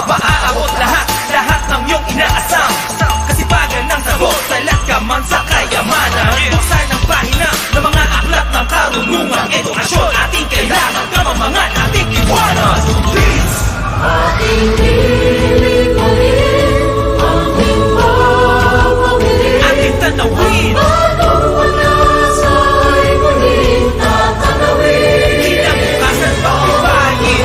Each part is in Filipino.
Maaabot lahat ng iyong inaasam. Kasipagan ng sagot, salat ka man sa kayamanan. Buksan ang pahina ng mga aklat ng karunungan. Edukasyon ating kailangan, kamamangan ating iwanan. Please! Ating lilipalin, ating papawin, ating tanawin. Bagong panasa ay muling tatanawin. Kinabukasan pagbibayin.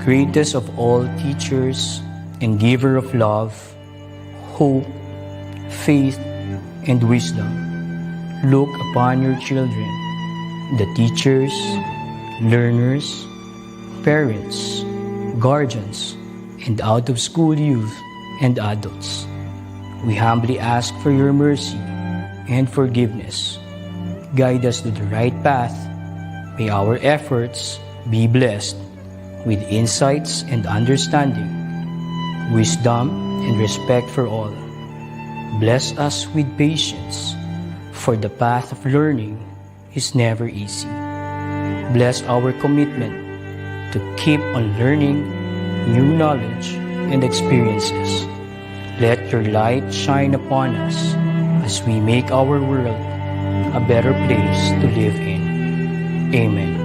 Greatest of all teachers and giver of love, hope, faith, and wisdom, look upon your children, the teachers, learners, parents, guardians, and out-of-school youth and adults. We humbly ask for your mercy and forgiveness. Guide us to the right path. May our efforts be blessed with insights and understanding, wisdom and respect for all. Bless us with patience, for the path of learning is never easy. Bless our commitment to keep on learning new knowledge and experiences. Let your light shine upon us as we make our world a better place to live in. Amen.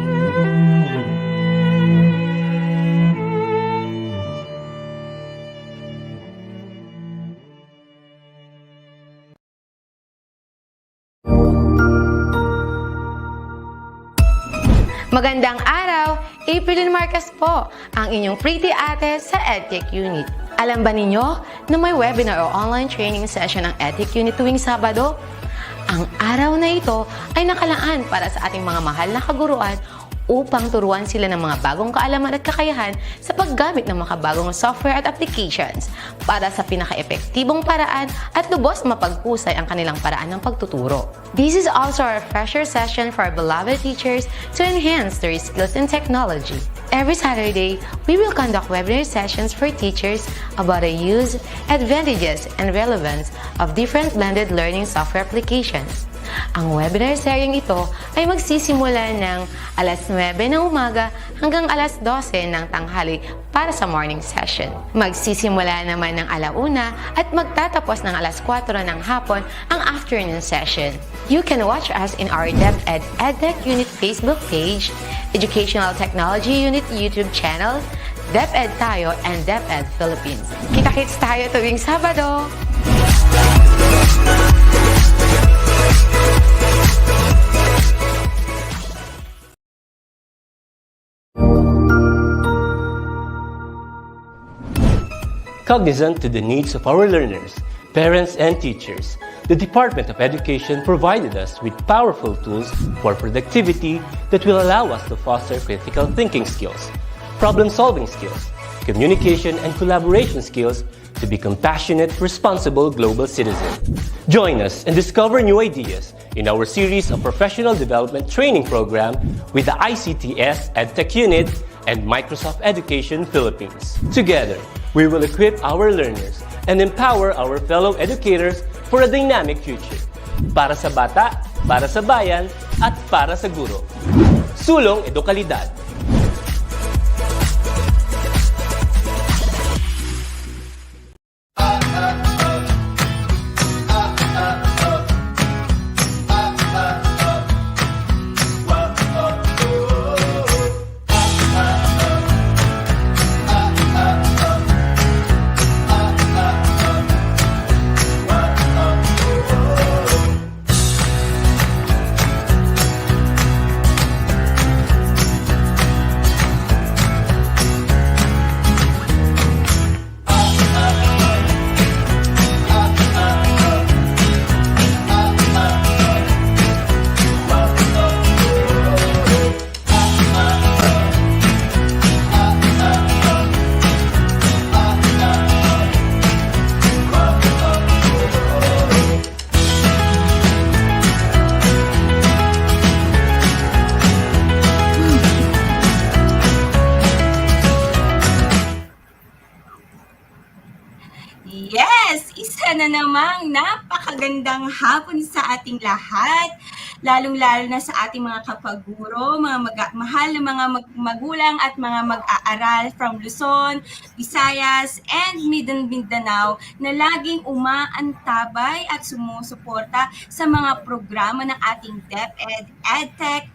Magandang araw! April Marcas po, ang inyong pretty ate sa EdTech Unit. Alam ba ninyo na may webinar o online training session ng EdTech Unit tuwing Sabado? Ang araw na ito ay nakalaan para sa ating mga mahal na kaguruan upang turuan sila ng mga bagong kaalaman at kakayahan sa paggamit ng mga bagong software at applications para sa pinaka-epektibong paraan at lubos mapagpusay ang kanilang paraan ng pagtuturo. This is also a refresher session for our beloved teachers to enhance their skills in technology. Every Saturday, we will conduct webinar sessions for teachers about the use, advantages, and relevance of different blended learning software applications. Ang webinar seryeng ito ay magsisimula ng alas 9 ng umaga hanggang alas 12 ng tanghali para sa morning session. Magsisimula naman ng alauna at magtatapos ng alas 4 ng hapon ang afternoon session. You can watch us in our DepEd-EdTech Unit Facebook page, Educational Technology Unit YouTube channel, DepEd Tayo, and DepEd Philippines. Kita-kits tayo tuwing Sabado! Cognizant to the needs of our learners, parents, and teachers, the Department of Education provided us with powerful tools for productivity that will allow us to foster critical thinking skills, problem-solving skills, communication and collaboration skills to be compassionate, responsible global citizens. Join us and discover new ideas in our series of professional development training program with the ICTS-EdTech Unit and Microsoft Education Philippines. Together, we will equip our learners and empower our fellow educators for a dynamic future. Para sa bata, para sa bayan, at para sa guro. Sulong Edukalidad. Yes, isa na namang napakagandang hapon sa ating lahat, lalong-lalo na sa ating mga kapaguro, mga mahal na mga magulang at mga mag-aaral from Luzon, Visayas, and Mindanao na laging umaantabay at sumusuporta sa mga programa ng ating DepEd, EdTech,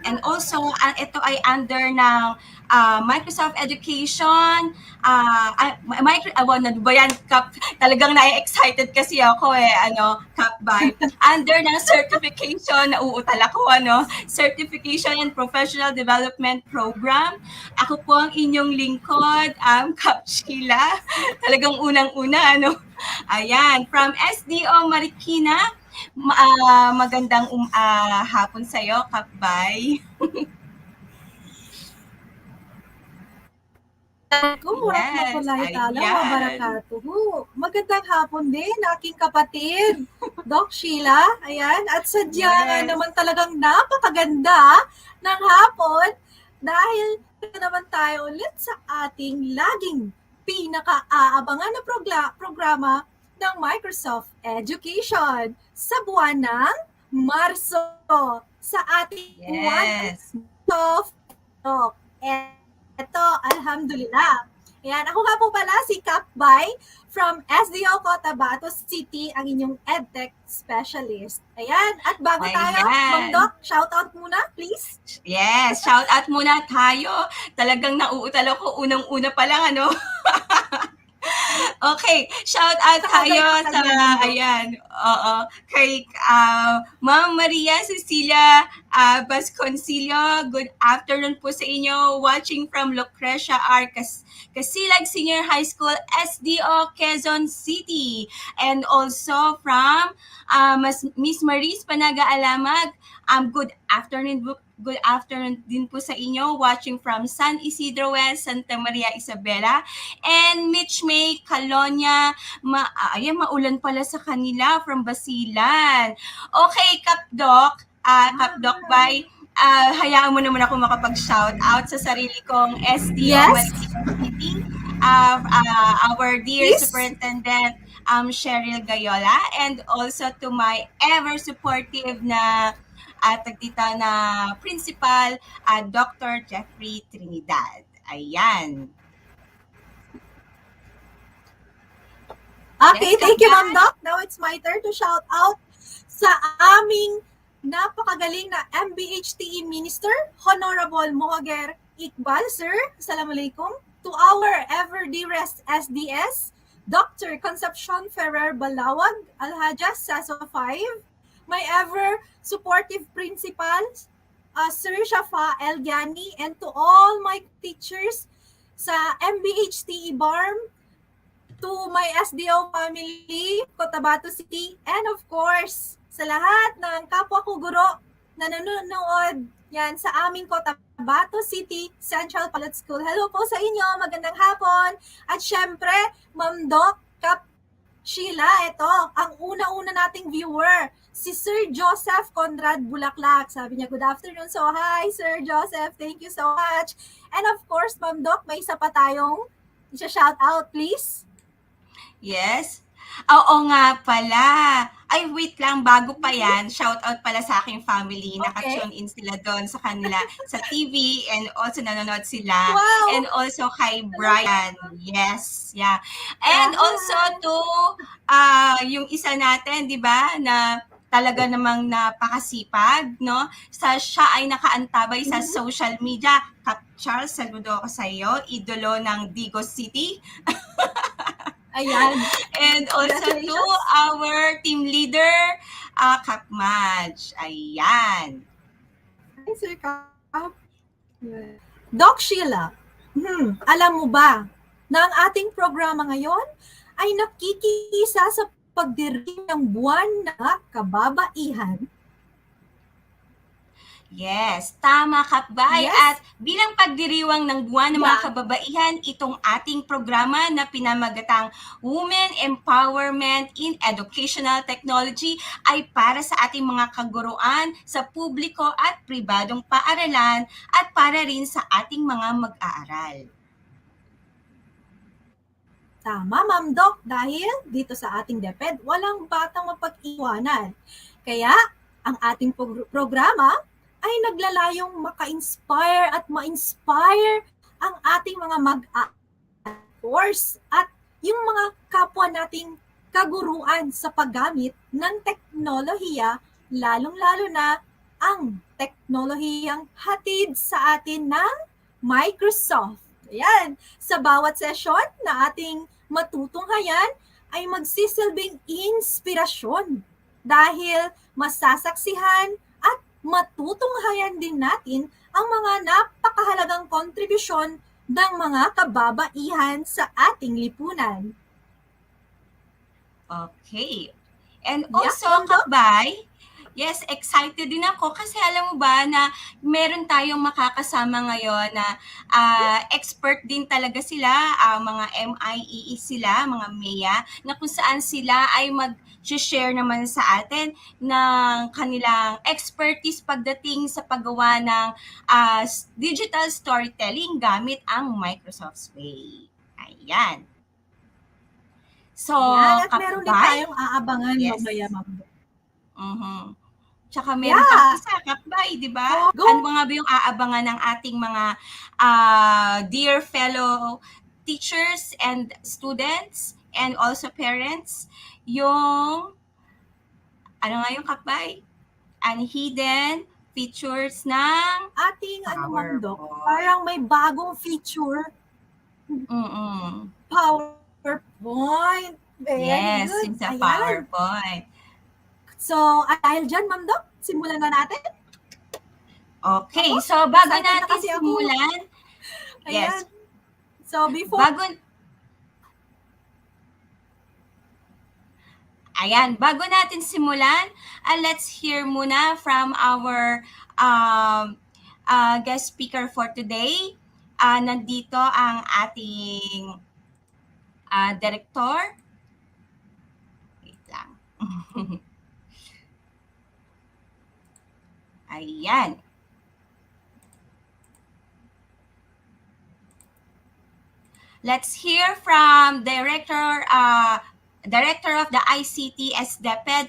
and also, ito ay under ng Microsoft Education. Ano ba yan, Kap? Talagang na-excited kasi ako Kap by. Under ng certification, nauutal ako, Certification and Professional Development Program. Ako po ang inyong lingkod, Kap Sheila. Talagang unang-una, Ayan, from SDO Marikina. Magandang hapon sa'yo, Kapbay. Warahmatullahi ta'ala wa barakatuhu. Magandang hapon din, aking kapatid, Doc Sheila. Ayan, at sadya nga naman talagang napakaganda ng hapon dahil naman tayo ulit sa ating laging pinaka-aabangan na programa ng Microsoft Education sa buwan ng Marso sa ating Microsoft Talk. Ito, alhamdulillah. Ayan, ako nga po pala si Kapbay from SDO Cotabato City, ang inyong EdTech specialist. Ayan, at bago tayo, Ma'am Doc, shoutout muna, please. Yes, shoutout muna tayo. Talagang nauutal ako unang-una pa lang, Okay, shout out tayo sa kay Ma'am Maria Cecilia Vasconcillo. Good afternoon po sa inyo, watching from Lucrecia R. Casilag Senior High School, SDO Quezon City, and also from Miss Maris Panaga-Alamag. Good afternoon din po sa inyo, watching from San Isidro West, Santa Maria Isabela, and Mitch May Calonia. Maulan pala sa kanila from Basilan. Okay, Kapdoc, Bay, hayaan mo naman ako makapag-shout out sa sarili kong SDO Marikina City, our dear Superintendent Cheryl Gayola, and also to my ever supportive na tagdita na principal, Dr. Jeffrey Trinidad. Ayan. Okay, thank you, Ma'am Doc. Now it's my turn to shout out sa aming napakagaling na MBHTE Minister, Honorable Mohager Iqbal, sir. Assalamualaikum. To our ever dearest SDS, Dr. Concepcion Ferrer Balawag, Alhaja Saso 5, my ever supportive principals, Sir Shafa Elgiani, and to all my teachers sa MBHTE BARM, to my SDO family, Cotabato City, and of course, sa lahat ng kapwa ko guro na nanonood yan sa aming Cotabato City Central Pilot School. Hello po sa inyo, magandang hapon. At syempre, Ma'am Doc, Kap Sheila, ito, ang una-una nating viewer, si Sir Joseph Conrad Bulaklak. Sabi niya, good afternoon. So, hi, Sir Joseph. Thank you so much. And of course, Ma'am Doc, may isa pa tayong shout out, please. Yes. Oo nga pala. Ay, wait lang, bago pa yan, shout out pala sa aking family. Okay. Naka-tune in sila doon sa kanila sa TV and also nanonood sila. Wow. And also kay Brian. Yes, yeah. And also to yung isa natin, di ba, na talaga namang napakasipag, no? Siya ay nakaantabay sa social media. Kap Charles, saludo ako sa iyo, idolo ng Digos City. Ayan. And also to our team leader, Kap Madge. Ayan. Hi, Sir Kap. Doc Sheila, alam mo ba na ang ating programa ngayon ay nakikisa sa pagdiring ng buwan na kababaihan? Yes, tama Kapbay. Yes. At bilang pagdiriwang ng buwan ng mga kababaihan, itong ating programa na pinamagatang Women Empowerment in Educational Technology ay para sa ating mga kaguruan sa publiko at pribadong paaralan at para rin sa ating mga mag-aaral. Tama, Ma'am Doc, dahil dito sa ating DepEd, walang batang mapag-iwanan. Kaya, ang ating programa ay naglalayong maka-inspire at ma-inspire ang ating mga mag-course at yung mga kapwa nating kaguruan sa paggamit ng teknolohiya, lalong-lalo na ang teknolohiyang hatid sa atin ng Microsoft. Ayan, sa bawat session na ating matutunghayan ay magsisilbing inspirasyon dahil masasaksihan at matutunghayan din natin ang mga napakahalagang kontribusyon ng mga kababaihan sa ating lipunan. Okay. And also, Kabay, yes, excited din ako kasi alam mo ba na meron tayong makakasama ngayon na expert din talaga sila, mga MIEE sila, mga MEA, na kung saan sila ay mag-share naman sa atin ng kanilang expertise pagdating sa paggawa ng digital storytelling gamit ang Microsoft Way. Ayan. So, Yan, at meron din tayong aabangan yes, mamaya, Ma'am. Tsaka meron pang isa, Kapbay, di ba? Go. Ano mga ba yung aabangan ng ating mga dear fellow teachers and students and also parents? Yung, ano nga yung Kapbay? Unhidden features ng Ating Ma'am Doc, parang may bagong feature. PowerPoint. Very yes, good. yung sa Ayan. PowerPoint. So, dahil dyan, Ma'am Doc, simulan na natin. Okay, so bago excited na natin kasi ako. simulan, yes, Ayan. So, before... bago natin simulan, let's hear muna from our guest speaker for today. Nandito ang ating director. Wait lang. Ayan. Let's hear from Director of the ICTS-EdTech,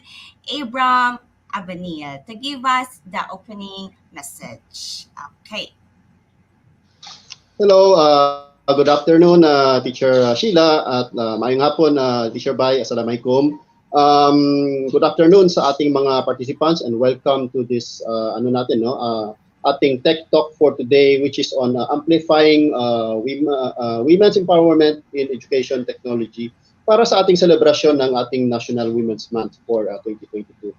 Abram Abanil, to give us the opening message. Okay. Hello, good afternoon, Teacher Sheila at maayong hapon, Teacher Bay. Assalamualaikum. Good afternoon sa ating mga participants and welcome to this ating Tech Talk for today, which is on amplifying women's empowerment in education technology para sa ating celebration ng ating National Women's Month for 2022.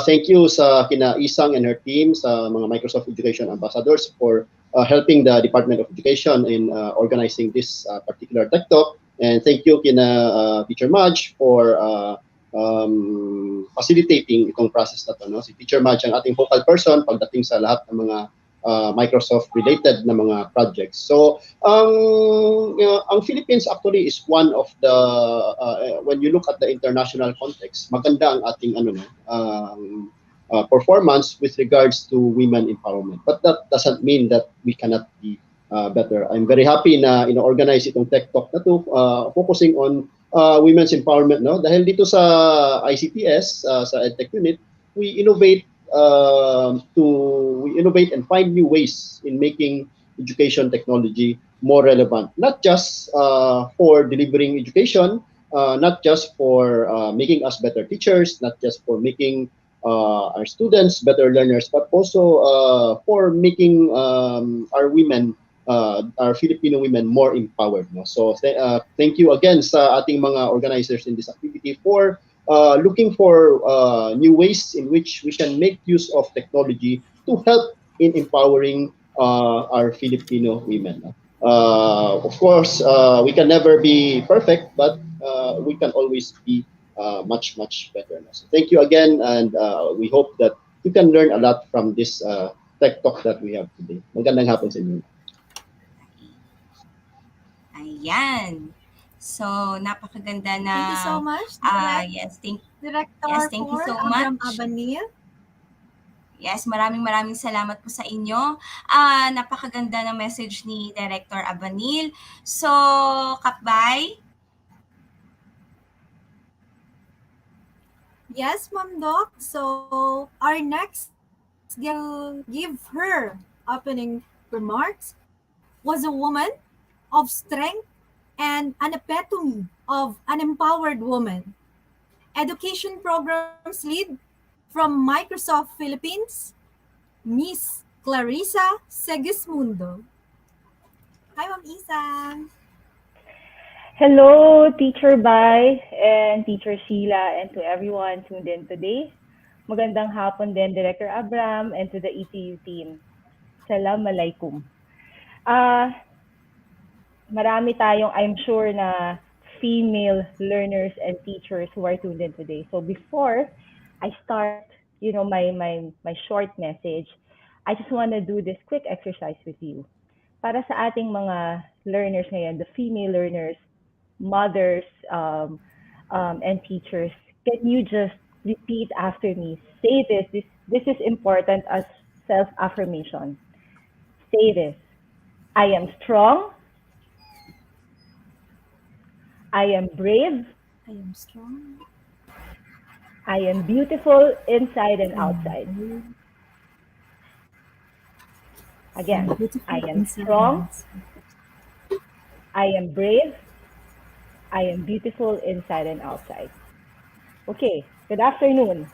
Thank you sa kina Isang and her team, sa mga Microsoft Education Ambassadors for helping the Department of Education in organizing this particular Tech Talk. And thank you kina Teacher Madge for facilitating itong process na to. No? Si Teacher Madge ang ating focal person pagdating sa lahat ng mga Microsoft-related na mga projects. So, ang Philippines actually is one of the, when you look at the international context, maganda ang ating performance with regards to women empowerment. But that doesn't mean that we cannot be better. I'm very happy na ino-organize itong Tech Talk na to, focusing on women's empowerment. No? Dahil dito sa ICTS, sa EdTech unit, we innovate and find new ways in making education technology more relevant, not just for delivering education, not just for making us better teachers, not just for making our students better learners, but also for making our women, our Filipino women more empowered. No? So thank you again sa ating mga organizers in this activity for looking for new ways in which we can make use of technology to help in empowering our Filipino women. Of course, we can never be perfect, but we can always be much, much better. So thank you again, and we hope that you can learn a lot from this tech talk that we have today. Magandang hapon sa inyo. Ayan. So, napakaganda na... Thank you so much, thank you so much. Abanil. Yes, maraming salamat po sa inyo. Napakaganda ng message ni Director Abanil. So, Kapbay? Yes, Ma'am Doc. So, our next will give her opening remarks was a woman of strength and an epitome of an empowered woman. Education programs lead from Microsoft Philippines, Miss Clarissa Segismundo. Hi, Ma'am Isa. Hello, Teacher Bai and Teacher Sheila, and to everyone tuned in today. Magandang hapon din, Director Abram, and to the ETU team. Assalamualaikum. Marami tayong, I'm sure, na female learners and teachers who are tuned in today. So before I start, my short message, I just want to do this quick exercise with you. Para sa ating mga learners ngayon, the female learners, mothers, and teachers, can you just repeat after me? Say this. This is important as self-affirmation. Say this. I am strong. I am brave. I am strong. I am beautiful inside and outside. Again, I am strong. I am brave. I am beautiful inside and outside. Okay, good afternoon.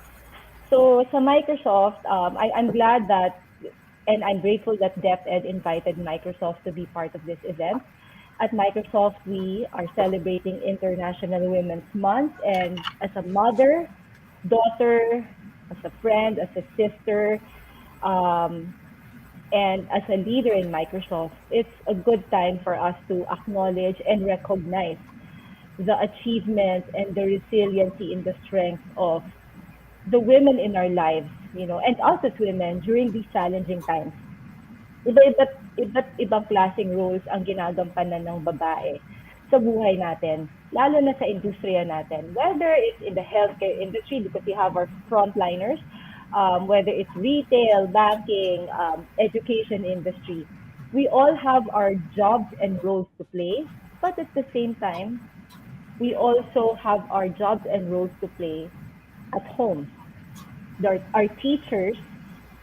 So sa Microsoft, I'm glad that, and I'm grateful that DepEd invited Microsoft to be part of this event. At Microsoft, we are celebrating International Women's Month, and as a mother, daughter, as a friend, as a sister, and as a leader in Microsoft, it's a good time for us to acknowledge and recognize the achievement and the resiliency and the strength of the women in our lives, and us as women during these challenging times. Iba't ibang klaseng roles ang ginagampanan ng babae sa buhay natin, lalo na sa industriya natin. Whether it's in the healthcare industry, because we have our frontliners, whether it's retail, banking, education industry, we all have our jobs and roles to play, but at the same time, we also have our jobs and roles to play at home. Our teachers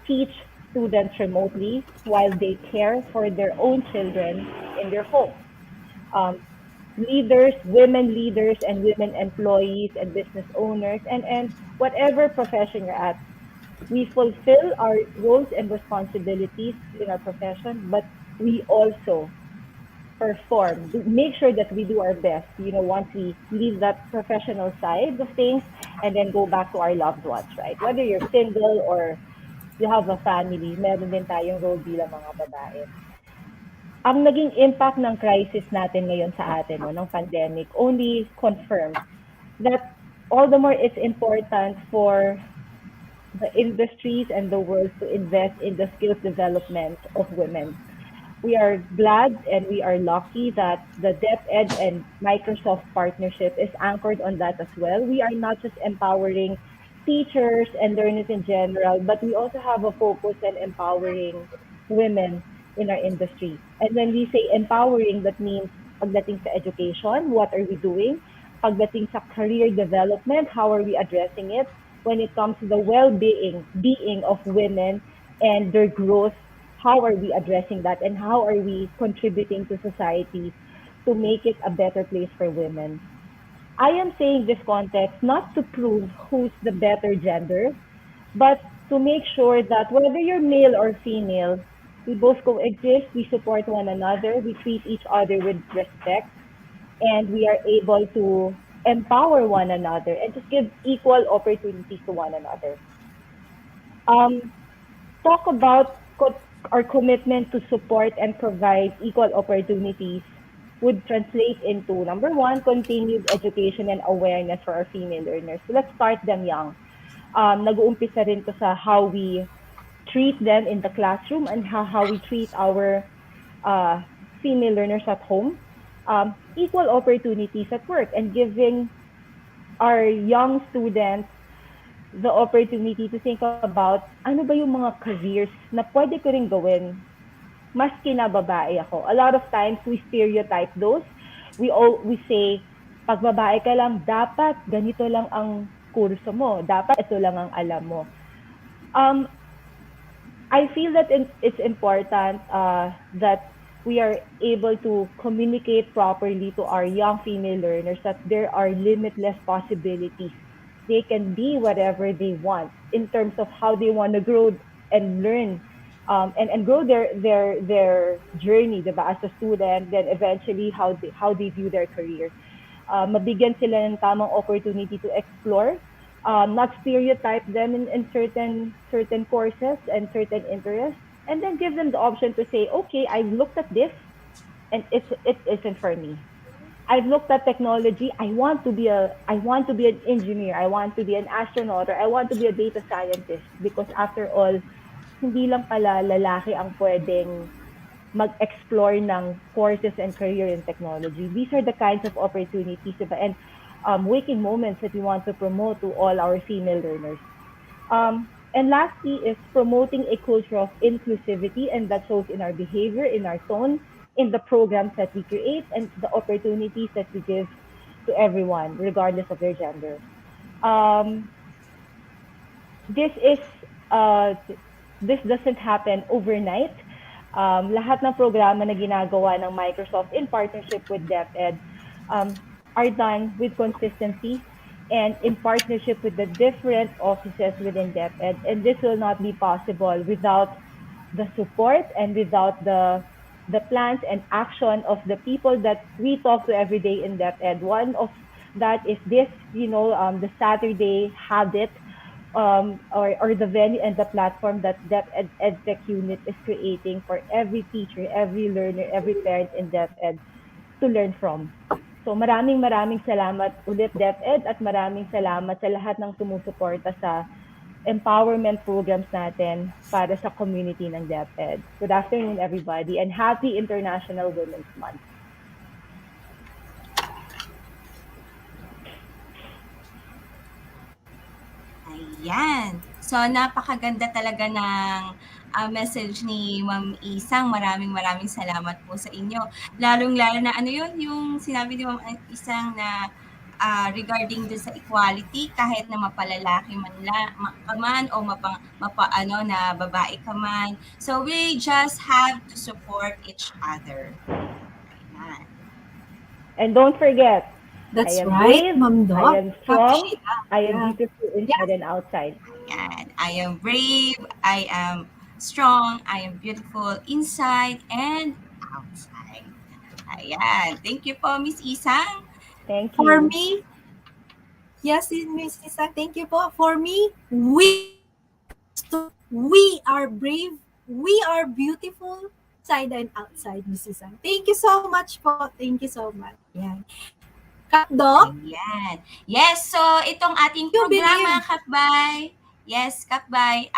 teach students remotely while they care for their own children in their home. Leaders, women leaders and women employees and business owners and whatever profession you're at, we fulfill our roles and responsibilities in our profession, but we also perform, make sure that we do our best, once we leave that professional side of things and then go back to our loved ones, right? Whether you're single or you have a family, meron din tayong role bilang mga babae. ang naging impact ng crisis natin ngayon sa atin, no, ng pandemic, only confirms that all the more it's important for the industries and the world to invest in the skills development of women. We are glad and we are lucky that the DepEd and Microsoft partnership is anchored on that as well. We are not just empowering teachers and learners in general, but we also have a focus on empowering women in our industry. And when we say empowering, that means pagdating sa education, what are we doing? Pagdating sa career development, how are we addressing it? When it comes to the being of women and their growth, how are we addressing that and how are we contributing to society to make it a better place for women? I am saying this context not to prove who's the better gender, but to make sure that whether you're male or female, we both coexist, we support one another, we treat each other with respect, and we are able to empower one another and just give equal opportunities to one another. Talk about our commitment to support and provide equal opportunities would translate into number one, continued education and awareness for our female learners. So let's start them young. Nag-uumpisa rin to sa how we treat them in the classroom and how we treat our female learners at home. Equal opportunities at work and giving our young students the opportunity to think about ano ba yung mga careers na pwede ko rin gawin maski na babae ako. A lot of times we stereotype those. We say pag babae ka lang dapat ganito lang ang kurso mo, dapat ito lang ang alam mo. I feel that it's important that we are able to communicate properly to our young female learners that there are limitless possibilities. They can be whatever they want in terms of how they want to grow and learn and grow their journey, diba, as a student, then eventually how they view their career. Mabigyan sila ng tamang opportunity to explore, not stereotype them in certain courses and certain interests, and then give them the option to say, okay, I've looked at this, and it isn't for me. I've looked at technology. I want to be an engineer. I want to be an astronaut, or I want to be a data scientist, because after all, hindi lang pala lalaki ang pwedeng mag-explore ng courses and career in technology. These are the kinds of opportunities and waking moments that we want to promote to all our female learners. And lastly is promoting a culture of inclusivity, and that shows in our behavior, in our tone, in the programs that we create, and the opportunities that we give to everyone, regardless of their gender. This doesn't happen overnight. Lahat ng programa na ginagawa ng Microsoft in partnership with DepEd are done with consistency and in partnership with the different offices within DepEd. And this will not be possible without the support and without the plans and action of the people that we talk to every day in DepEd. One of that is this, the Saturday habit or the venue and the platform that DepEd-EdTech unit is creating for every teacher, every learner, every parent in DepEd to learn from. So maraming salamat ulit DepEd at maraming salamat sa lahat ng sumusuporta sa empowerment programs natin para sa community ng DepEd. Good afternoon everybody and happy International Women's Month. Ayan. So, napakaganda talaga ng message ni Ma'am Isang. Maraming salamat po sa inyo. Lalong-lalo na yung sinabi ni Ma'am Isang na regarding dun sa equality, kahit na mapalalaki man o na babae ka man. So, we just have to support each other. Ayan. And don't forget, That's I am right, brave, Ma'am Doc. I am strong, I am Yeah. beautiful inside and outside. Ayan. I am brave, I am strong, I am beautiful inside and outside. Ayan. Thank you po, Miss Isang. Thank you. For me, yes, Miss Isa, thank you po. For me, we are brave, we are beautiful, inside and outside, Mrs. Ang. Thank you so much po. Thank you so much. Yan. Kap Doc, Ayan. Yes, so itong ating you programa, believe? Kapbay. Yes, Kapbay.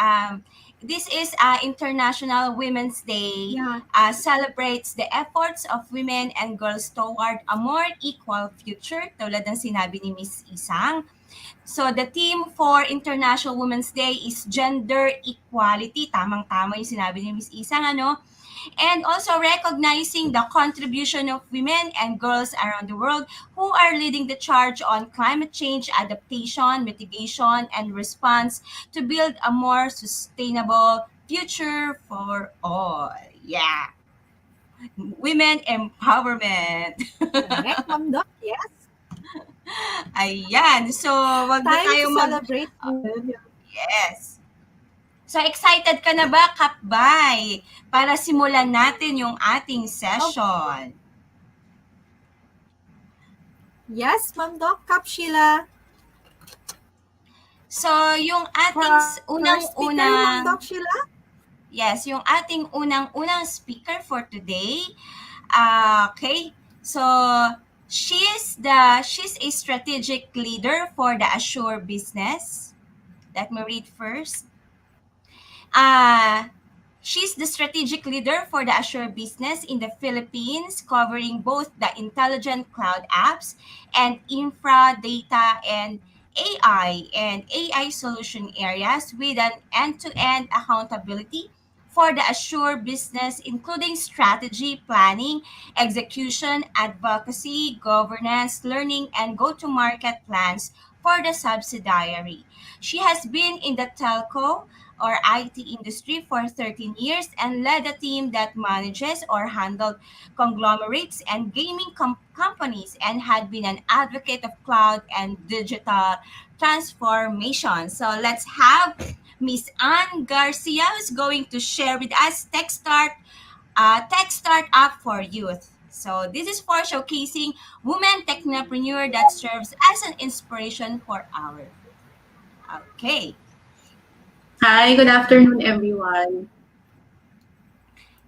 This is International Women's Day. Yeah. Celebrates the efforts of women and girls toward a more equal future, tulad ng sinabi ni Miss Isang. So the theme for International Women's Day is gender equality. Tamang-tama yung sinabi ni Miss Isang, ano? And also recognizing the contribution of women and girls around the world who are leading the charge on climate change adaptation, mitigation, and response to build a more sustainable future for all. Yeah. Women empowerment. Correct, Ma'am Doc. Yes. Ayan. So, wag na Time tayo to celebrate women. Yes. So, excited ka na ba, Kapbay? Para simulan natin yung ating session. Yes, Ma'am Doc. Kap Sheila. So, yung ating First speaker, Ma'am unang-unang... Doc Sheila. Yes, yung ating unang-unang speaker for today. Okay. So, she's a strategic leader for the Assure business. Let me read first. She's the strategic leader for the Assure business in the Philippines, covering both the intelligent cloud apps and infra, data, and AI solution areas with an end-to-end accountability for the Assure business, including strategy, planning, execution, advocacy, governance, learning, and go-to-market plans for the subsidiary. She has been in the telco or IT industry for 13 years and led a team that manages or handled conglomerates and gaming companies and had been an advocate of cloud and digital transformation. So let's have Miss Anne Garcia who's going to share with us Tech Startup for Youth. So this is for showcasing women technopreneur that serves as an inspiration for our. Okay. Hi, good afternoon, everyone.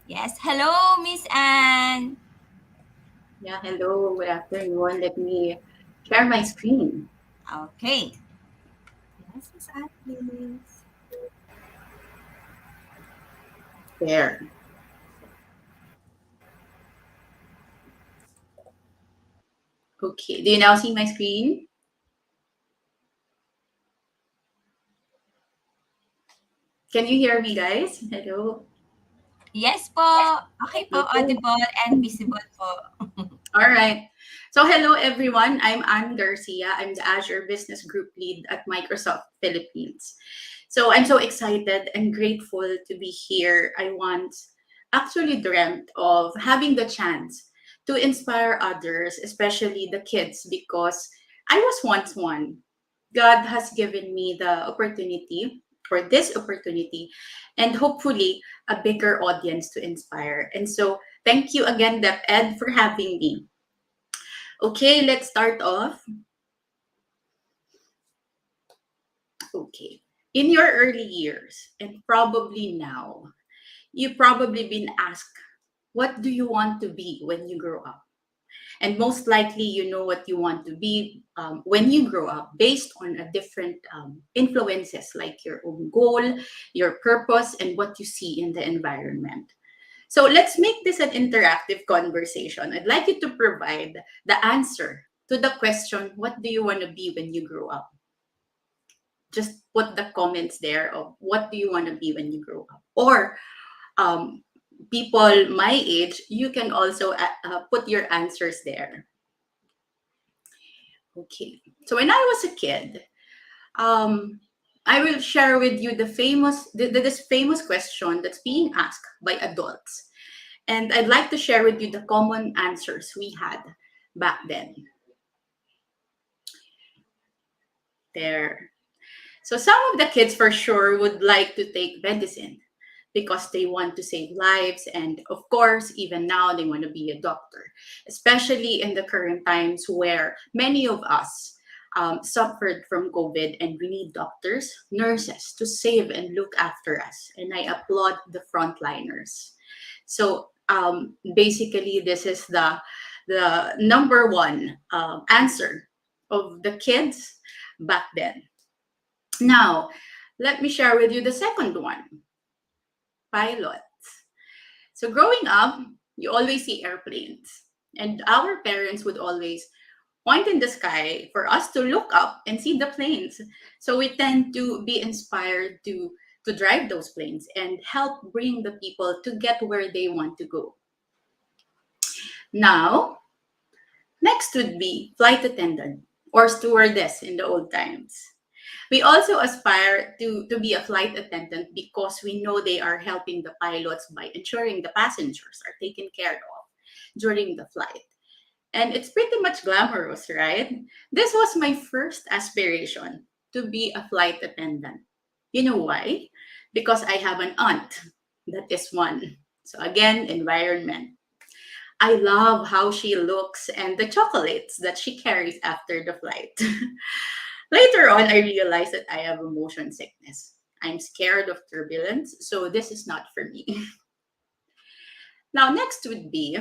Yes. Hello, Miss Anne. Yeah, hello, good afternoon. Let me share my screen. Okay. Yes, Miss Anne, please. There. Okay, do you now see my screen? Can you hear me, guys? Hello. Yes po. Okay po. Audible and visible po. All right. So hello, everyone. I'm Anne Garcia. I'm the Azure Business Group Lead at Microsoft Philippines. So I'm so excited and grateful to be here. I once actually dreamt of having the chance to inspire others, especially the kids, because I was once one. God has given me the opportunity for this opportunity and hopefully a bigger audience to inspire. And so thank you again, DepEd, for having me. Okay, let's start off. Okay. In your early years, and probably now, you've probably been asked, what do you want to be when you grow up? And most likely, you know what you want to be when you grow up based on a different influences like your own goal, your purpose, and what you see in the environment. So let's make this an interactive conversation. I'd like you to provide the answer to the question, what do you want to be when you grow up? Just put the comments there of what do you want to be when you grow up? Or people my age, you can also put your answers there. Okay, so when I was a kid, I will share with you this famous question that's being asked by adults. And I'd like to share with you the common answers we had back then. There. So some of the kids for sure would like to take medicine because they want to save lives. And of course, even now, they want to be a doctor, especially in the current times where many of us suffered from COVID and we need doctors, nurses to save and look after us. And I applaud the frontliners. So basically, this is the number one answer of the kids back then. Now, let me share with you the second one, pilots. So growing up, you always see airplanes, and our parents would always point in the sky for us to look up and see the planes. So we tend to be inspired to drive those planes and help bring the people to get where they want to go. Now, next would be flight attendant or stewardess in the old times. We also aspire to be a flight attendant because we know they are helping the pilots by ensuring the passengers are taken care of during the flight. And it's pretty much glamorous, right? This was my first aspiration, to be a flight attendant. You know why? Because I have an aunt that is one. So again, environment. I love how she looks and the chocolates that she carries after the flight. Later on, I realized that I have a motion sickness. I'm scared of turbulence, so this is not for me. Now, next would be,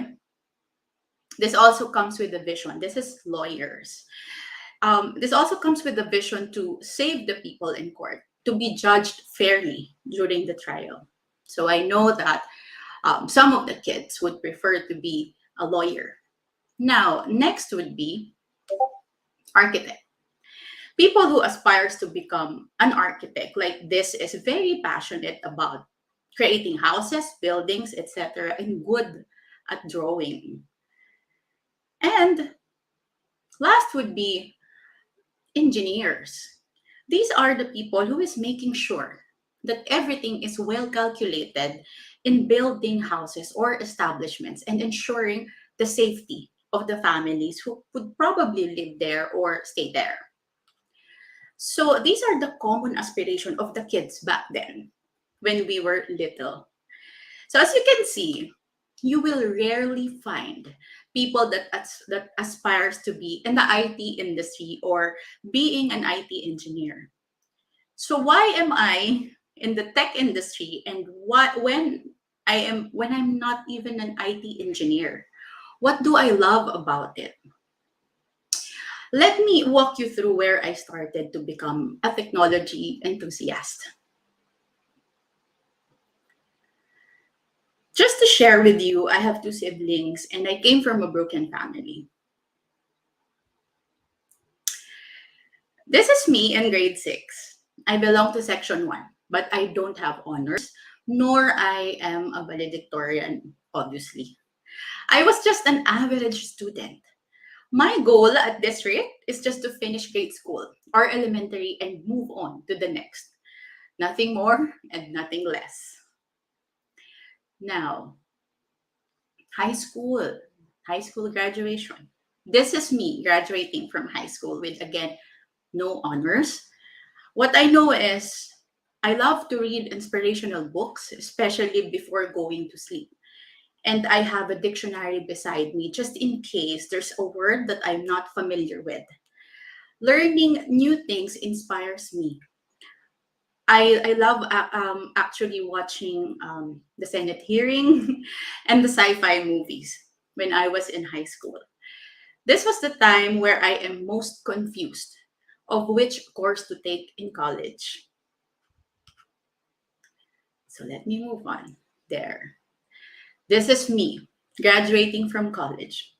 this also comes with a vision. This is lawyers. This also comes with a vision to save the people in court, to be judged fairly during the trial. So I know that some of the kids would prefer to be a lawyer. Now, next would be architect. People who aspires to become an architect like this is very passionate about creating houses, buildings, etc., and good at drawing. And last would be engineers. These are the people who is making sure that everything is well calculated in building houses or establishments and ensuring the safety of the families who would probably live there or stay there. So these are the common aspiration of the kids back then when we were little. So as you can see, you will rarely find people that aspires to be in the IT industry or being an IT engineer. So why am I in the tech industry, and when I'm not even an IT engineer? What do I love about it? Let me walk you through where I started to become a technology enthusiast. Just to share with you, I have two siblings and I came from a broken family. This is me in grade 6. I belong to section 1, but I don't have honors, nor I am a valedictorian, obviously. I was just an average student. My goal at this rate is just to finish grade school or elementary and move on to the next. Nothing more and nothing less. Now, high school graduation. This is me graduating from high school with, again, no honors. What I know is I love to read inspirational books, especially before going to sleep. And I have a dictionary beside me just in case there's a word that I'm not familiar with. Learning new things inspires me. I love actually watching the Senate hearing and the sci-fi movies when I was in high school. This was the time where I am most confused of which course to take in college. So let me move on there. This is me graduating from college.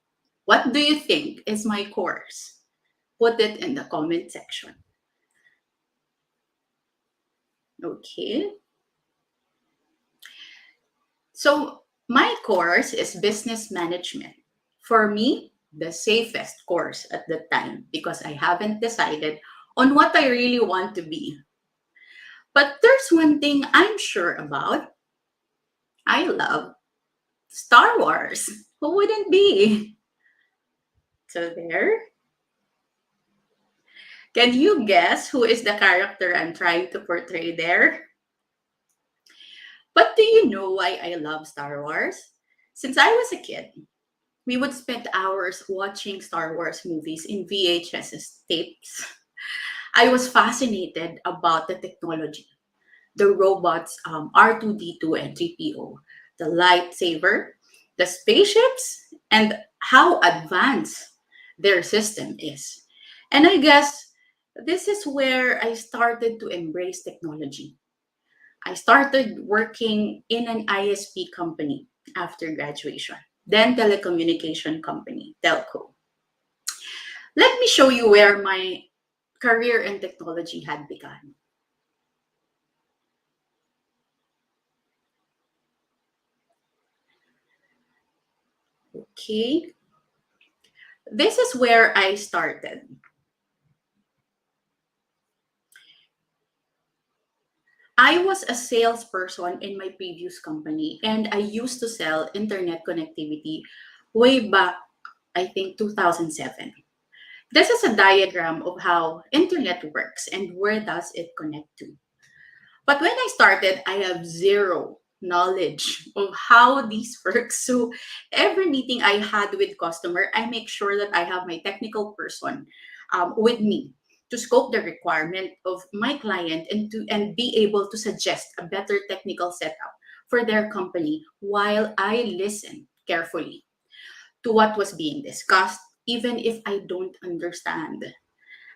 What do you think is my course? Put it in the comment section. Okay. So my course is business management. For me, the safest course at the time because I haven't decided on what I really want to be. But there's one thing I'm sure about. I love Star Wars. Who wouldn't be? So there. Can you guess who is the character I'm trying to portray there? But do you know why I love Star Wars? Since I was a kid, we would spend hours watching Star Wars movies in VHS tapes. I was fascinated about the technology, the robots R2D2 and 3PO, the lightsaber, the spaceships, and how advanced their system is. And I guess this is where I started to embrace technology. I started working in an ISP company after graduation, then telecommunication company, telco. Let me show you where my career in technology had begun. Okay, this is where I started. I was a salesperson in my previous company, and I used to sell internet connectivity way back, I think, 2007. This is a diagram of how internet works and where does it connect to. But when I started, I have zero knowledge of how these work. So every meeting I had with customer, I make sure that I have my technical person with me to scope the requirement of my client and be able to suggest a better technical setup for their company while I listen carefully to what was being discussed, even if I don't understand.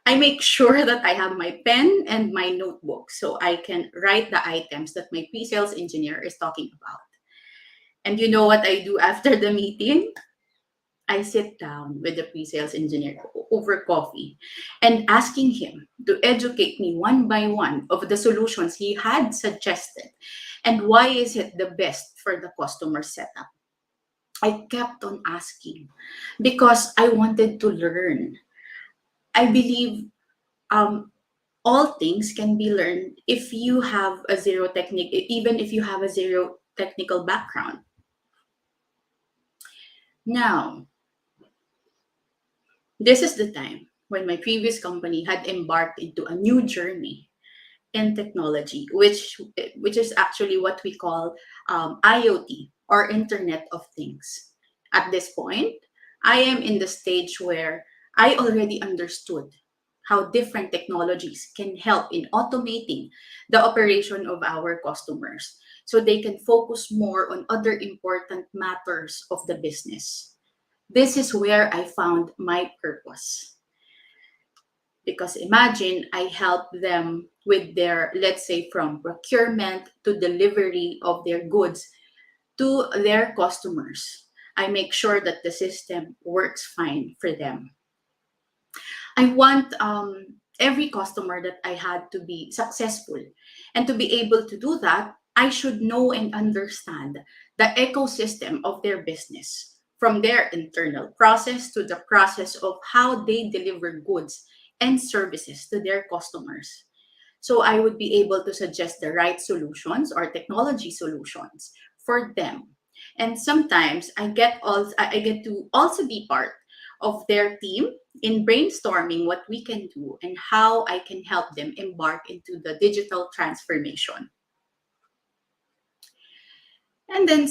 I make sure that I have my pen and my notebook so I can write the items that my pre-sales engineer is talking about. And you know what I do after the meeting? I sit down with the pre-sales engineer over coffee and asking him to educate me one by one of the solutions he had suggested and why is it the best for the customer setup. I kept on asking because I wanted to learn. I believe um, all things can be learned if you have a zero technique, even if you have a zero technical background. Now, this is the time when my previous company had embarked into a new journey in technology, which is actually what we call IoT or Internet of Things. At this point, I am in the stage where I already understood how different technologies can help in automating the operation of our customers so they can focus more on other important matters of the business. This is where I found my purpose. Because imagine I help them with their, let's say, from procurement to delivery of their goods to their customers. I make sure that the system works fine for them. I want every customer that I had to be successful. And to be able to do that, I should know and understand the ecosystem of their business, from their internal process to the process of how they deliver goods and services to their customers. So I would be able to suggest the right solutions or technology solutions for them. And sometimes I get to also be part of their team in brainstorming what we can do and how I can help them embark into the digital transformation. And then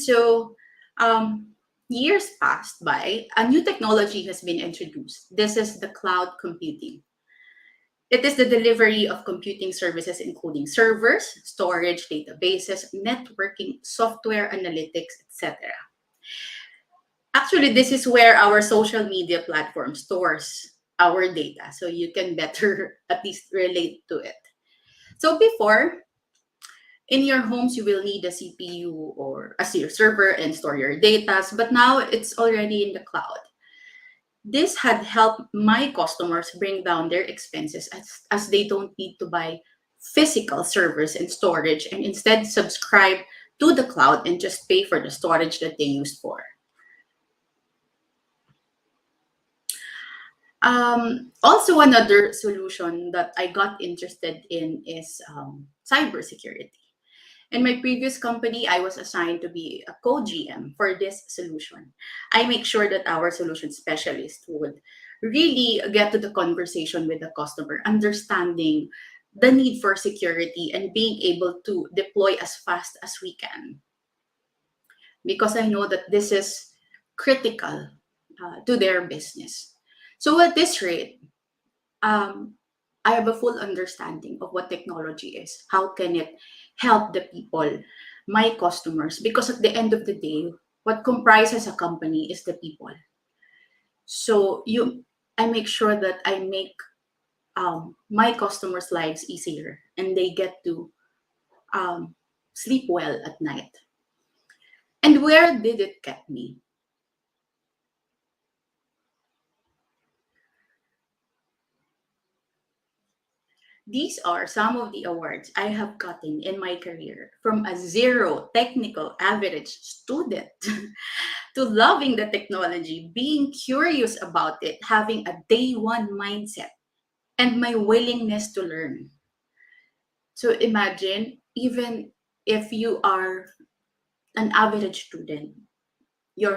years passed by, a new technology has been introduced. This is the cloud computing. It is the delivery of computing services, including servers, storage, databases, networking, software, analytics, etc. Actually, this is where our social media platform stores our data, so you can better at least relate to it. So before, in your homes, you will need a CPU or a server and store your data, but now it's already in the cloud. This had helped my customers bring down their expenses as they don't need to buy physical servers and storage and instead subscribe to the cloud and just pay for the storage that they used for. Also, another solution that I got interested in is cybersecurity. In my previous company, I was assigned to be a co-GM for this solution. I make sure that our solution specialist would really get to the conversation with the customer, understanding the need for security and being able to deploy as fast as we can. Because I know that this is critical to their business. So at this rate, I have a full understanding of what technology is. How can it help the people, my customers? Because at the end of the day, what comprises a company is the people. So I make sure that I make my customers' lives easier, and they get to sleep well at night. And where did it get me? These are some of the awards I have gotten in my career, from a zero technical average student to loving the technology, being curious about it, having a day one mindset, and my willingness to learn. So imagine, even if you are an average student, you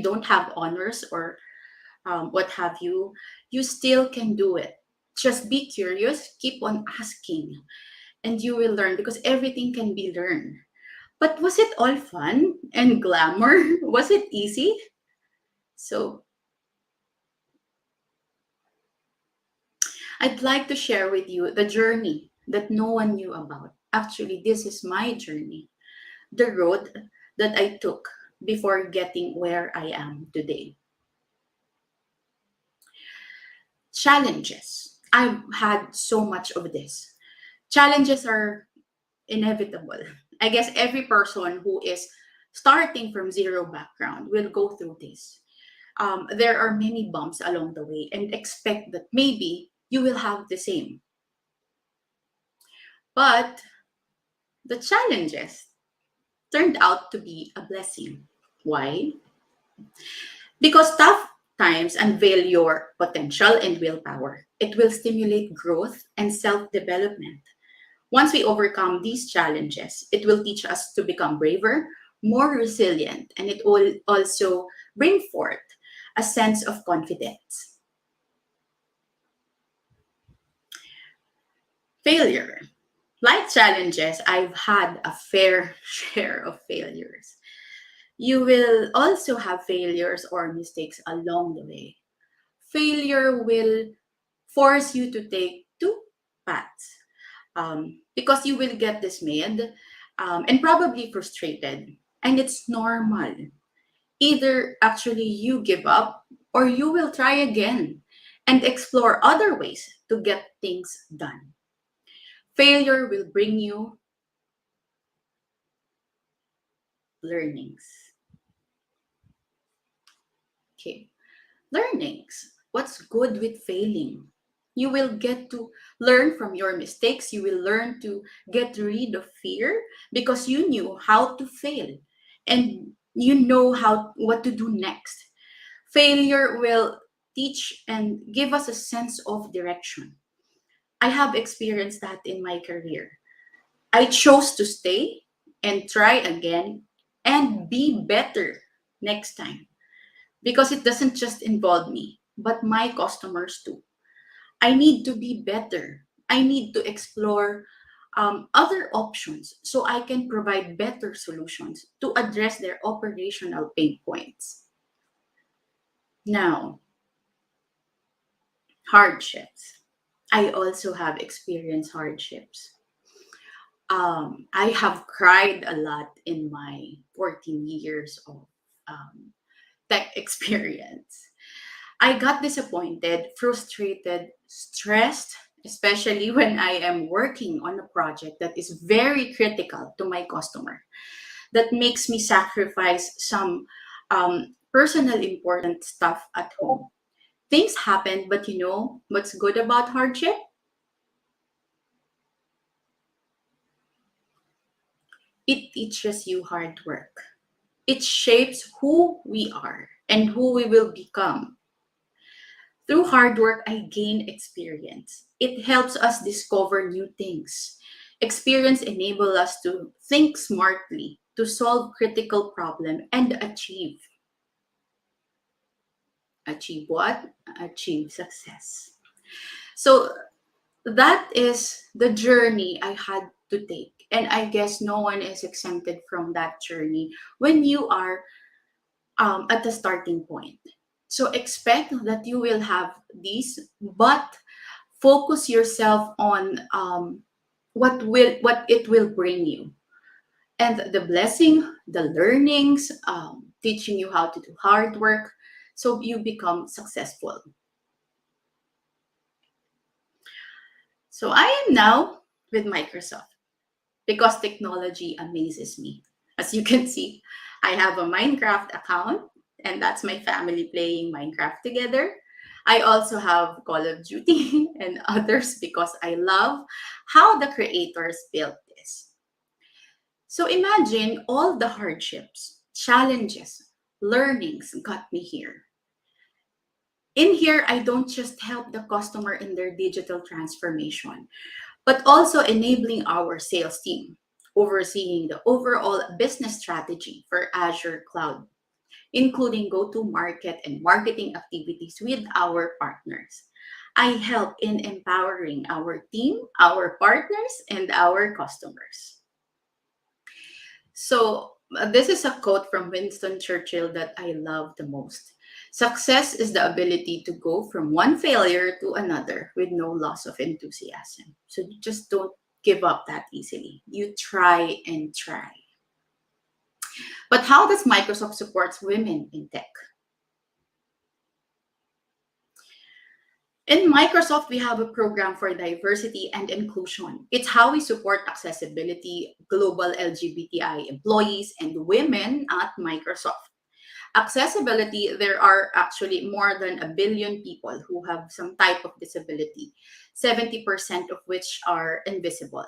don't have honors or what have you, you still can do it. Just be curious, keep on asking, and you will learn, because everything can be learned. But was it all fun and glamour? Was it easy? So I'd like to share with you the journey that no one knew about. Actually, this is my journey, the road that I took before getting where I am today. Challenges. I've had so much of this. Challenges are inevitable. I guess every person who is starting from zero background will go through this. There are many bumps along the way, and expect that maybe you will have the same. But the challenges turned out to be a blessing. Why? Because tough times unveil your potential and willpower. It will stimulate growth and self development. Once we overcome these challenges, it will teach us to become braver, more resilient, and it will also bring forth a sense of confidence. Failure. Like challenges, I've had a fair share of failures. You will also have failures or mistakes along the way. Failure will force you to take two paths, because you will get dismayed and probably frustrated. And it's normal. Either actually you give up, or you will try again and explore other ways to get things done. Failure will bring you learnings. Okay, learnings. What's good with failing? You will get to learn from your mistakes. You will learn to get rid of fear, because you knew how to fail and you know what to do next. Failure will teach and give us a sense of direction. I have experienced that in my career. I chose to stay and try again and be better next time, because it doesn't just involve me, but my customers too. I need to be better. I need to explore other options so I can provide better solutions to address their operational pain points. Now, hardships. I also have experienced hardships. I have cried a lot in my 14 years of tech experience. I got disappointed, frustrated, stressed, especially when I am working on a project that is very critical to my customer, that makes me sacrifice some personal important stuff at home. Things happen, but you know what's good about hardship? It teaches you hard work. It shapes who we are and who we will become. Through hard work, I gain experience. It helps us discover new things. Experience enables us to think smartly, to solve critical problems, and achieve. Achieve what? Achieve success. So that is the journey I had to take. And I guess no one is exempted from that journey when you are at the starting point. So expect that you will have these, but focus yourself on what it will bring you, and the blessing, the learnings, teaching you how to do hard work, so you become successful. So I am now with Microsoft because technology amazes me. As you can see, I have a Minecraft account, and that's my family playing Minecraft together. I also have Call of Duty and others because I love how the creators built this. So imagine all the hardships, challenges, learnings got me here. In here, I don't just help the customer in their digital transformation, but also enabling our sales team, overseeing the overall business strategy for Azure Cloud, including go-to-market and marketing activities with our partners. I help in empowering our team, our partners, and our customers. So, this is a quote from Winston Churchill that I love the most. Success is the ability to go from one failure to another with no loss of enthusiasm. So, you just don't give up that easily. You try and try. But how does Microsoft support women in tech? In Microsoft, we have a program for diversity and inclusion. It's how we support accessibility, global LGBTI employees, and women at Microsoft. Accessibility, there are actually more than a billion people who have some type of disability, 70% of which are invisible.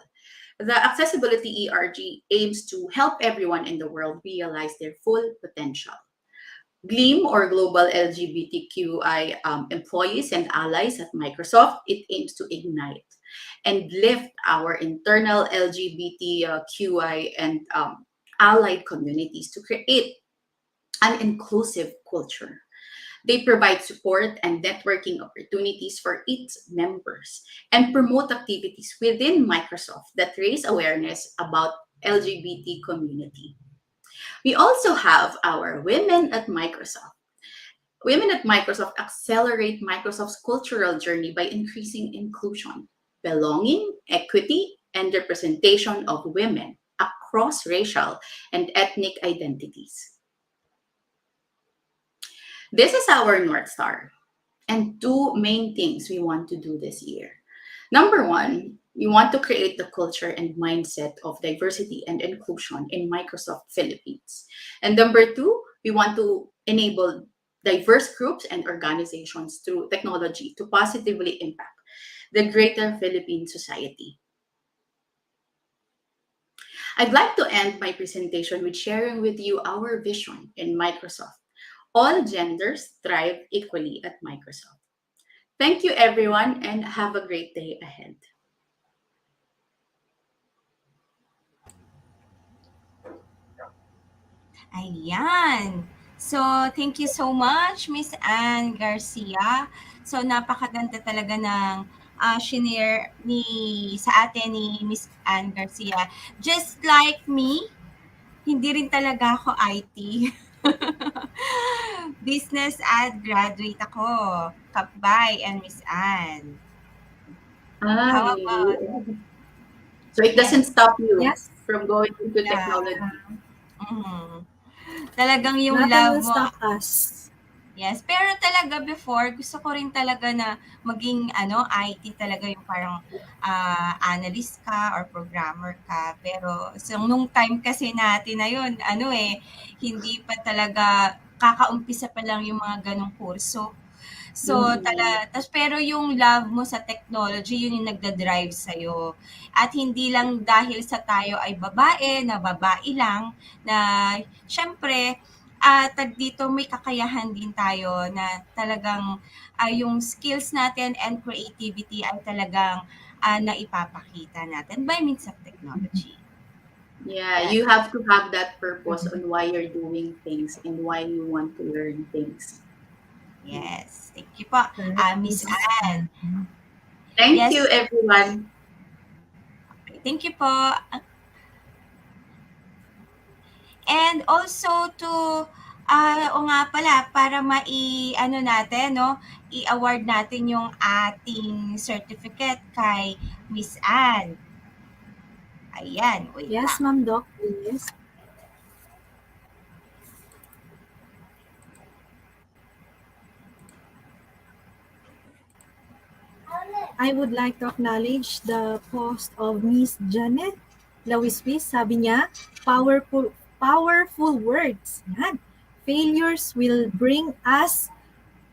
The Accessibility ERG aims to help everyone in the world realize their full potential. GLEAM, or Global LGBTQI employees and allies at Microsoft, it aims to ignite and lift our internal LGBTQI and allied communities to create an inclusive culture. They provide support and networking opportunities for its members and promote activities within Microsoft that raise awareness about LGBT community. We also have our Women at Microsoft. Women at Microsoft accelerate Microsoft's cultural journey by increasing inclusion, belonging, equity, and representation of women across racial and ethnic identities. This is our North Star and two main things we want to do this year. Number one, we want to create the culture and mindset of diversity and inclusion in Microsoft Philippines. And number two, we want to enable diverse groups and organizations through technology to positively impact the greater Philippine society. I'd like to end my presentation with sharing with you our vision in Microsoft. All genders thrive equally at Microsoft. Thank you, everyone, and have a great day ahead. Ayan. So, thank you so much, Miss Anne Garcia. So, napakaganda talaga ng shinare sa atin ni Miss Anne Garcia. Just like me, hindi rin talaga ako IT. Business ad graduate ako, Kapbay and Miss Anne. Ah, How about, so it doesn't stop you Yes. from going into yeah. technology. Talagang yung Nothing love will mo. stop us. Yes, pero talaga before, gusto ko rin talaga na maging IT talaga yung parang analyst ka or programmer ka. Pero so, nung time kasi natin na yun, hindi pa talaga kakaumpisa pa lang yung mga ganong kurso. So, pero yung love mo sa technology, yun yung nagda-drive sa'yo. At hindi lang dahil sa tayo ay babae, na babae lang, na syempre, dito may kakayahan din tayo na talagang yung skills natin and creativity ay talagang naipapakita natin by means of technology. Yeah, you have to have that purpose on why you're doing things and why you want to learn things. Yes. Thank you po, Miss Anne. Thank Yes. you, everyone. Thank you po. And also to O nga pala, para ano natin, no, i-award natin yung ating certificate kay Miss Anne. Ayan, wait Yes, lang. Ma'am Doc, please. I would like to acknowledge the post of Miss Janet Lawiswis. Sabi niya, powerful words. Yan. Failures will bring us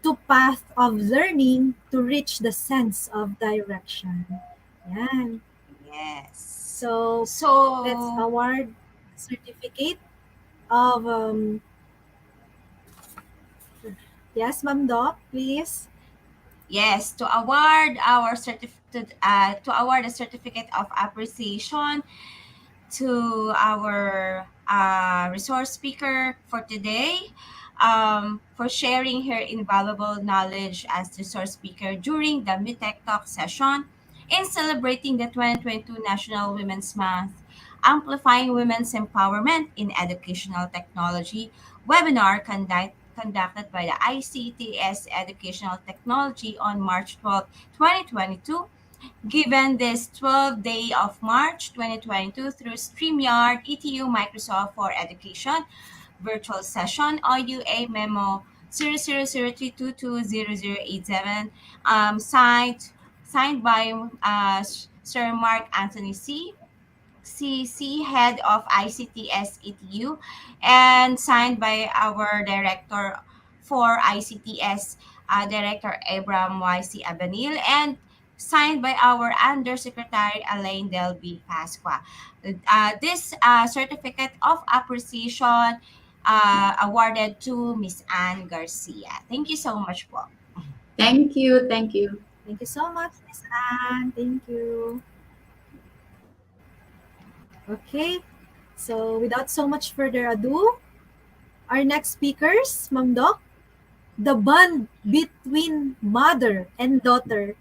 to path of learning to reach the sense of direction. Yan. Yes. So, let's award certificate of yes, Ma'am Doc, please. Yes, to award our to award a certificate of appreciation to our resource speaker for today, for sharing her invaluable knowledge as resource speaker during the Techtalk Session in celebrating the 2022 National Women's Month, Amplifying Women's Empowerment in Educational Technology webinar conducted by the ICTS Educational Technology on March 12, 2022. Given this 12th day of March 2022 through StreamYard, ETU Microsoft for Education, virtual session, OUA memo 0003220087, signed by Sir Mark Anthony CC, head of ICTS-ETU, and signed by our director for ICTS, Director Abram YC Abanil, and signed by our Undersecretary Elaine Delby Pasqua. This certificate of appreciation awarded to Miss Anne Garcia. Thank you so much po. Thank you. Thank you. Thank you so much, Miss Anne. Thank you. Okay, so without so much further ado, our next speakers, Ma'am Doc, the bond between mother and daughter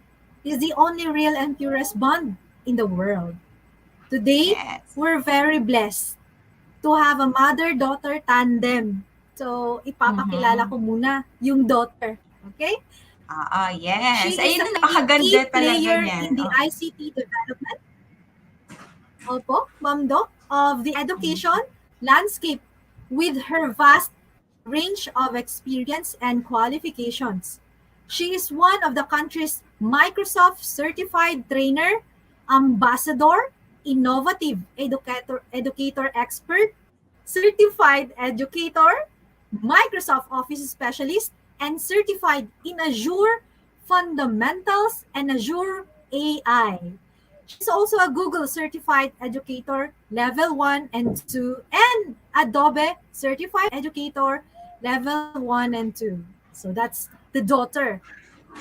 is the only real and purest bond in the world. Today, Yes. we're very blessed to have a mother-daughter tandem. So, ipapakilala ko muna yung daughter. Okay? Yes. She is Ayun a na, napakaganda key talaga player niyan. in the ICT development, opo, Ma'am Doc, of the education landscape with her vast range of experience and qualifications. She is one of the country's Microsoft certified trainer, ambassador, innovative educator expert, certified educator, Microsoft Office specialist, and certified in Azure Fundamentals and Azure AI. She's also a Google Certified Educator Level 1 and 2 and Adobe Certified Educator Level 1 and 2. So that's the daughter.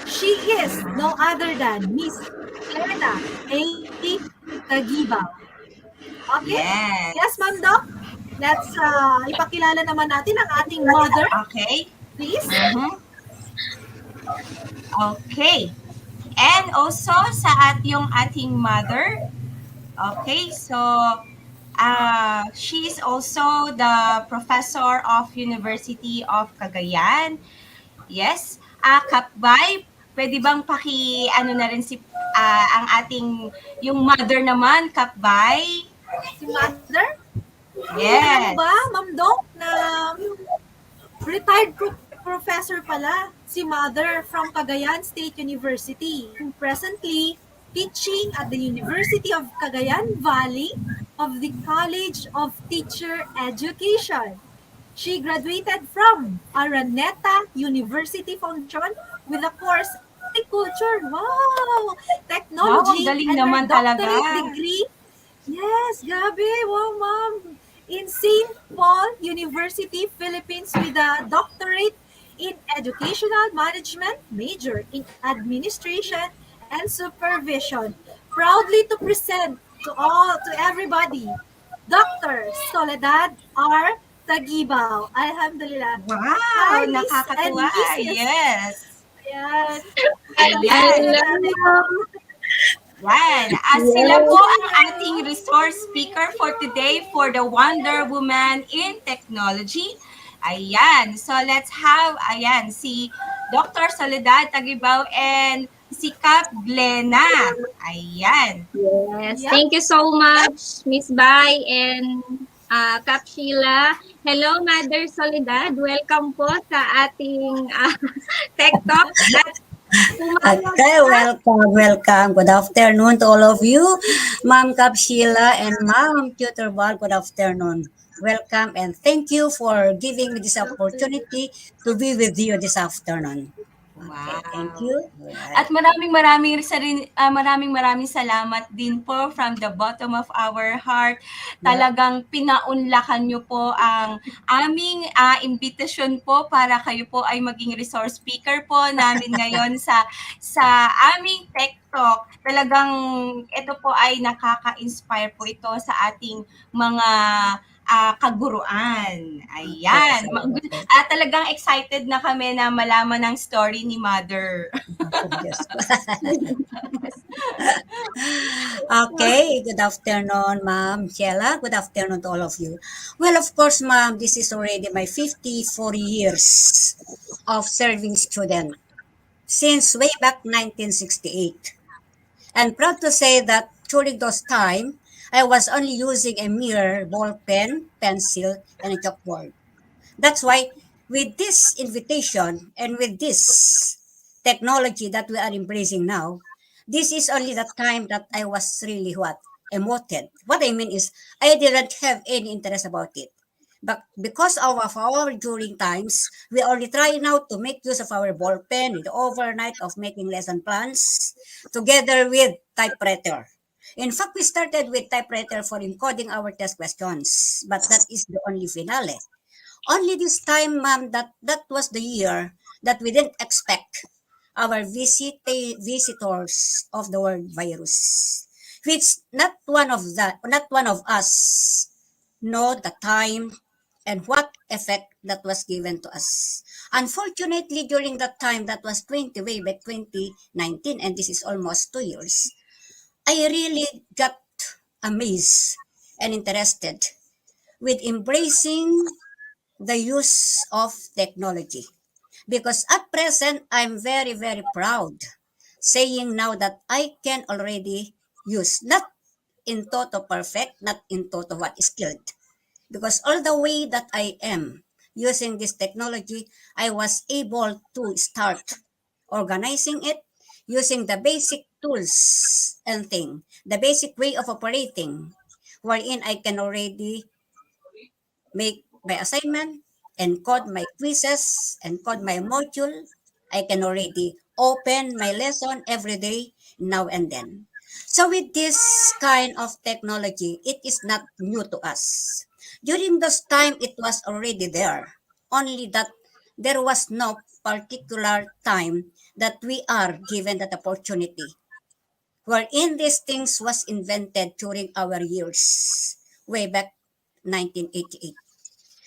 She is no other than Miss Elena A. Tagiba. Okay? Yes, Yes. Ma'am Doc. Let's ipakilala naman natin ang ating mother, Okay. please. Okay. And also sa yung ating mother. Okay, so she is also the professor of University of Cagayan. Yes. Kapbay, pwede bang ano na rin si ang ating yung mother naman, Kapbay? Si mother? Yes. Alam mo ba, Ma'am Doc, na retired professor pala si mother from Cagayan State University. Presently, teaching at the University of Cagayan Valley of the College of Teacher Education. She graduated from Araneta University Foundation with a course Agriculture. Wow! Technology Wow, galing and naman her doctorate talaga. degree. Yes, grabe. Wow, ma'am. In St. Paul University, Philippines with a doctorate in educational management, major in administration and supervision. Proudly to present to everybody, Dr. Soledad R. Tagibao. Alhamdulillah. Wow, Hi, Miss and nakakatuwa. Mrs. Yes. Ayan. Ayan. Yan. Sila po ang ating resource speaker for today for the Wonder Woman in Technology. Ayan. So let's have, ayan, si Dr. Soledad Tagibaw and si Cap Glena. Ayan. Yes, Yep. thank you so much, Miss Bai and Kap Sheila. Hello, Mother Soledad. Welcome po sa ating Tech Talk. At pumayag Okay, welcome. Good afternoon to all of you. Ma'am Kapshila and Ma'am Tutor Bar, good afternoon. Welcome and thank you for giving me this opportunity to be with you this afternoon. Okay, thank Wow. you. At maraming salamat din po from the bottom of our heart. Talagang pinaunlakan niyo po ang aming imbitasyon po para kayo po ay maging resource speaker po namin ngayon sa aming Tech Talk. Talagang ito po ay nakaka-inspire po ito sa ating mga kaguruan. Ayan. Talagang excited na kami na malaman ang story ni Mother. Yes. Okay, good afternoon, Ma'am Sheila. Good afternoon to all of you. Well, of course, Ma'am, this is already my 54 years of serving student since way back 1968. And proud to say that during those time, I was only using a mere ball pen, pencil, and a chalkboard. That's why with this invitation and with this technology that we are embracing now, this is only the time that I was really what? Emoted. What I mean is I didn't have any interest about it. But because of our during times, we only try now to make use of our ball pen with overnight of making lesson plans together with typewriter. In fact, we started with typewriter for encoding our test questions, but that is the only finale. Only this time, ma'am, that was the year that we didn't expect our visitors of the world virus, which not one of us know the time and what effect that was given to us. Unfortunately, during that time, that was way back 2019, and this is almost 2 years, I really got amazed and interested with embracing the use of technology. Because at present, I'm very proud saying now that I can already use, not in toto perfect, not in toto what is skilled. Because all the way that I am using this technology, I was able to start organizing it using the basic tools and thing, the basic way of operating, wherein I can already make my assignment, encode my quizzes, encode my module. I can already open my lesson every day, now and then. So with this kind of technology, it is not new to us. During this time, it was already there. Only that there was no particular time that we are given that opportunity. Wherein these things was invented during our years, way back 1988.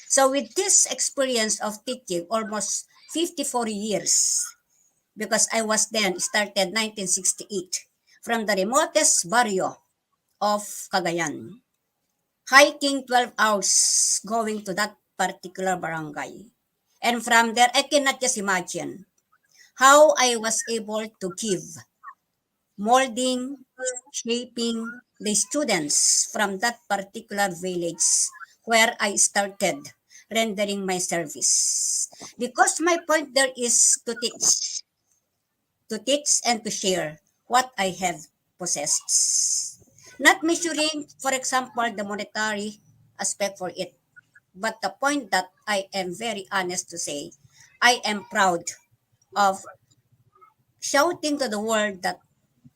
So with this experience of teaching almost 54 years, because I was then started 1968 from the remotest barrio of Cagayan, hiking 12 hours going to that particular barangay. And from there, I cannot just imagine how I was able to give molding, shaping the students from that particular village where I started rendering my service. Because my point there is to teach and to share what I have possessed. Not measuring, for example, the monetary aspect for it, but the point that I am very honest to say, I am proud of shouting to the world that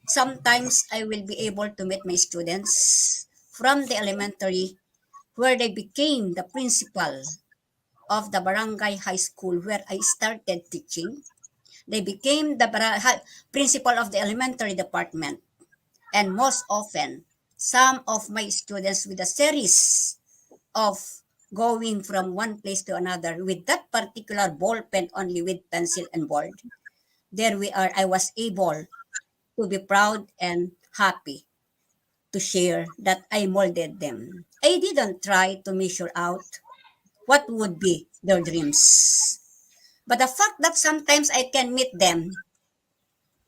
sometimes I will be able to meet my students from the elementary where they became the principal of the barangay high school where I started teaching. They became the principal of the elementary department. And most often, some of my students with a series of going from one place to another with that particular ball pen only with pencil and board. There we are. I was able to be proud and happy to share that I molded them. I didn't try to measure out what would be their dreams. But the fact that sometimes I can meet them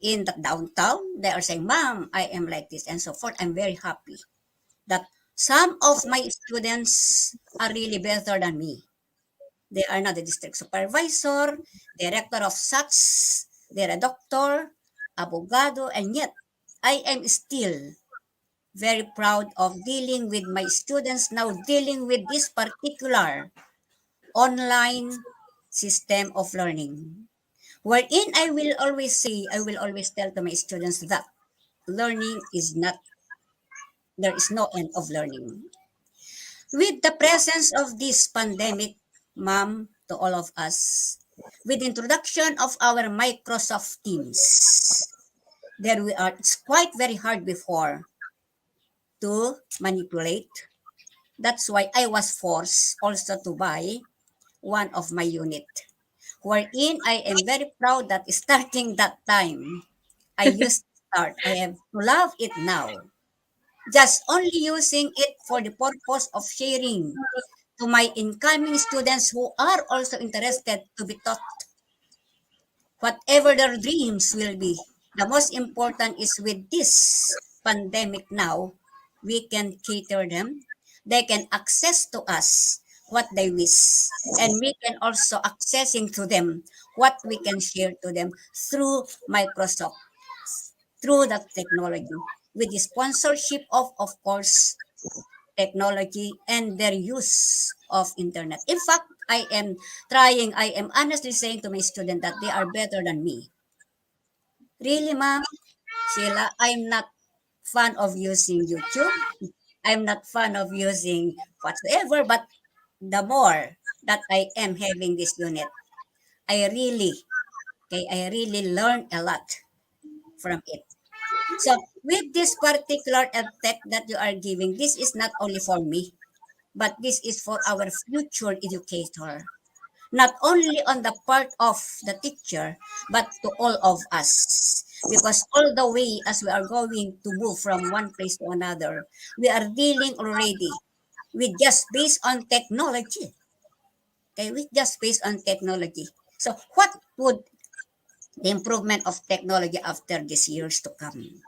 in the downtown, they are saying, Mom, I am like this, and so forth. I'm very happy that some of my students are really better than me. They are not the district supervisor, director of such, they're a doctor, abogado, and yet I am still very proud of dealing with my students now, dealing with this particular online system of learning, wherein I will always tell to my students that learning is not, there is no end of learning. With the presence of this pandemic, ma'am, to all of us, with the introduction of our Microsoft Teams, there we are, it's quite very hard before to manipulate. That's why I was forced also to buy one of my unit, wherein I am very proud that starting that time, I used to start. I have to love it now. Just only using it for the purpose of sharing to my incoming students who are also interested to be taught whatever their dreams will be. The most important is with this pandemic now, we can cater them. They can access to us what they wish. And we can also accessing to them what we can share to them through Microsoft, through that technology, with the sponsorship of course, technology and their use of internet. In fact, I am honestly saying to my student that they are better than me. Really, ma'am, Sheila, I'm not fan of using YouTube. I'm not fan of using whatsoever, but the more that I am having this unit, I really, I really learn a lot from it. So with this particular tech that you are giving, this is not only for me, but this is for our future educator. Not only on the part of the teacher, but to all of us. Because all the way as we are going to move from one place to another, we are dealing already with just based on technology. Okay, with just based on technology. So what would the improvement of technology after these years to come?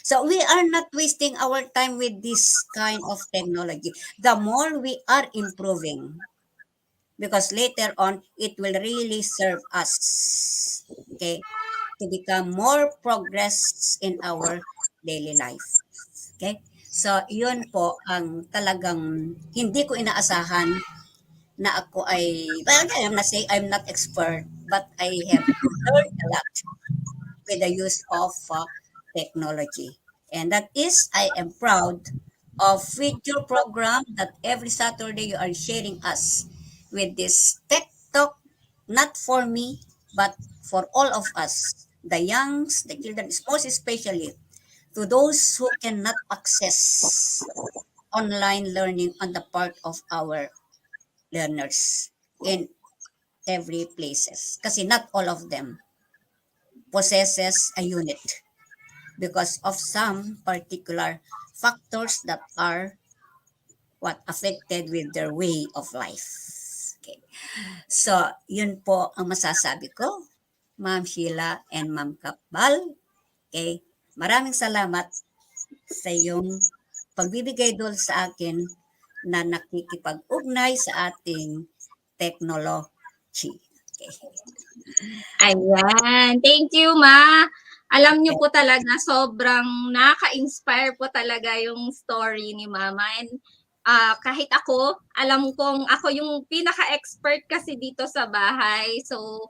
So we are not wasting our time with this kind of technology. The more we are improving, because later on it will really serve us, okay, to become more progress in our daily life. Okay? So, yun po ang talagang hindi ko inaasahan na ako ay, well, I'm not saying I'm not expert, but I have learned a lot with the use of technology. And that is, I am proud of with your program that every Saturday you are sharing us with this tech talk, not for me, but for all of us, the youngs, the children, most especially to those who cannot access online learning on the part of our learners in every places. Kasi not all of them possesses a unit because of some particular factors that are what affected with their way of life. Okay. So, yun po ang masasabi ko, Ma'am Sheila and Ma'am Kapbal. Okay. Maraming salamat sa iyong pagbibigay doon sa akin na nakikipag-ugnay sa ating technology. Okay. Ayan. Thank you, Ma. Alam niyo po talaga, sobrang nakaka-inspire po talaga yung story ni Mama. And kahit ako, alam kong ako yung pinaka-expert kasi dito sa bahay. So,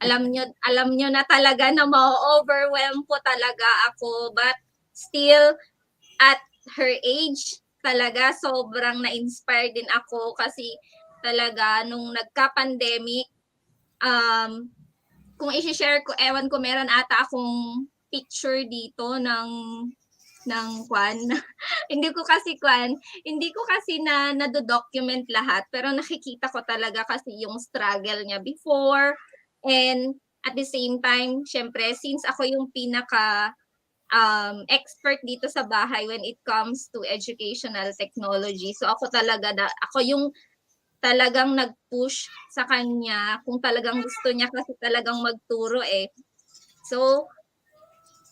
alam niyo na talaga na ma-overwhelm po talaga ako. But still, at her age, talaga sobrang na-inspire din ako kasi talaga nung nagka-pandemic, kung i-share ko, ewan ko, meron ata akong picture dito ng kwan. Hindi ko kasi na nado-document lahat, pero nakikita ko talaga kasi yung struggle niya before. And at the same time, syempre, since ako yung pinaka expert dito sa bahay when it comes to educational technology. So ako talaga ako yung talagang nag-push sa kanya kung talagang gusto niya kasi talagang magturo eh. So,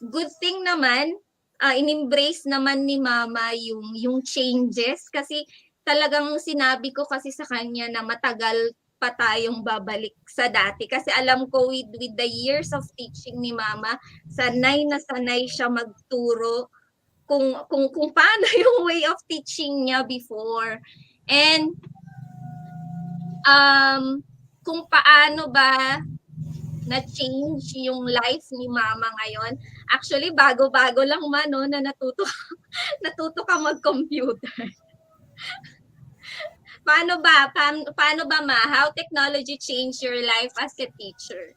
good thing naman, in-embrace naman ni mama yung changes kasi talagang sinabi ko kasi sa kanya na matagal pa tayong babalik sa dati kasi alam ko with the years of teaching ni mama, sanay na sanay siya magturo kung paano yung way of teaching niya before. And kung paano ba na-change yung life ni mama ngayon. Actually, bago-bago lang man no, na natuto ka mag-computer. Paano ba ma? How technology changed your life as a teacher?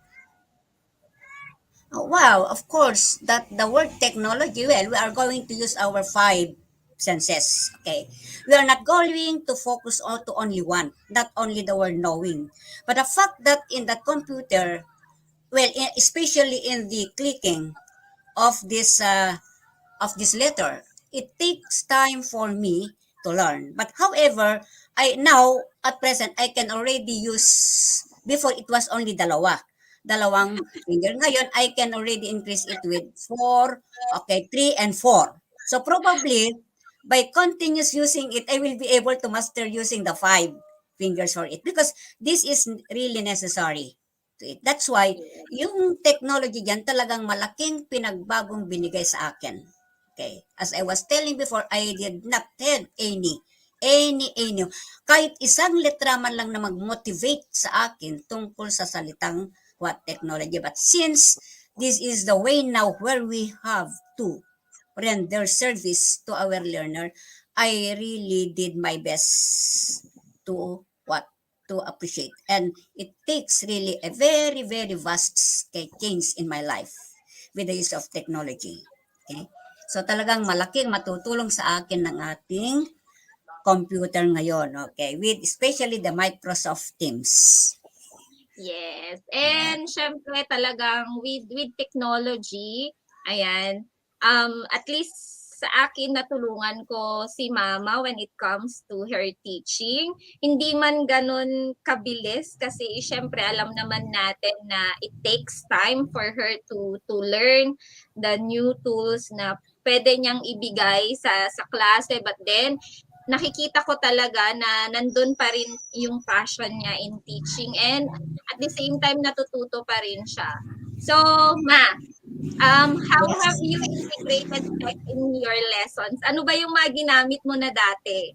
Wow, of course, that the word technology, well, we are going to use our five senses. Okay. We are not going to focus on to only one, not only the word knowing. But the fact that in that computer, well, especially in the clicking of this letter, it takes time for me to learn. But however, I now at present I can already use, before it was only dalawang finger. Ngayon I can already increase it with four, okay, three and four. So probably by continuous using it, I will be able to master using the five fingers for it because this is really necessary to it. That's why yung technology diyan talagang malaking pinagbagong binigay sa akin. Okay. As I was telling before, I did not have any, kahit isang letra man lang na mag-motivate sa akin tungkol sa salitang what technology. But since this is the way now where we have to render service to our learner, I really did my best to what to appreciate. And it takes really a very, very vast change in my life with the use of technology. Okay? So talagang malaking matutulong sa akin ng ating computer ngayon, okay? With especially the Microsoft Teams. Yes. And syempre talagang with technology, ayan, at least sa akin natulungan ko si mama when it comes to her teaching. Hindi man ganun kabilis kasi syempre alam naman natin na it takes time for her to learn the new tools na pwede niyang ibigay sa klase, but then nakikita ko talaga na nandun pa rin yung passion niya in teaching and at the same time natututo pa rin siya. So, ma, how have you integrated tech in your lessons? Ano ba yung mga ginamit mo na dati?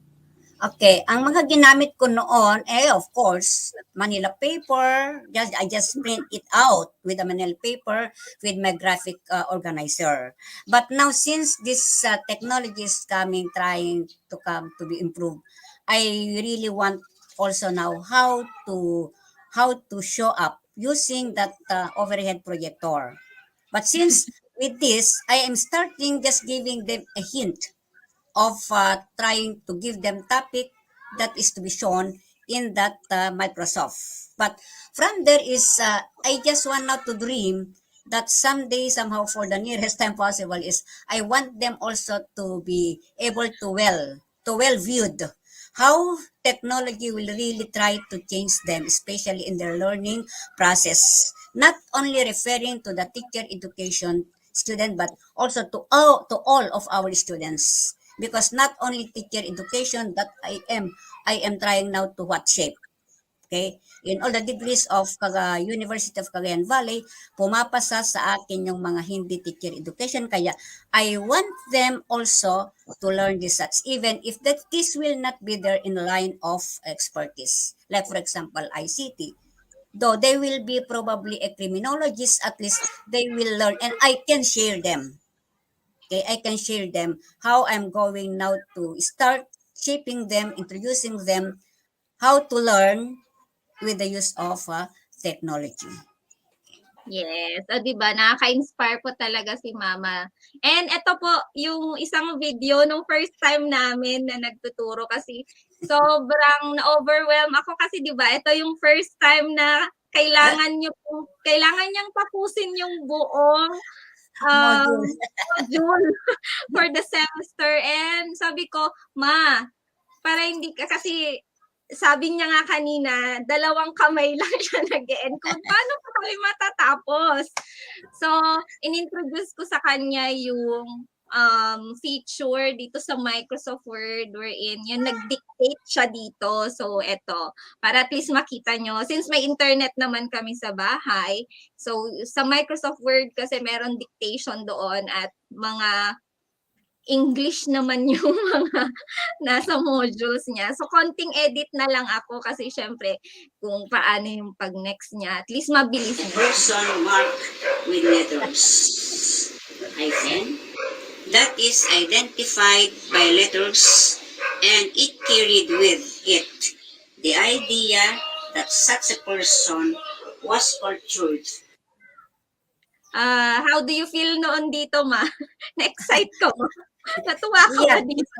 Okay, ang mga ginamit ko noon, of course, Manila paper. I just print it out with a Manila paper with my graphic organizer. But now, since this technology is trying to come to be improved, I really want also now how to show up using that overhead projector. But since with this, I am starting just giving them a hint of trying to give them topic that is to be shown in that Microsoft. But from there is, I just want now to dream that someday, somehow, for the nearest time possible, is I want them also to be able to well viewed how technology will really try to change them, especially in their learning process. Not only referring to the teacher education student, but also to all of our students, because not only teacher education that I am trying now to what shape. Okay? In all the degrees of University of Cagayan Valley, pumapasa sa akin yung mga hindi teacher education. Kaya I want them also to learn this such, even if this will not be there in line of expertise. Like for example, ICT. Though they will be probably a criminologist, at least they will learn and I can share them. Okay, I can share them how I'm going now to start shaping them, introducing them how to learn with the use of technology. Yes. O, di ba? Nakaka-inspire po talaga si Mama. And ito po, yung isang video nung first time namin na nagtuturo kasi sobrang na-overwhelm ako kasi di ba? Ito yung first time na kailangan niyang tapusin yung buong Module. module for the semester. And sabi ko, Ma, para hindi ka kasi sabi niya nga kanina, 2 kamay lang siya nag-e-encode. Paano pa kami matatapos? So, inintroduce ko sa kanya yung feature dito sa Microsoft Word wherein yung nag-dictate siya dito. So, eto, para at least makita nyo. Since may internet naman kami sa bahay, so sa Microsoft Word kasi meron dictation doon at mga English naman yung mga nasa modules niya. So, konting edit na lang ako kasi syempre, kung paano yung pag-next niya, at least mabilis na. Person marked with letters. Hyphen. That is identified by letters and it carried with it the idea that such a person was cultured. How do you feel noon dito, Ma? Na-excite ka ba? Natuwa ka ba dito?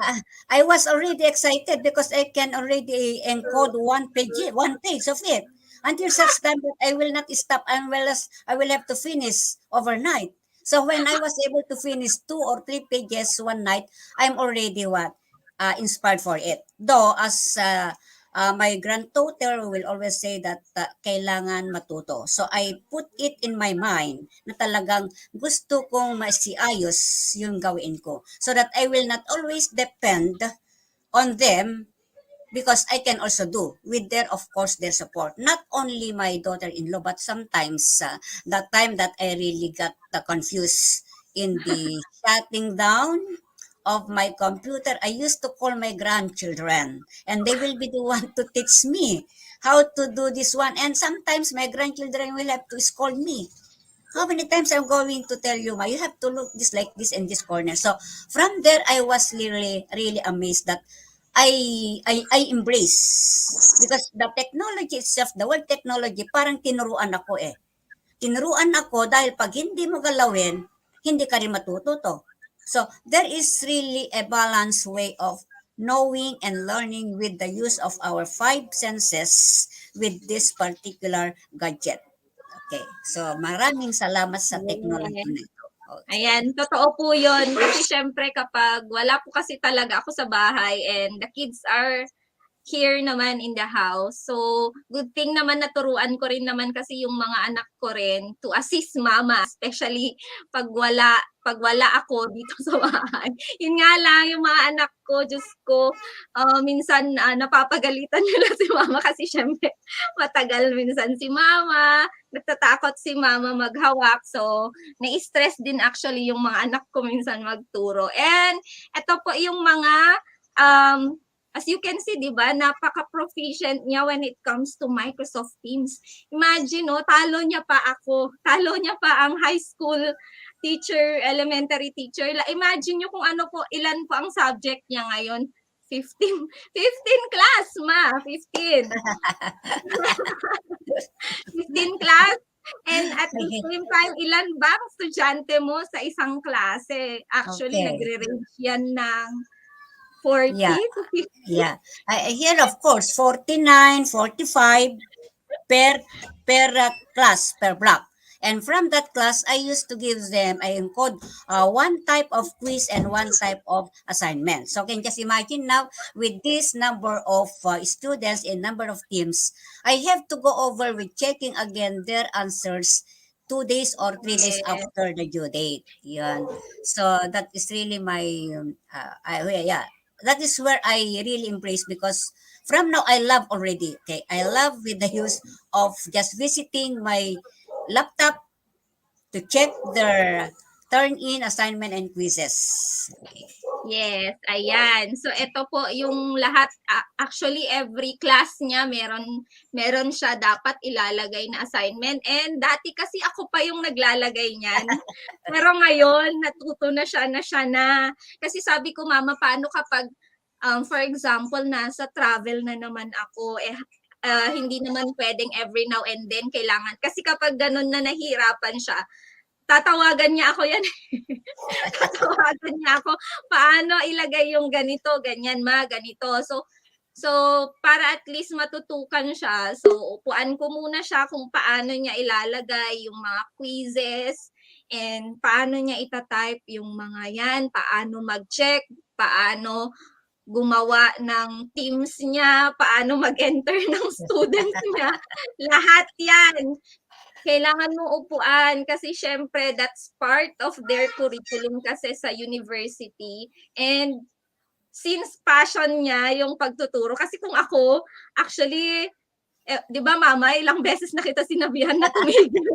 I was already excited because I can already encode one page of it. Until such time that I will not stop unless I will have to finish overnight. So when I was able to finish 2 or 3 pages one night, I'm already inspired for it. Though as my granddaughter will always say that kailangan matuto. So I put it in my mind na talagang gusto kong masiayos yung gawin ko. So that I will not always depend on them because I can also do with their, of course, their support. Not only my daughter-in-law, but sometimes the time that I really got confused in the shutting down of my computer, I used to call my grandchildren and they will be the one to teach me how to do this one. And sometimes my grandchildren will have to scold me. How many times I'm going to tell you, Ma, you have to look this like this in this corner. So from there, I was really, really amazed that I embrace because the technology itself, the word technology, parang tinuruan ako eh. Tinuruan ako dahil pag hindi mo galawin, hindi ka rin matututo. So, there is really a balanced way of knowing and learning with the use of our 5 senses with this particular gadget. Okay. So, maraming salamat sa technology na ito. Okay. Ayan, totoo po yun. Kasi syempre kapag wala po kasi talaga ako sa bahay and the kids are here naman in the house. So, good thing naman naturuan ko rin naman kasi yung mga anak ko rin to assist mama, especially pag wala ako dito sa bahay. Yun nga lang, yung mga anak ko, Diyos ko, minsan napapagalitan nila si mama kasi syempre matagal minsan si mama, natatakot si mama maghawak. So, na-stress din actually yung mga anak ko minsan magturo. And ito po yung mga as you can see, di ba, napaka-proficient niya when it comes to Microsoft Teams. Imagine, no, talo niya pa ako. Talo niya pa ang high school teacher, elementary teacher. Imagine nyo kung ano po, ilan po ang subject niya ngayon. 15 class, Ma. 15. 15 class. And at the same time, ilan ba ang estudyante mo sa isang klase? Actually, Okay. nagre-range yan ng 40 to 50. Yeah. Here, of course, 49, 45 per class, per block. And from that class, I used to give them, I encode one type of quiz and one type of assignment. So can just imagine now, with this number of students and number of teams, I have to go over with checking again their answers 2 days or 3 days after the due date. Yan. So that is really my, that is where I really embrace because from now I love already. Okay, I love with the use of just visiting my laptop to check their turn-in assignment and quizzes. Okay. Yes, ayan. So ito po yung lahat, actually every class niya meron siya dapat ilalagay na assignment. And dati kasi ako pa yung naglalagay niyan. Pero ngayon natuto na siya na. Kasi sabi ko, Mama, paano kapag for example nasa travel na naman ako hindi naman pwedeng every now and then kailangan. Kasi kapag ganun na nahirapan siya, tatawagan niya ako yan. Tatawagan niya ako, paano ilagay yung ganito, ganyan, Ma, ganito. So para at least matutukan siya, so upuan ko muna siya kung paano niya ilalagay yung mga quizzes and paano niya itatype yung mga yan, paano mag-check, paano gumawa ng teams niya, paano mag-enter ng students niya, lahat yan. Kailangan mo upuan kasi syempre that's part of their curriculum kasi sa university. And since passion niya yung pagtuturo, kasi kung ako, actually, di ba mama, ilang beses na kita sinabihan na tumigil.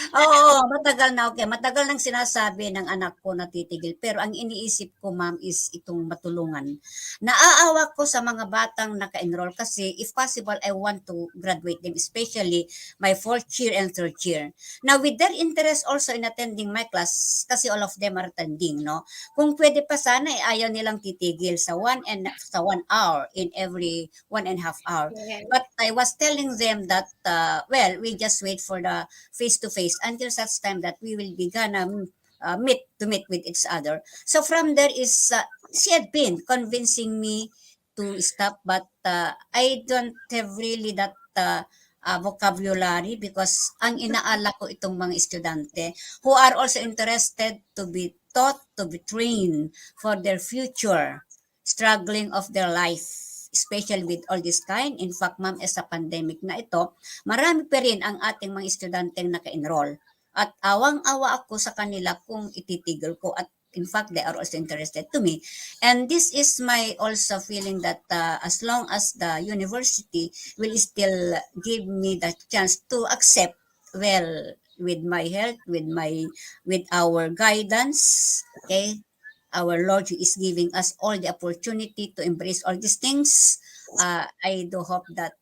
Oo, matagal na, okay. Matagal nang sinasabi ng anak ko na titigil. Pero ang iniisip ko, ma'am, is itong matulungan. Naaawa ko sa mga batang naka-enroll kasi if possible, I want to graduate them, especially my fourth year and third year. Now, with their interest also in attending my class, kasi all of them are attending, no? Kung pwede pa sana, ayaw nilang titigil sa 1 hour in every 1.5 hour. But I was telling them that, well, we just wait for the face-to-face until such time that we will be gonna meet with each other. So from there is, she had been convincing me to stop, but I don't have really that vocabulary because ang inaala ko itong mga estudyante who are also interested to be taught, to be trained for their future, struggling of their life, especially with all this kind. In fact, ma'am, sa pandemic na ito, marami pa rin ang ating mga estudyanteng naka-enroll. At awang-awa ako sa kanila kung ititigil ko. At in fact, they are also interested to me. And this is my also feeling that as long as the university will still give me the chance to accept, well, with my help, with our guidance, okay, our Lord is giving us all the opportunity to embrace all these things. I do hope that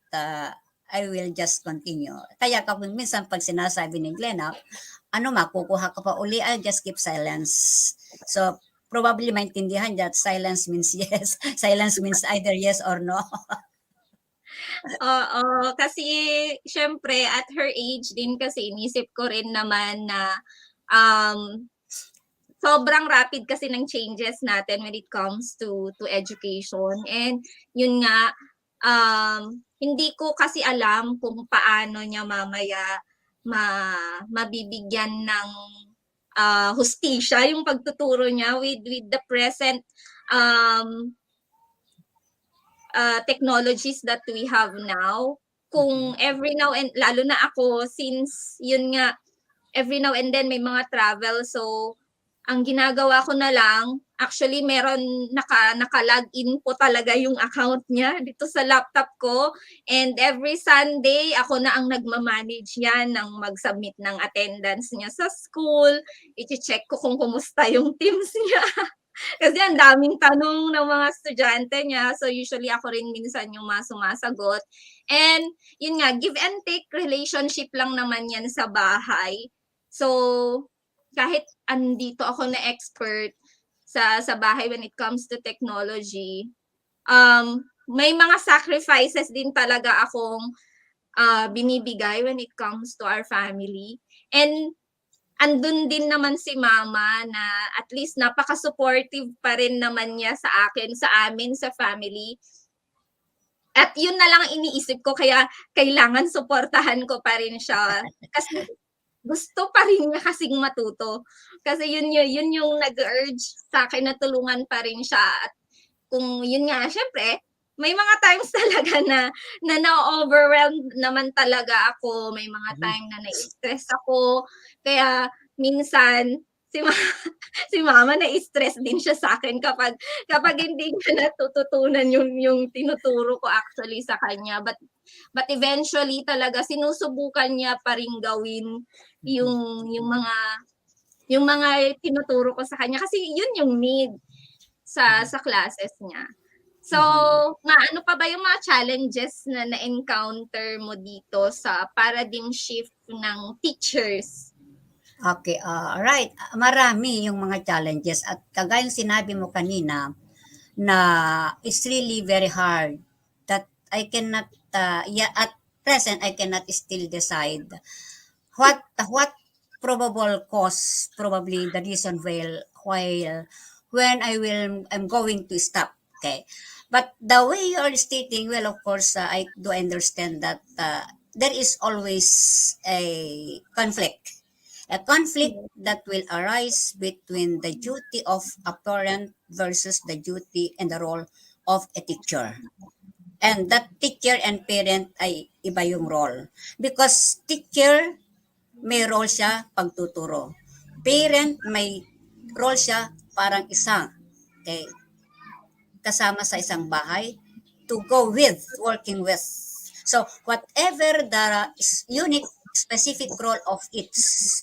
I will just continue. Kaya kapag minsan pag sinasabi ni Glenna, makukuha ka pa uli, I'll just keep silence. So, probably maintindihan that silence means yes. Silence means either yes or no. Oo, kasi syempre at her age din kasi inisip ko rin naman na sobrang rapid kasi ng changes natin when it comes to education. And yun nga, hindi ko kasi alam kung paano niya mamaya mabibigyan ng hustisya yung pagtuturo niya with the present technologies that we have now. Kung every now and, lalo na ako, since yun nga, every now and then may mga travel, so ang ginagawa ko na lang, actually meron naka-login po talaga yung account niya dito sa laptop ko, and every Sunday ako na ang nagma-manage yan ng mag-submit ng attendance niya sa school, i-check ko kung kumusta yung teams niya. Kasi ang daming tanong ng mga estudyante niya, so usually ako rin minsan yung sumasagot. And yun nga, give and take relationship lang naman yan sa bahay. So kahit andito ako na expert sa bahay when it comes to technology, may mga sacrifices din talaga akong binibigay when it comes to our family. And andun din naman si mama na at least napaka-supportive pa rin naman niya sa akin, sa amin, sa family. At yun na lang iniisip ko, kaya kailangan suportahan ko pa rin siya. Kasi gusto pa rin niya kasing matuto. Kasi yun yung nag-urge sa akin na tulungan pa rin siya. At kung yun nga, syempre, may mga times talaga na na-overwhelmed naman talaga ako. May mga time na na-stress ako. Kaya minsan, si mama na-stress din siya sa akin kapag hindi niya natututunan yung tinuturo ko actually sa kanya. But eventually talaga sinusubukan niya pa rin gawin yung mga tinuturo ko sa kanya kasi yun yung need sa classes niya. So, ano pa ba yung mga challenges na na-encounter mo dito sa paradigm shift ng teachers? Okay, right. Marami yung mga challenges at kagaya sinabi mo kanina na it's really very hard that I cannot, at present, I cannot still decide what probable cause, probably the reason when I'm going to stop. Okay. But the way you are stating, well, of course, I do understand that there is always a conflict. A conflict that will arise between the duty of a parent versus the duty and the role of a teacher. And that teacher and parent ay iba yung role. Because teacher, may role siya pagtuturo. Parent, may role siya parang isang, okay, kasama sa isang bahay to go with, working with. So, whatever the unique specific role of each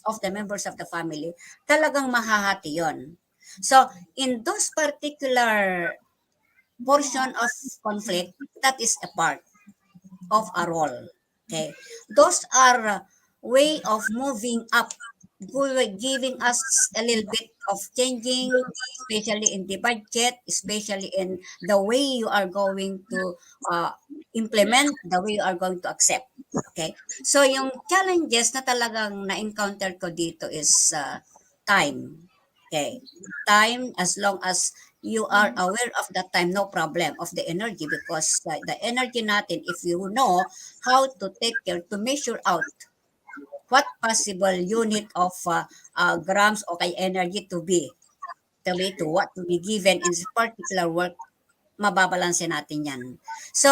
of the members of the family, talagang mahahati yon. So, in those particular portion of conflict, that is a part of a role. Okay, those are way of moving up, giving us a little bit of changing, especially in the budget, especially in the way you are going to implement, the way you are going to accept. Okay, so yung challenges na talagang na-encounter ko dito is time. Okay, time, as long as you are aware of that time, no problem, of the energy, because the energy natin, if you know how to take care, to measure out what possible unit of grams o kay energy to be to what to be given in this particular work, mababalanse natin yan. So,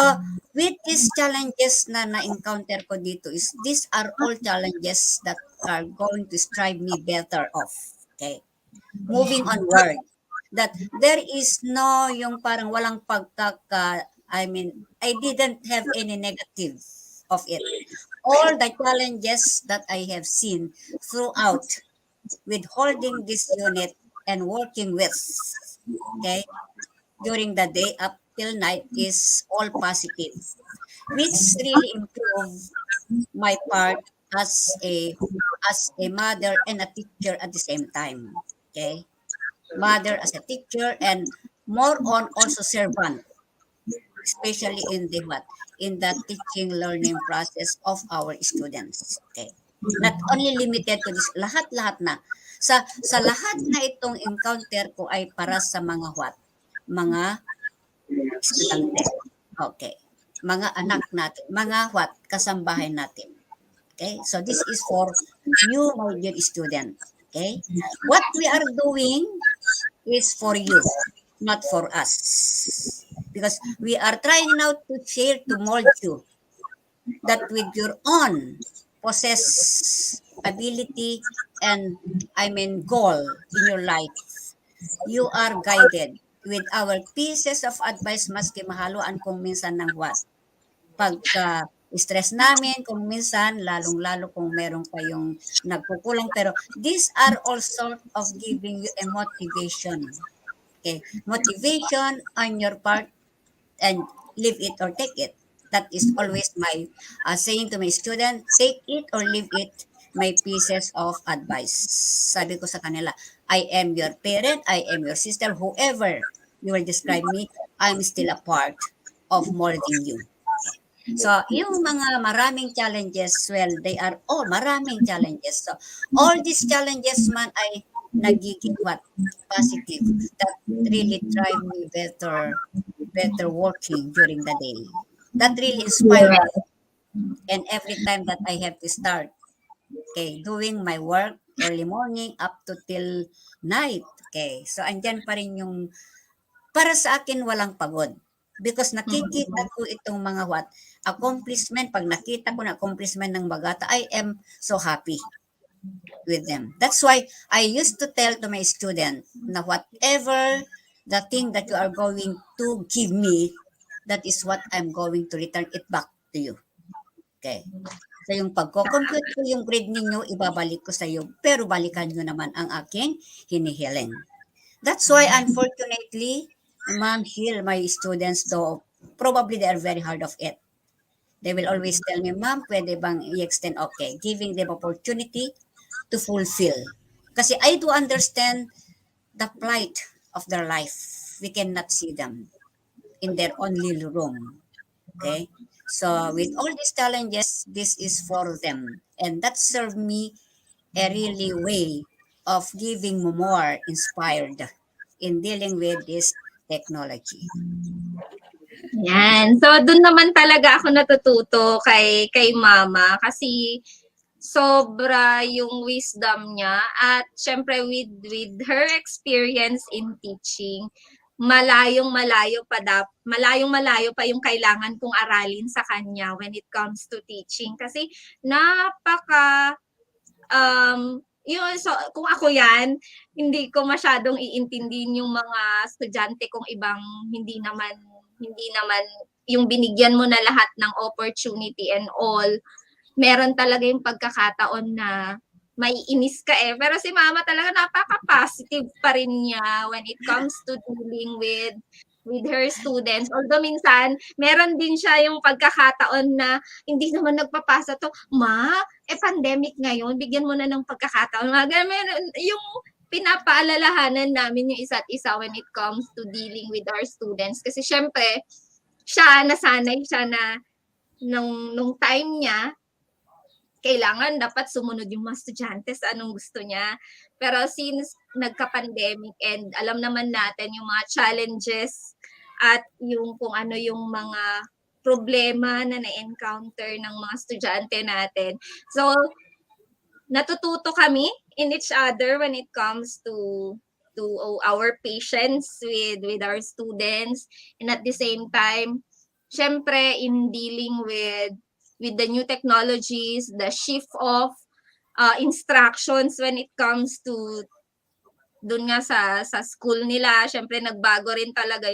with these challenges na na-encounter ko dito is, these are all challenges that are going to strive me better off. Okay? Moving onward, that there is no yung parang walang I mean, I didn't have any negative of it. All the challenges that I have seen throughout with holding this unit and working with, okay, during the day up till night is all positive, which really improve my part as a mother and a teacher at the same time. Okay, mother as a teacher and more on also servant, especially in the in the teaching learning process of our students. Okay, not only limited to this, lahat-lahat na sa lahat na itong encounter ko ay para sa mga estudyante. Okay, mga anak natin, mga kasambahay natin. Okay, so this is for you, my dear student. Okay, what we are doing is for you, not for us, because we are trying now to share, to mold you, that with your own possess ability and goal in your life, you are guided with our pieces of advice, maski mahaluan kung minsan ng pagka stress namin, kung minsan, lalong-lalo kung meron kayong nagkukulang. Pero these are all sort of giving you a motivation. Okay? Motivation on your part, and leave it or take it. That is always my saying to my student, take it or leave it, my pieces of advice. Sabi ko sa kanila, I am your parent, I am your sister, whoever you will describe me, I'm still a part of molding you. So, yung mga maraming challenges, well, they are all maraming challenges. So, all these challenges man ay nagiging positive, that really drive me better working during the day. That really inspired me. And every time that I have to start, okay, doing my work early morning up to till night. Okay, so andyan pa rin yung, para sa akin walang pagod. Because nakikita ko itong mga accomplishment, pag nakita ko na accomplishment ng bagata, I am so happy with them. That's why I used to tell to my student na whatever the thing that you are going to give me, that is what I'm going to return it back to you. Okay. So yung pagko-compute ko yung grade ninyo, ibabalik ko sa iyo, pero balikan nyo naman ang aking hinihiling. That's why unfortunately, Ma'am Hill, my students, though, probably they are very hard of it. They will always tell me, Ma'am, pwede bang i-extend? Okay, giving them opportunity to fulfill. Kasi I do understand the plight of their life. We cannot see them in their own little room. Okay? So, with all these challenges, this is for them. And that served me a really way of giving more inspired in dealing with this technology. Yan. So, doon naman talaga ako natututo kay Mama kasi sobra yung wisdom niya at syempre with her experience in teaching, malayong-malayo pa yung kailangan kong aralin sa kanya when it comes to teaching kasi napaka yun, so kung ako yan, hindi ko masyadong iintindihin yung mga estudyante kung ibang hindi naman yung binigyan mo na lahat ng opportunity and all. Meron talaga yung pagkakataon na maiinis ka eh. Pero si mama talaga napaka-positive pa rin niya when it comes to dealing with her students. Although minsan, meron din siya yung pagkakataon na hindi naman nagpapasa to, ma, pandemic ngayon, bigyan mo na ng pagkakataon. Meron, yung pinapaalalahanan namin yung isa't isa when it comes to dealing with our students. Kasi syempre, nasanay siya na nung time niya, kailangan dapat sumunod yung mga estudyante sa anong gusto niya. Pero since nagka-pandemic and alam naman natin yung mga challenges at yung kung ano yung mga problema na na-encounter ng mga estudyante natin. So, natututo kami in each other when it comes to our patience with our students, and at the same time, syempre in dealing with the new technologies, the shift of instructions when it comes to dun nga sa school nila, syempre nagbago rin talaga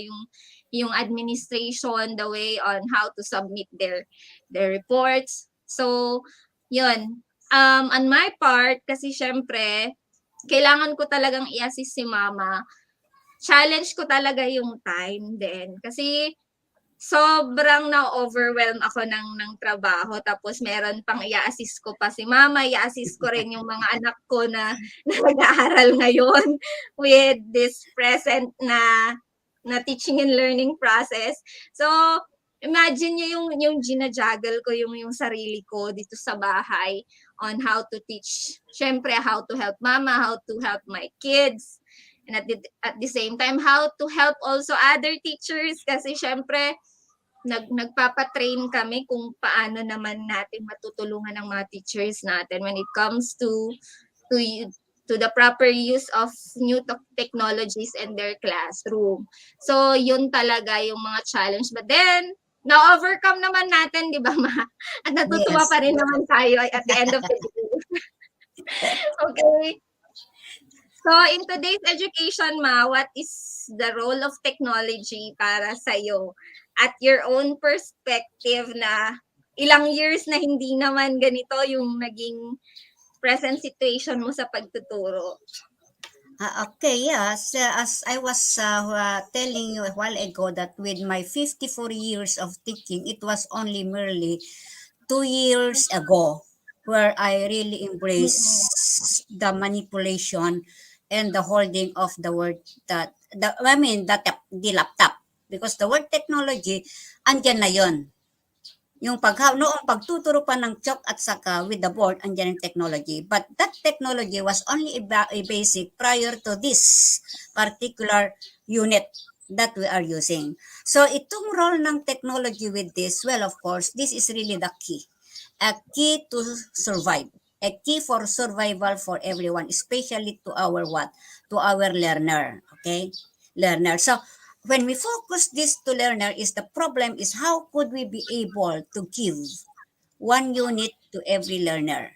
yung administration, the way on how to submit their reports. So, yun. On my part, kasi syempre, kailangan ko talagang i-assist si mama. Challenge ko talaga yung time din. Kasi sobrang na-overwhelm ako ng trabaho. Tapos meron pang i-assist ko pa si mama, i-assist ko rin yung mga anak ko na nag-aaral ngayon with this present na teaching and learning process. So, imagine niyo yung ginajuggle ko yung sarili ko dito sa bahay on how to teach. Syempre, how to help mama, how to help my kids. And at the same time, how to help also other teachers kasi syempre, nagpapatrain kami kung paano naman natin matutulungan ng mga teachers natin when it comes to the proper use of new technologies in their classroom. So, yun talaga yung mga challenge. But then, na-overcome naman natin, di ba, ma? At natutuwa Yes. pa rin naman tayo at the end of the day. Okay. So, in today's education, ma, what is the role of technology para sa'yo? At your own perspective na ilang years na hindi naman ganito yung naging present situation mo sa pagtuturo. Okay, yes. As I was telling you a while ago that with my 54 years of teaching, it was only merely 2 years ago where I really embraced the manipulation and the holding of the word the laptop, because the word technology andyan na yon. Yung noong pagtuturo pa ng chalk at saka with the board, andyan yung technology. But that technology was only a basic prior to this particular unit that we are using. So itong role ng technology with this, well, of course, this is really the key. A key to survive. A key for survival for everyone, especially to our what? To our learner. Okay? Learner. So, when we focus this to learner, is the problem is how could we be able to give one unit to every learner.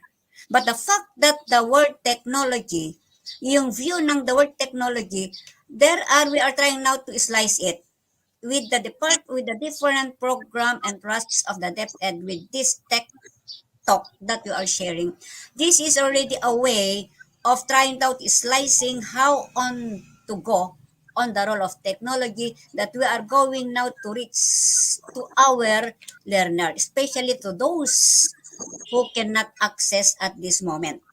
But the fact that the word technology, yung view ng the word technology, we are trying now to slice it with the different program and process of the DepEd with this tech talk that you are sharing. This is already a way of trying out slicing how on to go on the role of technology that we are going now to reach to our learner, especially to those who cannot access at this moment.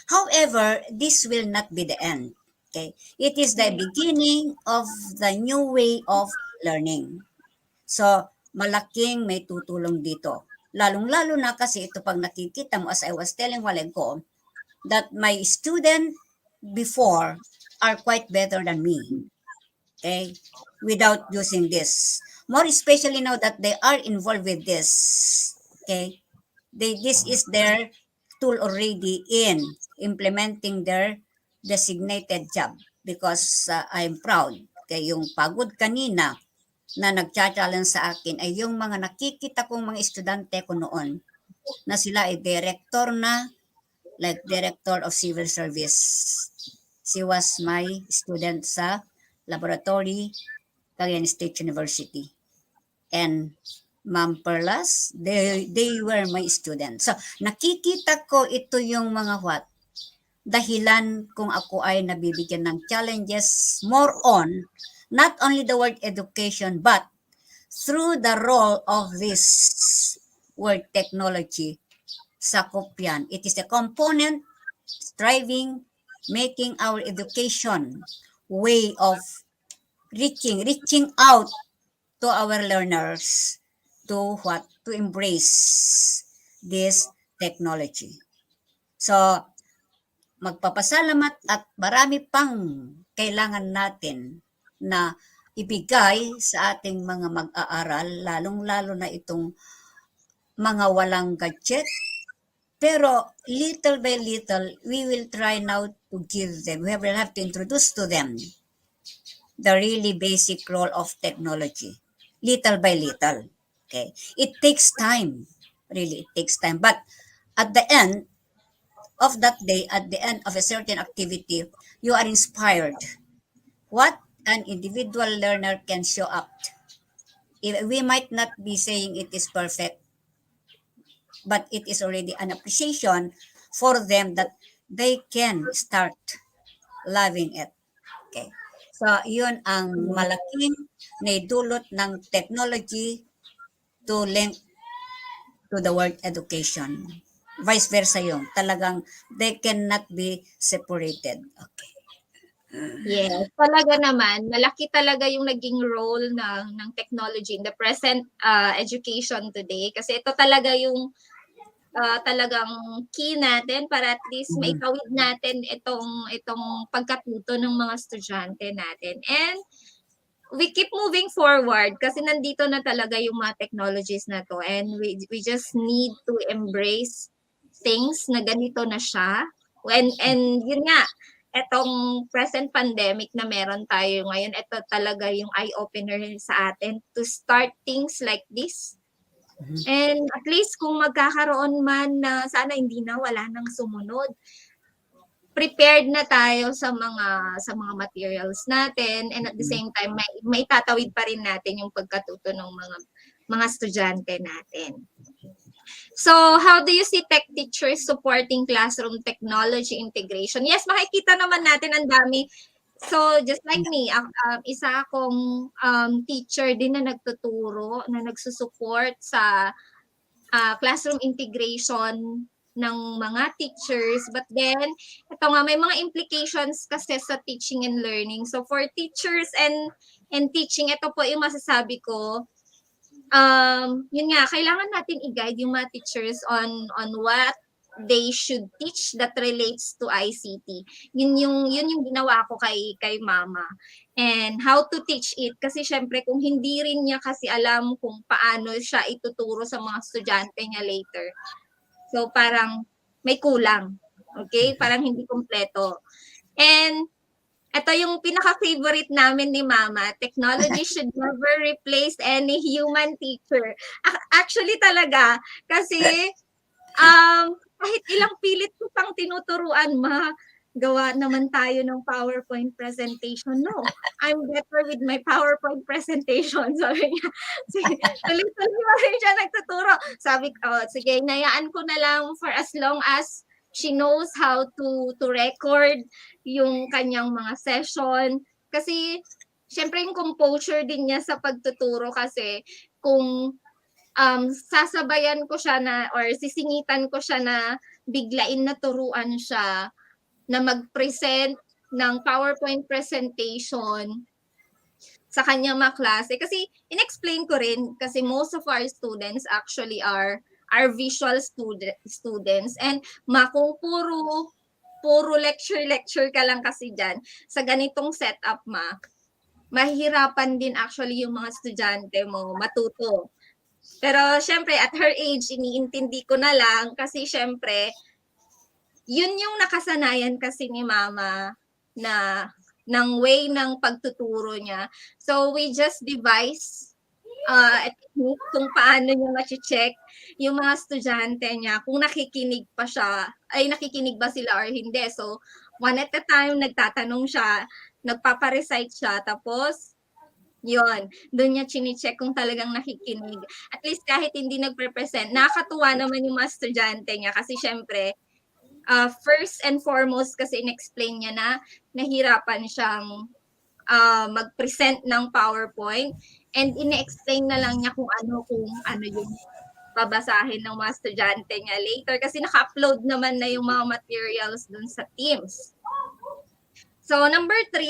However, this will not be the end. Okay? It is the beginning of the new way of learning. So, malaking may tutulong dito. Lalong-lalo na kasi ito pag nakikita mo, as I was telling while ago, that my student before are quite better than me. Okay? Without using this. More especially now that they are involved with this. Okay? This is their tool already in implementing their designated job because I'm proud. Kaya yung pagod kanina na nagcha-challenge sa akin ay yung mga nakikita kong mga estudyante ko noon na sila ay director na, like director of civil service. She was my student sa laboratory, Cagayan State University. And Ma'am Perlas, they were my students. So, nakikita ko ito yung mga dahilan kung ako ay nabibigyan ng challenges more on not only the word education but through the role of this word technology sa kopyan. It is a component striving, making our education way of reaching out to our learners to embrace this technology. So, magpapasalamat at marami pang kailangan natin na ibigay sa ating mga mag-aaral, lalong-lalo na itong mga walang gadget. Pero little by little, we will try now to give them, we will have to introduce to them the really basic role of technology, little by little. Okay, it takes time, really, it takes time. But at the end of that day, at the end of a certain activity, you are inspired. What an individual learner can show up. We might not be saying it is perfect, but it is already an appreciation for them that they can start loving it. Okay. So, yun ang malaking naidulot ng technology to link to the word education. Vice versa yung talagang they cannot be separated. Okay. Yes, talaga naman, malaki talaga yung naging role ng technology in the present education today. Kasi ito talaga yung talagang key natin para at least maitawid natin itong pagkatuto ng mga estudyante natin. And we keep moving forward kasi nandito na talaga yung mga technologies na to, and we just need to embrace things na ganito na siya. And yun nga, etong present pandemic na meron tayo ngayon, ito talaga yung eye-opener sa atin to start things like this. And at least kung magkakaroon man na sana hindi na, wala nang sumunod, prepared na tayo sa mga materials natin, and at the same time may tatawid pa rin natin yung pagkatuto ng mga estudyante natin. So, how do you see tech teachers supporting classroom technology integration? Yes, makikita naman natin ang dami. So, just like me, isa akong teacher din na nagtuturo, na nagsusupport sa classroom integration ng mga teachers. But then, ito nga, may mga implications kasi sa teaching and learning. So, for teachers and teaching, ito po yung masasabi ko. Yun nga, kailangan natin i-guide yung mga teachers on what they should teach that relates to ICT. Yun yung ginawa ko kay mama. And how to teach it. Kasi syempre, kung hindi rin niya kasi alam kung paano siya ituturo sa mga estudyante niya later. So, parang may kulang. Okay? Parang hindi kompleto. And ito yung pinaka-favorite namin ni Mama. Technology should never replace any human teacher. Actually talaga. Kasi kahit ilang pilit ko pang tinuturuan, gawa naman tayo ng PowerPoint presentation. No, I'm better with my PowerPoint presentation. Sabi niya, tuloy-tuloy pa rin siya nagtuturo. Sabi ko, sige, nayaan ko na lang for as long as she knows how to record yung kanyang mga session. Kasi, syempre yung composure din niya sa pagtuturo kasi kung sasabayan ko siya na or sisingitan ko siya na biglain na turuan siya na mag-present ng PowerPoint presentation sa kanyang mga klase. Kasi in-explain ko rin kasi most of our students actually are visual students, and kung puro lecture ka lang kasi dyan, sa ganitong setup mahihirapan din actually yung mga estudyante mo matuto. Pero syempre, at her age, iniintindi ko na lang kasi syempre, yun yung nakasanayan kasi ni mama na ng way ng pagtuturo niya. So we just devise a technique kung paano niya ma-check yung mga estudyante niya kung nakikinig pa siya, ay nakikinig ba sila or hindi. So one at a time, nagtatanong siya, nagpaparecite siya, tapos yun, doon niya chine-check kung talagang nakikinig. At least kahit hindi nagpe-present, nakakatuwa naman yung mga estudyante niya kasi syempre, first and foremost kasi in-explain niya na nahirapan siyang mag-present ng PowerPoint and ine-explain na lang niya kung ano yung babasahin ng mga estudyante niya later kasi naka-upload naman na yung mga materials dun sa Teams. So number 3,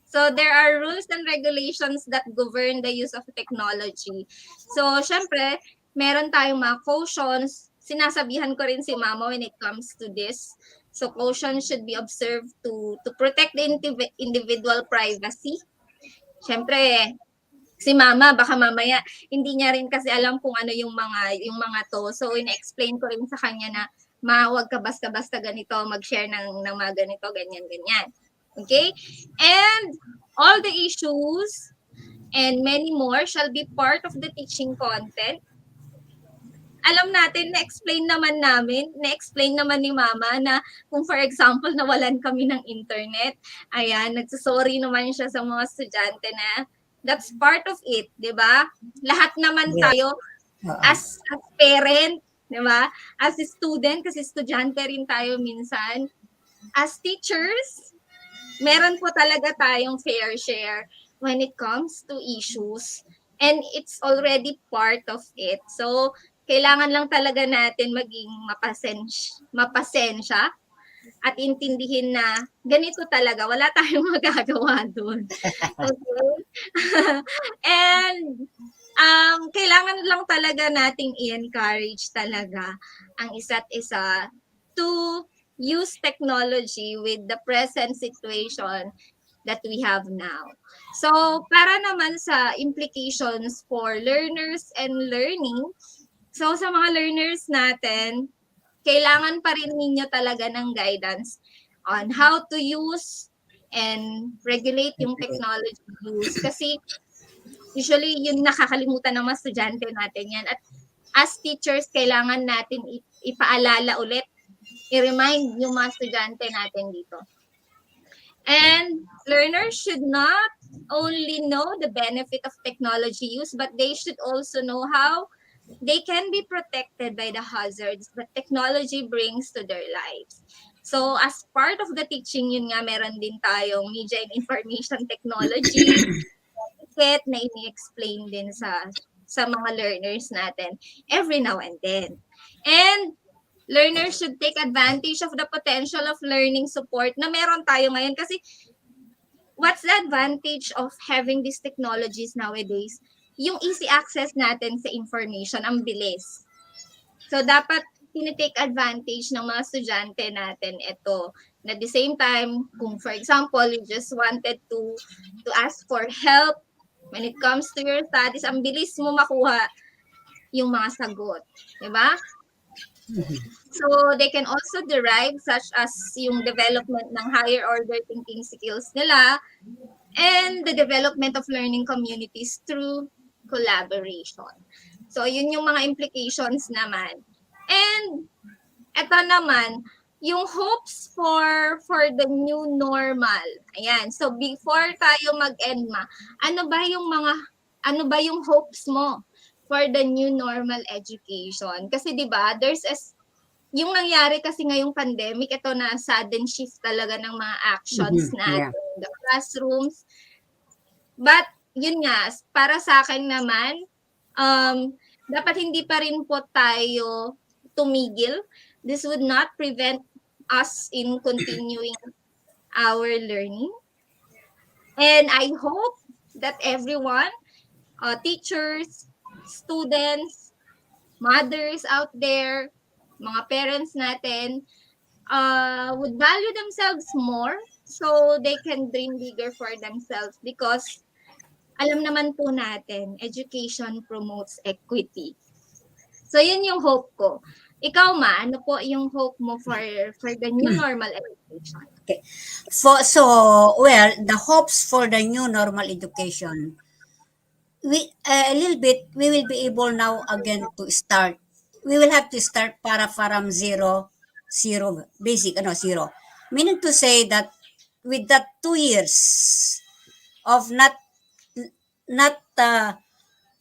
so there are rules and regulations that govern the use of technology. So syempre, meron tayong mga cautions. Sinasabihan ko rin si Mama when it comes to this. So cautions should be observed to protect the individual privacy. Syempre, si Mama baka mamaya hindi niya rin kasi alam kung ano yung mga to. So ina-explain ko rin sa kanya na wag ka basta-basta ganito mag-share ng mga ganito, ganyan. Okay? And all the issues and many more shall be part of the teaching content. Alam natin, na-explain naman ni Mama na kung for example, nawalan kami ng internet, ayan, nagsasorry naman siya sa mga estudyante na that's part of it, di ba? Lahat naman tayo as parent, di ba? As a student, kasi estudyante rin tayo minsan. As teachers, meron po talaga tayong fair share when it comes to issues. And it's already part of it. So, kailangan lang talaga natin maging mapasensya at intindihin na ganito talaga, wala tayong magagawa doon. Okay? And kailangan lang talaga nating i-encourage talaga ang isa't isa to use technology with the present situation that we have now. So, para naman sa implications for learners and learning, so sa mga learners natin, kailangan pa rin ninyo talaga ng guidance on how to use and regulate yung technology use. Kasi usually yun nakakalimutan ng mga estudyante natin yan. At as teachers, kailangan natin ipaalala ulit, i-remind yung mga estudyante natin dito. And learners should not only know the benefit of technology use, but they should also know how they can be protected by the hazards that technology brings to their lives. So as part of the teaching, yun nga, meron din tayong media and information technology na ini-explain din sa mga learners natin every now and then. And learners should take advantage of the potential of learning support na meron tayo ngayon kasi what's the advantage of having these technologies nowadays? Yung easy access natin sa information, ang bilis. So, dapat tinitake advantage ng mga estudyante natin ito. Na at the same time, kung for example, you just wanted to ask for help when it comes to your studies, ang bilis mo makuha yung mga sagot. Diba? So, they can also derive such as yung development ng higher order thinking skills nila and the development of learning communities through collaboration. So, yun yung mga implications naman. And, eto naman, yung hopes for the new normal. Ayan. So, before tayo mag-ENMA, ano ba yung hopes mo for the new normal education? Kasi 'di ba, yung nangyari kasi ngayong pandemic, ito na sudden shift talaga ng mga actions natin in the classrooms. But yun nga, para sa akin naman, dapat hindi pa rin po tayo tumigil. This would not prevent us in continuing our learning. And I hope that everyone, teachers, students, mothers out there, mga parents natin, would value themselves more so they can dream bigger for themselves because alam naman po natin, education promotes equity. So, yun yung hope ko. Ikaw ano po yung hope mo for the new normal education? Okay. Well, the hopes for the new normal education, we a little bit, we will be able now again to start. We will have to start para from zero, basic, zero. Meaning to say that with that 2 years of not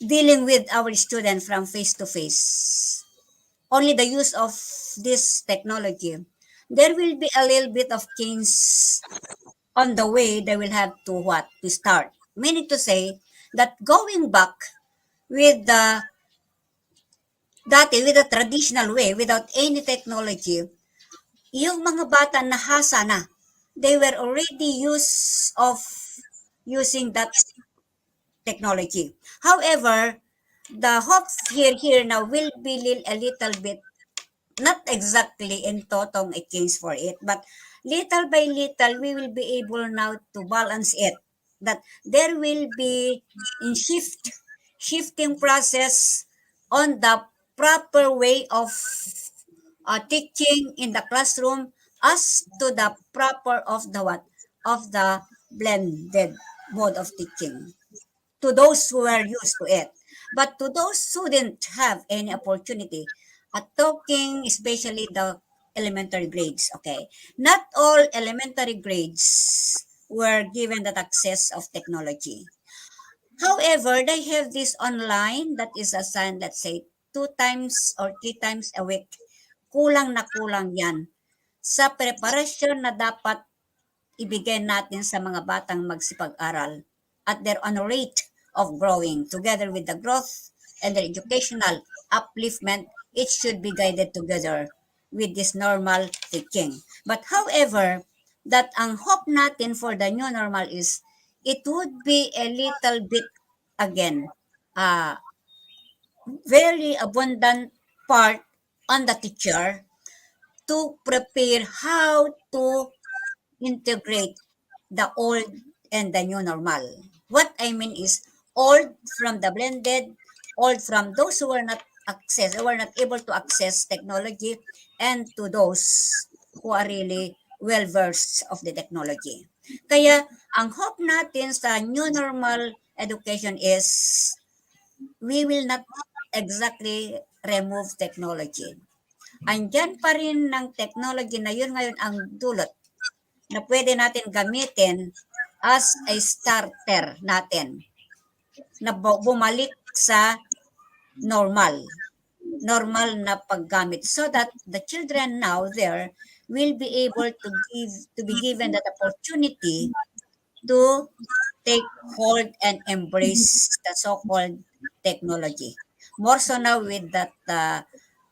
dealing with our student from face to face, only the use of this technology, there will be a little bit of change on the way. They will have to what to start, meaning to say that going back with the with the traditional way without any technology, yung mga bata nahasa na, they were already used of using that technology. However, the hope here now will be a little bit, not exactly in totong a change for it, but little by little we will be able now to balance it, that there will be in shifting process on the proper way of teaching in the classroom, as to the proper of the what of the blended mode of teaching, to those who are used to it. But to those who didn't have any opportunity, at talking especially the elementary grades, okay, not all elementary grades were given that access of technology. However, they have this online that is assigned, let's say, 2 times or 3 times a week. Kulang na kulang yan sa preparasyon na dapat ibigay natin sa mga batang magsipag-aral at their on rate of growing. Together with the growth and their educational upliftment, it should be guided together with this normal teaching. But however, that ang hope natin for the new normal is it would be a little bit again very abundant part on the teacher to prepare how to integrate the old and the new normal. What I mean is old from the blended, old from those who are not able to access technology, and to those who are really well versed of the technology. Kaya ang hope natin sa new normal education is we will not exactly remove technology. Andyan pa rin ng technology na yun ngayon ang dulot na pwede natin gamitin as a starter natin na bumalik sa normal na paggamit, so that the children now there will be able to be given that opportunity to take hold and embrace the so-called technology. More so now with that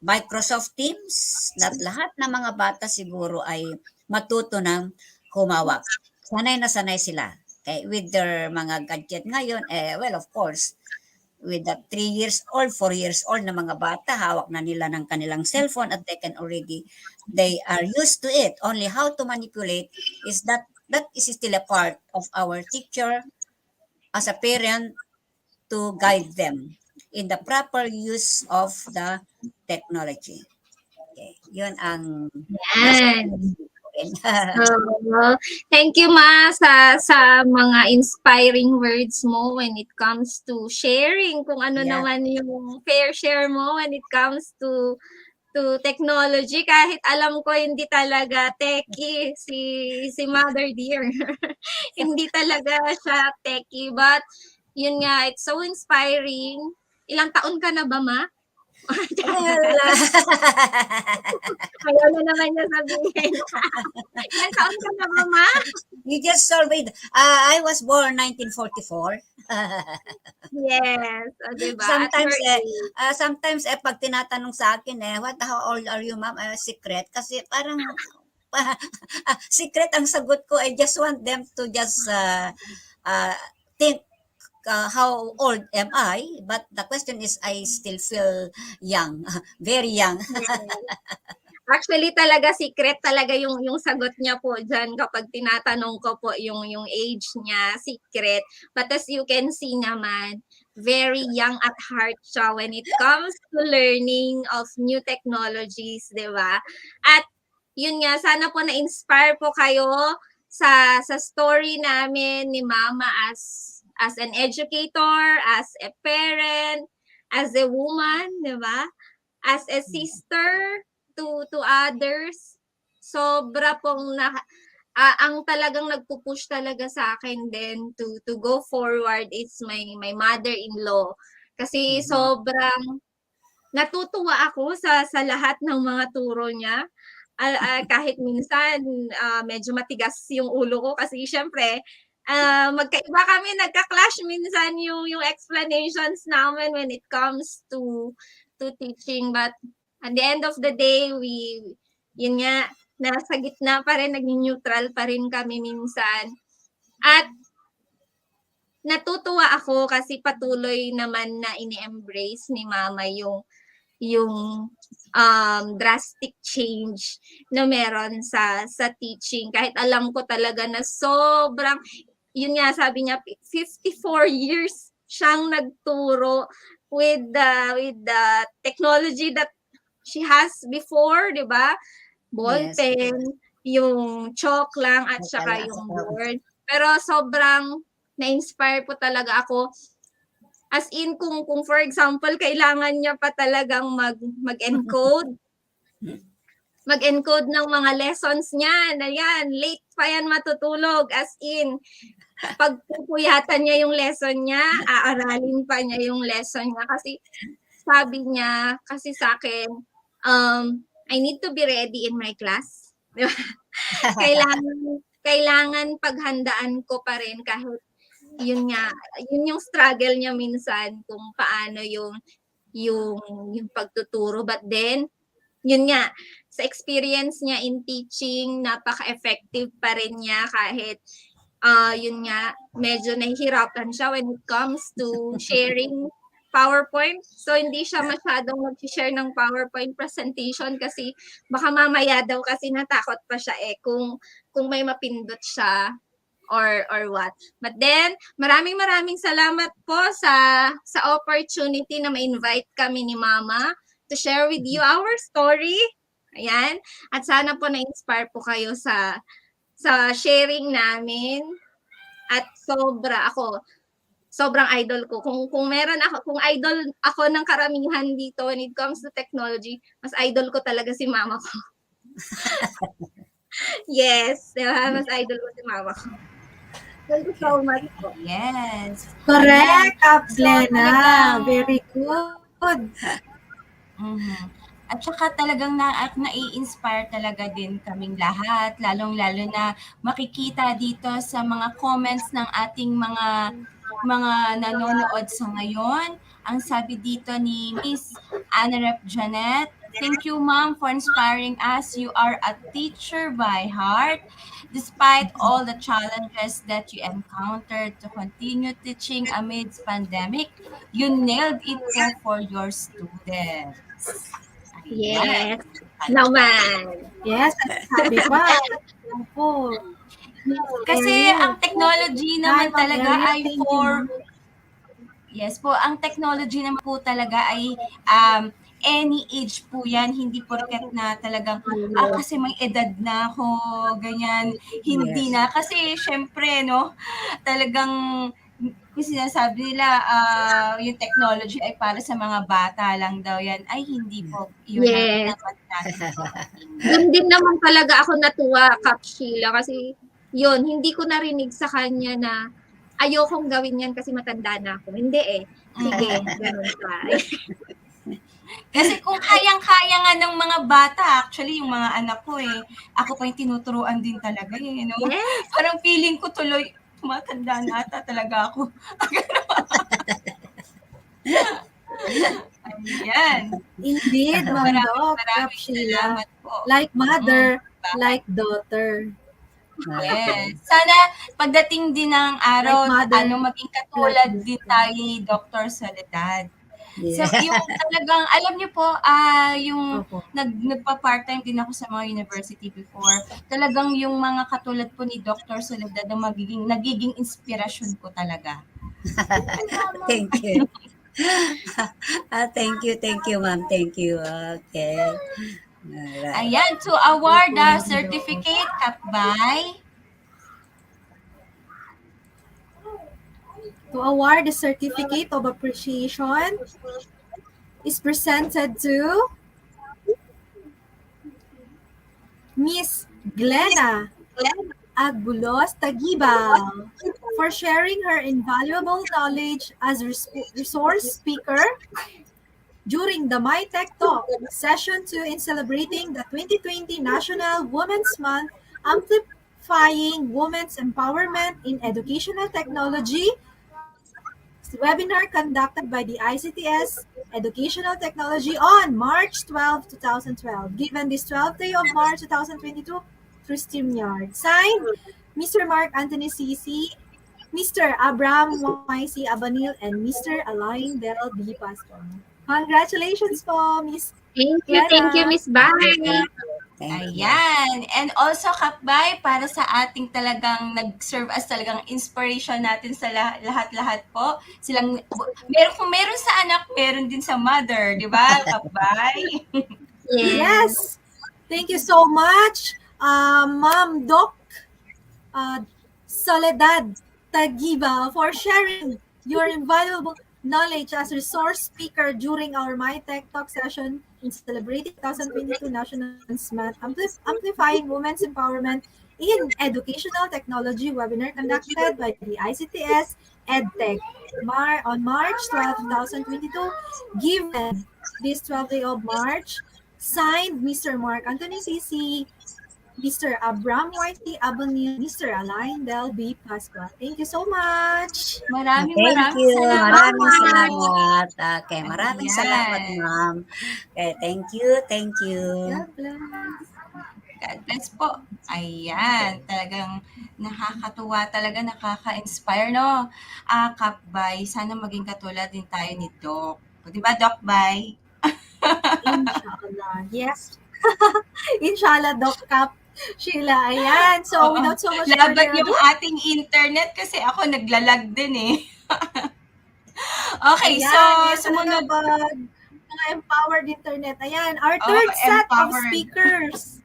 Microsoft Teams, not lahat ng mga bata siguro ay matuto ng humawak. Sanay na sanay sila. Okay, with their mga gadget ngayon, well, of course, with the 3 years old, 4 years old na mga bata, hawak na nila ng kanilang cellphone at they are used to it. Only how to manipulate is that is still a part of our teacher as a parent to guide them in the proper use of the technology. Okay, yun ang Yan. So, thank you sa mga inspiring words mo when it comes to sharing kung ano naman yung fair share mo when it comes to technology. Kahit alam ko hindi talaga techie si Mother Dear. Hindi talaga siya techie, but yun nga, it's so inspiring. Ilang taon ka na ba, Ma? Ayaw na naman niya sabihin. Ilang taon ka na ba, Ma? You just surveyed. I was born 1944. Yes. O, diba? Sometimes pag tinatanong sa akin how old are you, ma'am? Secret. Kasi parang secret ang sagot ko. I just want them to just think how old am I? But the question is, I still feel young, very young. Actually, talaga secret talaga yung sagot niya po dyan kapag tinatanong ko po yung age niya, secret. But as you can see naman, very young at heart siya when it comes to learning of new technologies, di ba? At yun nga, sana po na-inspire po kayo sa story namin ni Mama as an educator, as a parent, as a woman, di ba? As a sister to others. Sobra pong ang talagang nagpo-push talaga sa akin din to go forward is my mother-in-law. Kasi sobrang natutuwa ako sa lahat ng mga turo niya. Kahit minsan medyo matigas yung ulo ko kasi syempre magkaiba kami, nagka-clash minsan yung explanations namin when it comes to teaching, but at the end of the day yun nga, nasa gitna pa rin, naging neutral pa rin kami minsan. At natutuwa ako kasi patuloy naman na ini-embrace ni Mama yung drastic change na meron sa teaching. Kahit alam ko talaga na sobrang, yun nga sabi niya, 54 years siyang nagturo with the technology that she has before, di ba? Ballpen, yung chalk lang at saka yung board. Pero sobrang na-inspire po talaga ako. As in, kung for example, kailangan niya pa talagang mag-encode ng mga lessons niya, na yan, late pa yan matutulog. As in, pag pupuyatan niya yung lesson niya, aaralin pa niya yung lesson niya. Kasi sabi niya, kasi sa akin, I need to be ready in my class. kailangan paghandaan ko pa rin kahit yun nga, yun yung struggle niya minsan kung paano yung pagtuturo. But then, yun nga, sa experience niya in teaching, napaka-effective pa rin niya kahit yun nga, medyo nahihirapan siya when it comes to sharing PowerPoint. So, hindi siya masyadong mag-share ng PowerPoint presentation kasi baka mamaya daw kasi natakot pa siya kung may mapindot siya or what. But then, maraming salamat po sa opportunity na ma-invite kami ni Mama to share with you our story. Ayan. At sana po na-inspire po kayo sa sharing namin. At sobrang idol ko. Kung meron ako, kung idol ako ng karamihan dito when it comes to technology, mas idol ko talaga si Mama ko. Yes, diba? Mas idol ko si Mama ko. Thank you so much po. Yes. Correct, Glenna. talagang- Very good. At saka talagang nai-inspire talaga din kaming lahat, lalong-lalo na makikita dito sa mga comments ng ating mga nanonood sa ngayon. Ang sabi dito ni Miss Anarep Janet, "Thank you, Ma'am, for inspiring us. You are a teacher by heart. Despite all the challenges that you encountered to continue teaching amidst pandemic, you nailed it po for your students." Yes. Naman. Yes, sabi pa. Opo. Kasi ang technology naman Hi, Ma'am talaga Ariel, ay thank you, for ma'am. Yes po, ang technology naman po talaga ay any age po yan, hindi porket na talagang kasi may edad na ako, ganyan, hindi na. Kasi syempre, no, talagang yung sinasabi nila, yung technology ay para sa mga bata lang daw yan. Ay, hindi po. Yun Yes. naman natin. Doon din naman talaga ako natuwa, Kap Sheila, kasi yun, hindi ko narinig sa kanya na ayokong gawin yan kasi matanda na ako. Hindi eh. Sige, ganun pa. Kasi kung kayang-kaya nga ng mga bata, actually, yung mga anak ko ako pa yung tinuturuan din talaga no? Yes. Parang feeling ko tuloy, tumatanda na ata talaga ako. Ayan. Indeed, Ma'am Doc, Maraming Sheila. salamat po. Like mother, like daughter. Yes. Sana pagdating din ng araw, Like mother, maging katulad like din tayo ni Dr. Soledad. Yeah. So, yung talagang, alam niyo po, yung Opo. nagpa-part-time din ako sa mga university before. Talagang yung mga katulad po ni Dr. Soledad ang nagiging inspirasyon ko talaga. Thank you. Thank you, ma'am. Thank you. Okay. All right. Ayan, to award the certificate, Kapbay. To award the certificate of appreciation is presented to Miss Glenna Agbulos Tagibal for sharing her invaluable knowledge as resource speaker during the My Tech Talk Session 2 in celebrating the 2020 National Women's Month, Amplifying Women's Empowerment in Educational Technology webinar conducted by the ICTS Educational Technology on March 12, 2012, given this 12th day of March 2022 through StreamYard. Signed, Mr. Mark Anthony CC, Mr. Abraham YC Abanil, and Mr. Alain Del B. Pasco. Congratulations po, Miss Thank you, Glenna. Miss Bai. Thank you. Ayan. And also, Kapbay, para sa ating talagang nag-serve as talagang inspiration natin sa lahat-lahat po. Kung meron sa anak, meron din sa mother. Di ba, Kapbay? Yes. Thank you so much, Ma'am Doc Soledad Tagiba, for sharing your invaluable knowledge as resource speaker during our My Tech Talk session in celebrating 2022 National Women's Month, Amplifying Women's Empowerment in Educational Technology webinar conducted by the ICTS-EdTech on March 12, 2022, given this 12th day of March, signed Mr. Mark Anthony CC, Mr. Abram YT Abonil, Mr. Alain Del B. Pascua. Thank you so much. Maraming Thank you. salamat. Maraming salamat. Okay, maraming Ayan. salamat, ma'am. Okay, thank you. Thank you. God bless. God bless po. Ayan, talagang nakakatuwa talaga, nakaka-inspire, no? Kapbay, sana maging katulad din tayo ni Doc. Di ba, Doc Bay? Inshallah. Yes. Inshallah, Doc Cap. Sheila, ayan. So, without so much Laban further yung ado, ating internet kasi ako naglalag din eh. Okay, ayan, so yes, sumunod. Mga empowered internet. Ayan, our Oh, third set of empowered. speakers.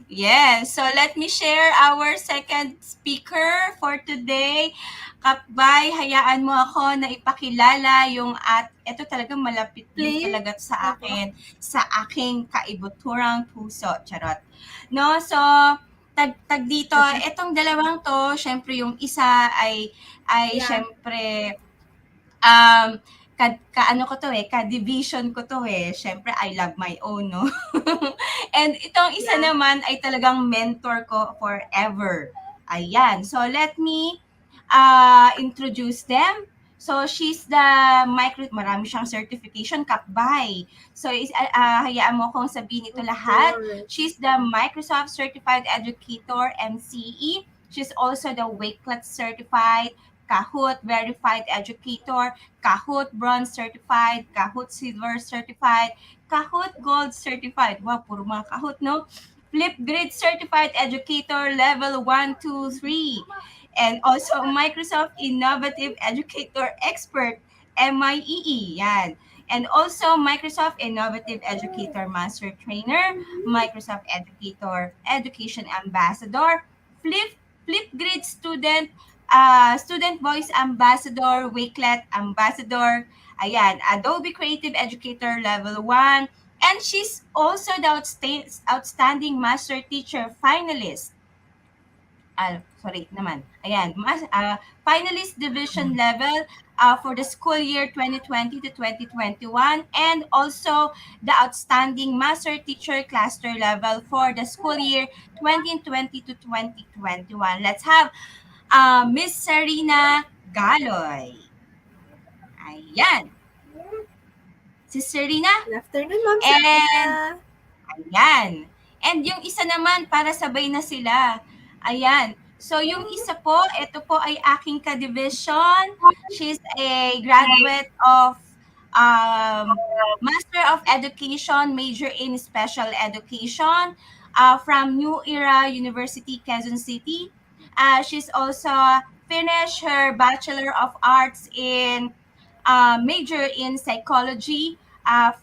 Yes, so let me share our second speaker for today. Kapbay, hayaan mo ako na ipakilala yung ito talagang malapit din Please. talaga sa akin, sa aking kaibuturang puso. Charot. No, so tag dito, itong dalawang to, syempre yung isa ay Yeah. syempre ano ko to ka-division ko to syempre I love my own, no? And itong isa naman ay talagang mentor ko forever. Ayan. So, let me introduce them. So, she's the marami siyang certification, Kapbay. So, hayaan mo akong sabihin ito lahat. She's the Microsoft Certified Educator, MCE. She's also the Wakelet Certified, Kahoot Verified Educator, Kahoot Bronze Certified, Kahoot Silver Certified, Kahoot Gold Certified. Wow, puro mga Kahoot, no? Flipgrid Certified Educator Level 1, 2, 3. And also Microsoft Innovative Educator Expert, MIEE. Yan. And also Microsoft Innovative Educator Master Trainer, Microsoft Educator Education Ambassador, Flipgrid Student Student Voice Ambassador, Wakelet Ambassador, ayan, Adobe Creative Educator Level 1, and she's also the Outstanding Master Teacher Finalist. Finalist Division Level for the school year 2020 to 2021, and also the Outstanding Master Teacher Cluster Level for the school year 2020 to 2021. Let's have Miss Serena Galoy. Ayan. Si Serena. Good afternoon, Ma'am Serena. Ayan. And yung isa naman, para sabay na sila. Ayan. So, yung isa po, ito po ay aking ka-division. She's a graduate of Master of Education, major in Special Education from New Era University, Quezon City. She's also finished her Bachelor of Arts in major in psychology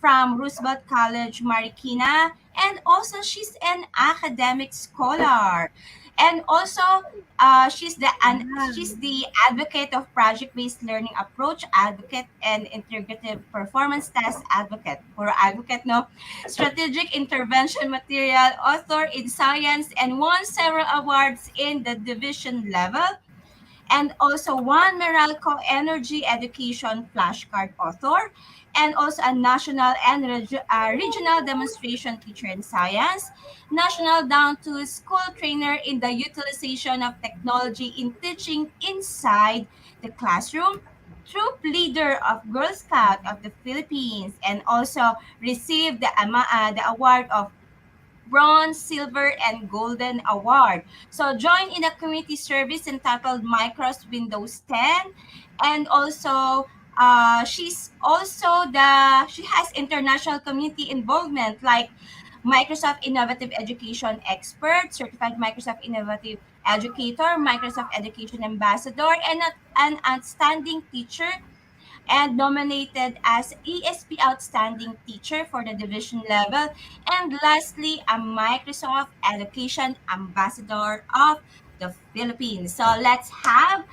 from Roosevelt College, Marikina. And also, she's an academic scholar. And also, she's the advocate of project-based learning approach advocate and integrative performance test advocate or advocate no strategic intervention material author in science and won several awards in the division level and also one Meralco Energy Education flashcard author, and also a national and regional demonstration teacher in science, national down to school trainer in the utilization of technology in teaching inside the classroom, troop leader of Girl Scout of the Philippines, and also received the award of bronze, silver, and golden award. So join in a community service entitled Micros Windows 10. And also, she has international community involvement like Microsoft Innovative Education Expert, Certified Microsoft Innovative Educator, Microsoft Education Ambassador, and an outstanding teacher and nominated as ESP Outstanding Teacher for the division level. And lastly, a Microsoft Education Ambassador of the Philippines. So let's have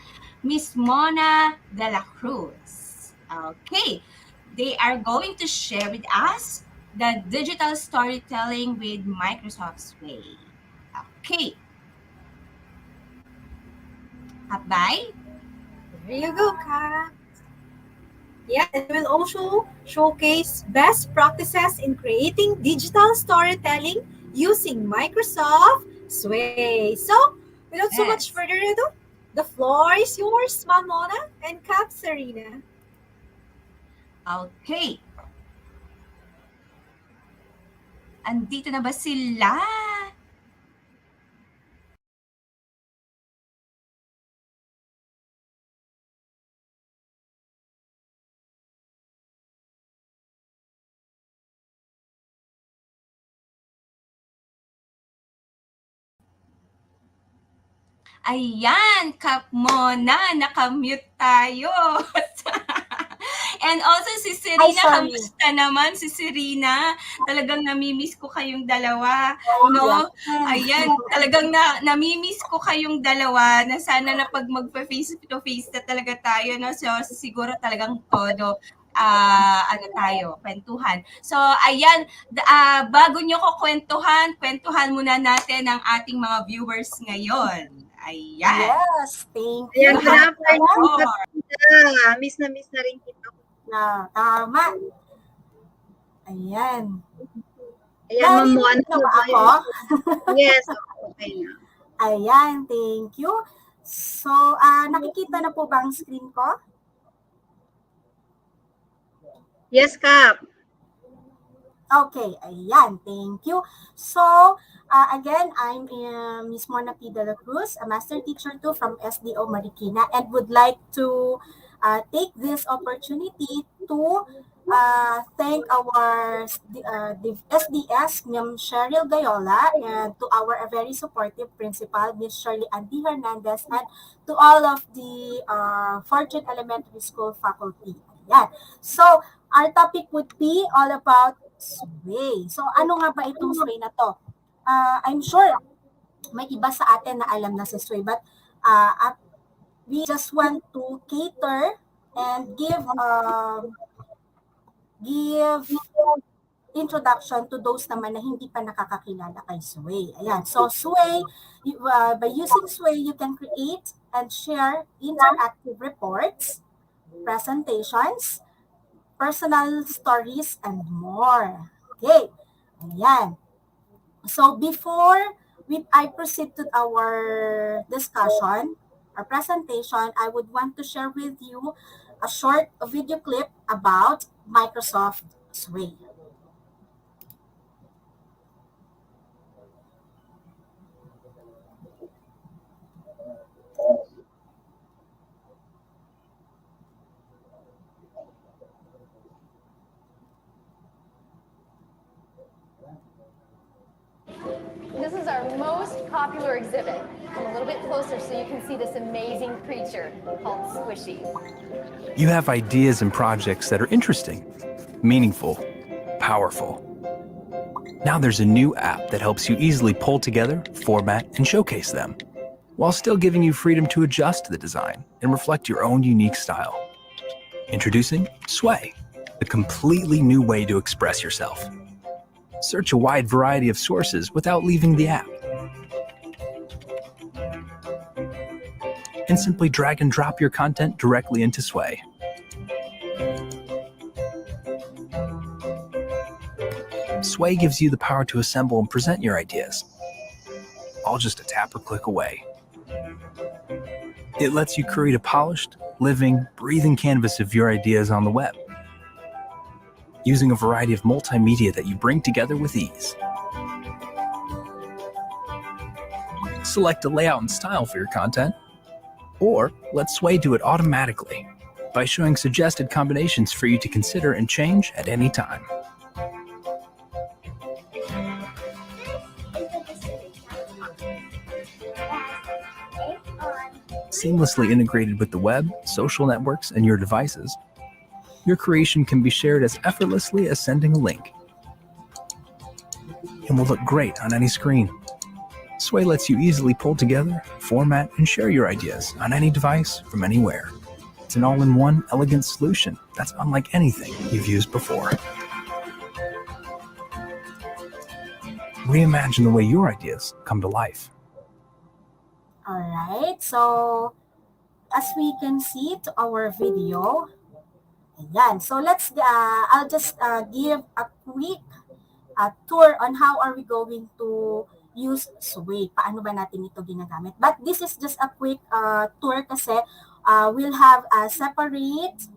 Miss Mona de la Cruz. Okay, they are going to share with us the digital storytelling with Microsoft Sway. Okay, Habay? There you go, Kat. Yes, and we will also showcase best practices in creating digital storytelling using Microsoft Sway. So, without so much Yes. further ado, the floor is yours, Mamona and Cap Serena. Okay. Andito na ba sila? Ayan, Kap Mona, nakamute tayo. And also si Serena, sorry. kamusta naman si Serena? Talagang namimiss ko kayong dalawa, no? Ayan, talagang namimiss ko kayong dalawa na sana na pag magpa-face to face na talaga tayo, no? So siguro talagang todo ano tayo, kwentuhan. So ayan, bago nyo ko kwentuhan muna natin ang ating mga viewers ngayon. Ayan. Yes, thank You you. have the floor. Miss na rin kita. Tama. Ayan. Ayan, Ma'am Mona. Narinig na ba ako? Yes, okay na. Ayan, thank you. So, nakikita na po ba ang screen ko? Yes, Kap. Okay, ayan, thank you. So, again, I'm Miss Mona P. De La Cruz, a master teacher too from SDO Marikina, and would like to take this opportunity to thank our the SDS, Ms. Cheryl Gayola, and to our very supportive principal, Ms. Shirley Andy Hernandez, and to all of the Fortune Elementary School faculty. Ayan. So, our topic would be all about Sway. So, ano nga ba itong Sway na to? I'm sure may iba sa atin na alam na si Sway, but we just want to cater and give introduction to those naman na hindi pa nakakakilala kay Sway. Ayan. So, Sway, by using Sway, you can create and share interactive reports, presentations, personal stories, and more. Okay. Ayan. So, before I proceed to our discussion, our presentation, I would want to share with you a short video clip about Microsoft Sway. This is our most popular exhibit. come a little bit closer so you can see this amazing creature called Squishy. You have ideas and projects that are interesting, meaningful, powerful. Now there's a new app that helps you easily pull together, format, and showcase them, while still giving you freedom to adjust the design and reflect your own unique style. Introducing Sway, a completely new way to express yourself. Search a wide variety of sources without leaving the app. And simply drag and drop your content directly into Sway. Sway gives you the power to assemble and present your ideas, all just a tap or click away. It lets you create a polished, living, breathing canvas of your ideas on the web, using a variety of multimedia that you bring together with ease. Select a layout and style for your content, or let Sway do it automatically by showing suggested combinations for you to consider and change at any time. Seamlessly integrated with the web, social networks, and your devices, your creation can be shared as effortlessly as sending a link and will look great on any screen. Sway lets you easily pull together, format, and share your ideas on any device from anywhere. It's an all-in-one, elegant solution that's unlike anything you've used before. Reimagine the way your ideas come to life. Alright, so as we can see to our video, ayan. So I'll just give a quick tour on how are we going to use Sway. Paano ba natin ito ginagamit? But this is just a quick tour kasi we'll have a separate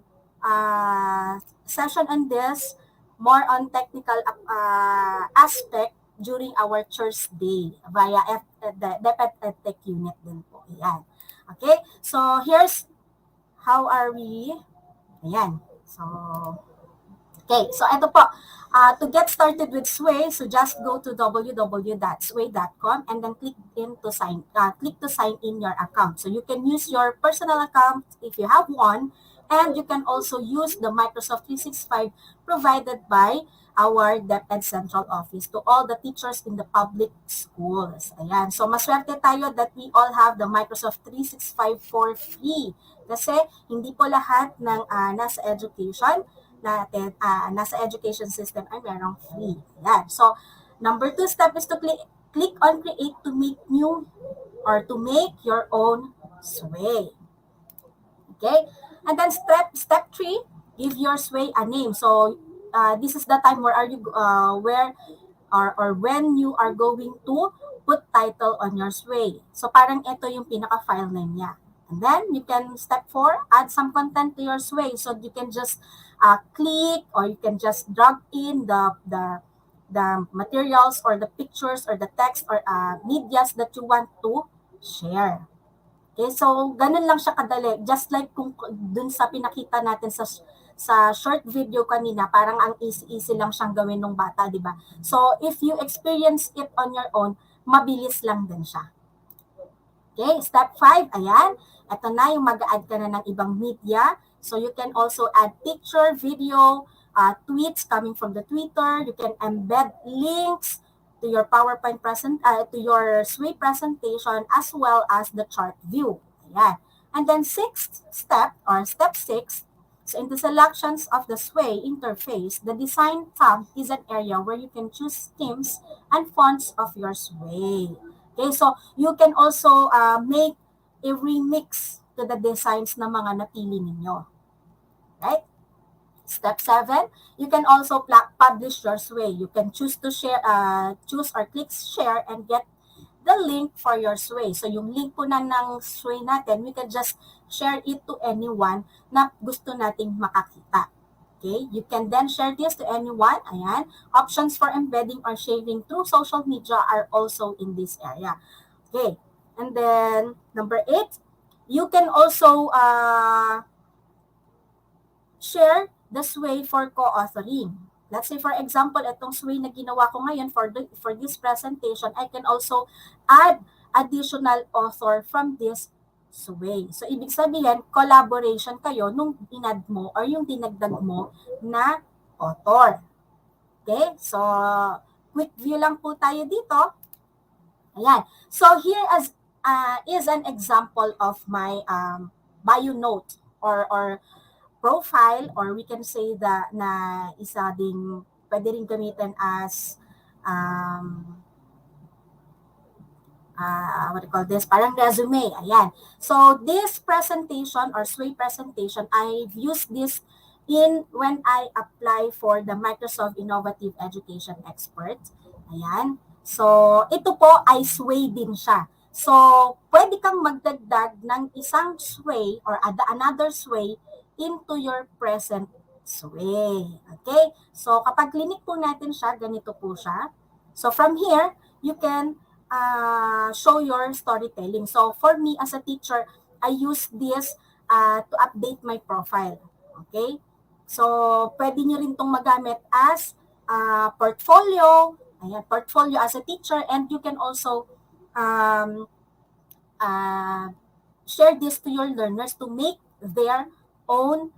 session on this, more on technical aspect during our Thursday via the DepEd-EdTech unit din po. Ayan. Okay, so here's how are we. Ayan. Okay, so ito po. To get started with Sway, so just go to www.sway.com and then click to sign in your account. So you can use your personal account if you have one, and you can also use the Microsoft 365 provided by our DepEd Central Office to all the teachers in the public schools. Ayan. So maswerte tayo that we all have the Microsoft 365 for free. Kasi hindi po lahat ng nasa education natin, nasa education system ay merong free. Ayan. So number 2 step is to click on create to make new or to make your own Sway. Okay? And then step 3, give your Sway a name. So this is the time where when you are going to put title on your Sway. So parang ito yung pinaka-file name niya. And then you can step 4, add some content to your Sway. So you can just click or you can just drag in the materials or the pictures or the text or medias that you want to share. Okay, so ganun lang siya kadali. Just like kung dun sa pinakita natin sa short video kanina, parang ang easy lang siyang gawin ng bata, di ba? So if you experience it on your own, mabilis lang din siya. Okay, step 5, ayan. Ito na yung mag-add ka na ng ibang media. So you can also add picture, video, tweets coming from the Twitter. You can embed links to your PowerPoint to your Sway presentation as well as the chart view. Ayan. And then sixth step or step 6, so in the selections of the Sway interface, the design tab is an area where you can choose themes and fonts of your Sway. Okay, so you can also make a remix to the designs na mga napili ninyo. Right? Step 7, you can also publish your Sway. You can choose to share, choose or click share and get the link for your Sway. So yung link po na ng Sway natin, we can just share it to anyone na gusto nating makakita. Okay, you can then share this to anyone. Ayan. Options for embedding or sharing through social media are also in this area. Okay, and then number 8, you can also share the Sway for co-authoring. Let's say, for example, itong Sway na ginawa ko ngayon for this presentation, I can also add additional author from this sway. So, ibig sabihin, collaboration kayo nung inad mo or yung dinagdag mo na author. Okay? So, quick view lang po tayo dito. Ayan. So, here is an example of my bio note or profile, or we can say that na isa ding pwede rin gamitin as what do you call this? Parang resume. Ayan. So, this presentation or sway presentation, I've used this when I apply for the Microsoft Innovative Education Expert. Ayan. So, ito po ay sway din siya. So, pwede kang magdagdag ng isang sway or another sway into your present sway. Okay? So, kapag clinic po natin siya, ganito po siya. So, from here, you can show your storytelling. So, for me as a teacher, I use this to update my profile. Okay? So, pwede nyo rin itong magamit as portfolio. Ayan, portfolio as a teacher, and you can also share this to your learners to make their own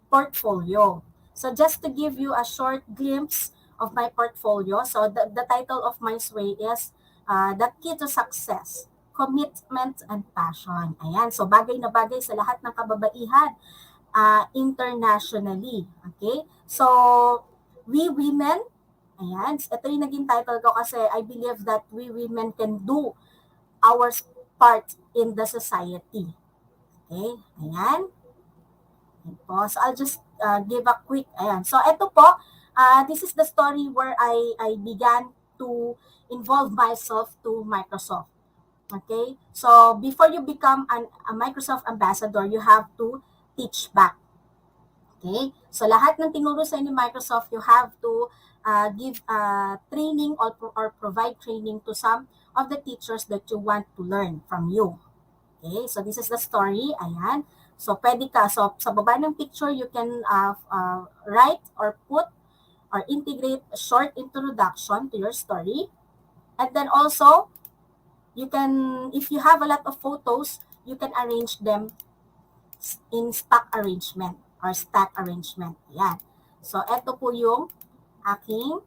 portfolio. So, just to give you a short glimpse of my portfolio, so the title of my sway is The Key to Success, Commitment and Passion. Ayan, so bagay na bagay sa lahat ng kababaihan internationally. Okay? So, we women, ayan, ito yung naging title ko kasi I believe that we women can do our part in the society. Okay? Ayan. Po. So, I'll just give a quick, ayan. So, ito po, this is the story where I began to involve myself to Microsoft. Okay? So, before you become a Microsoft ambassador, you have to teach back. Okay? So, lahat ng tinuro sa inyo ni Microsoft, you have to give training or provide training to some of the teachers that you want to learn from you. Okay? So, this is the story. Ayan. So, pwede ka. So, sa baba ng picture, you can write or put or integrate a short introduction to your story. And then also, you can, if you have a lot of photos, you can arrange them in stack arrangement or stack arrangement. Ayan. So, eto po yung aking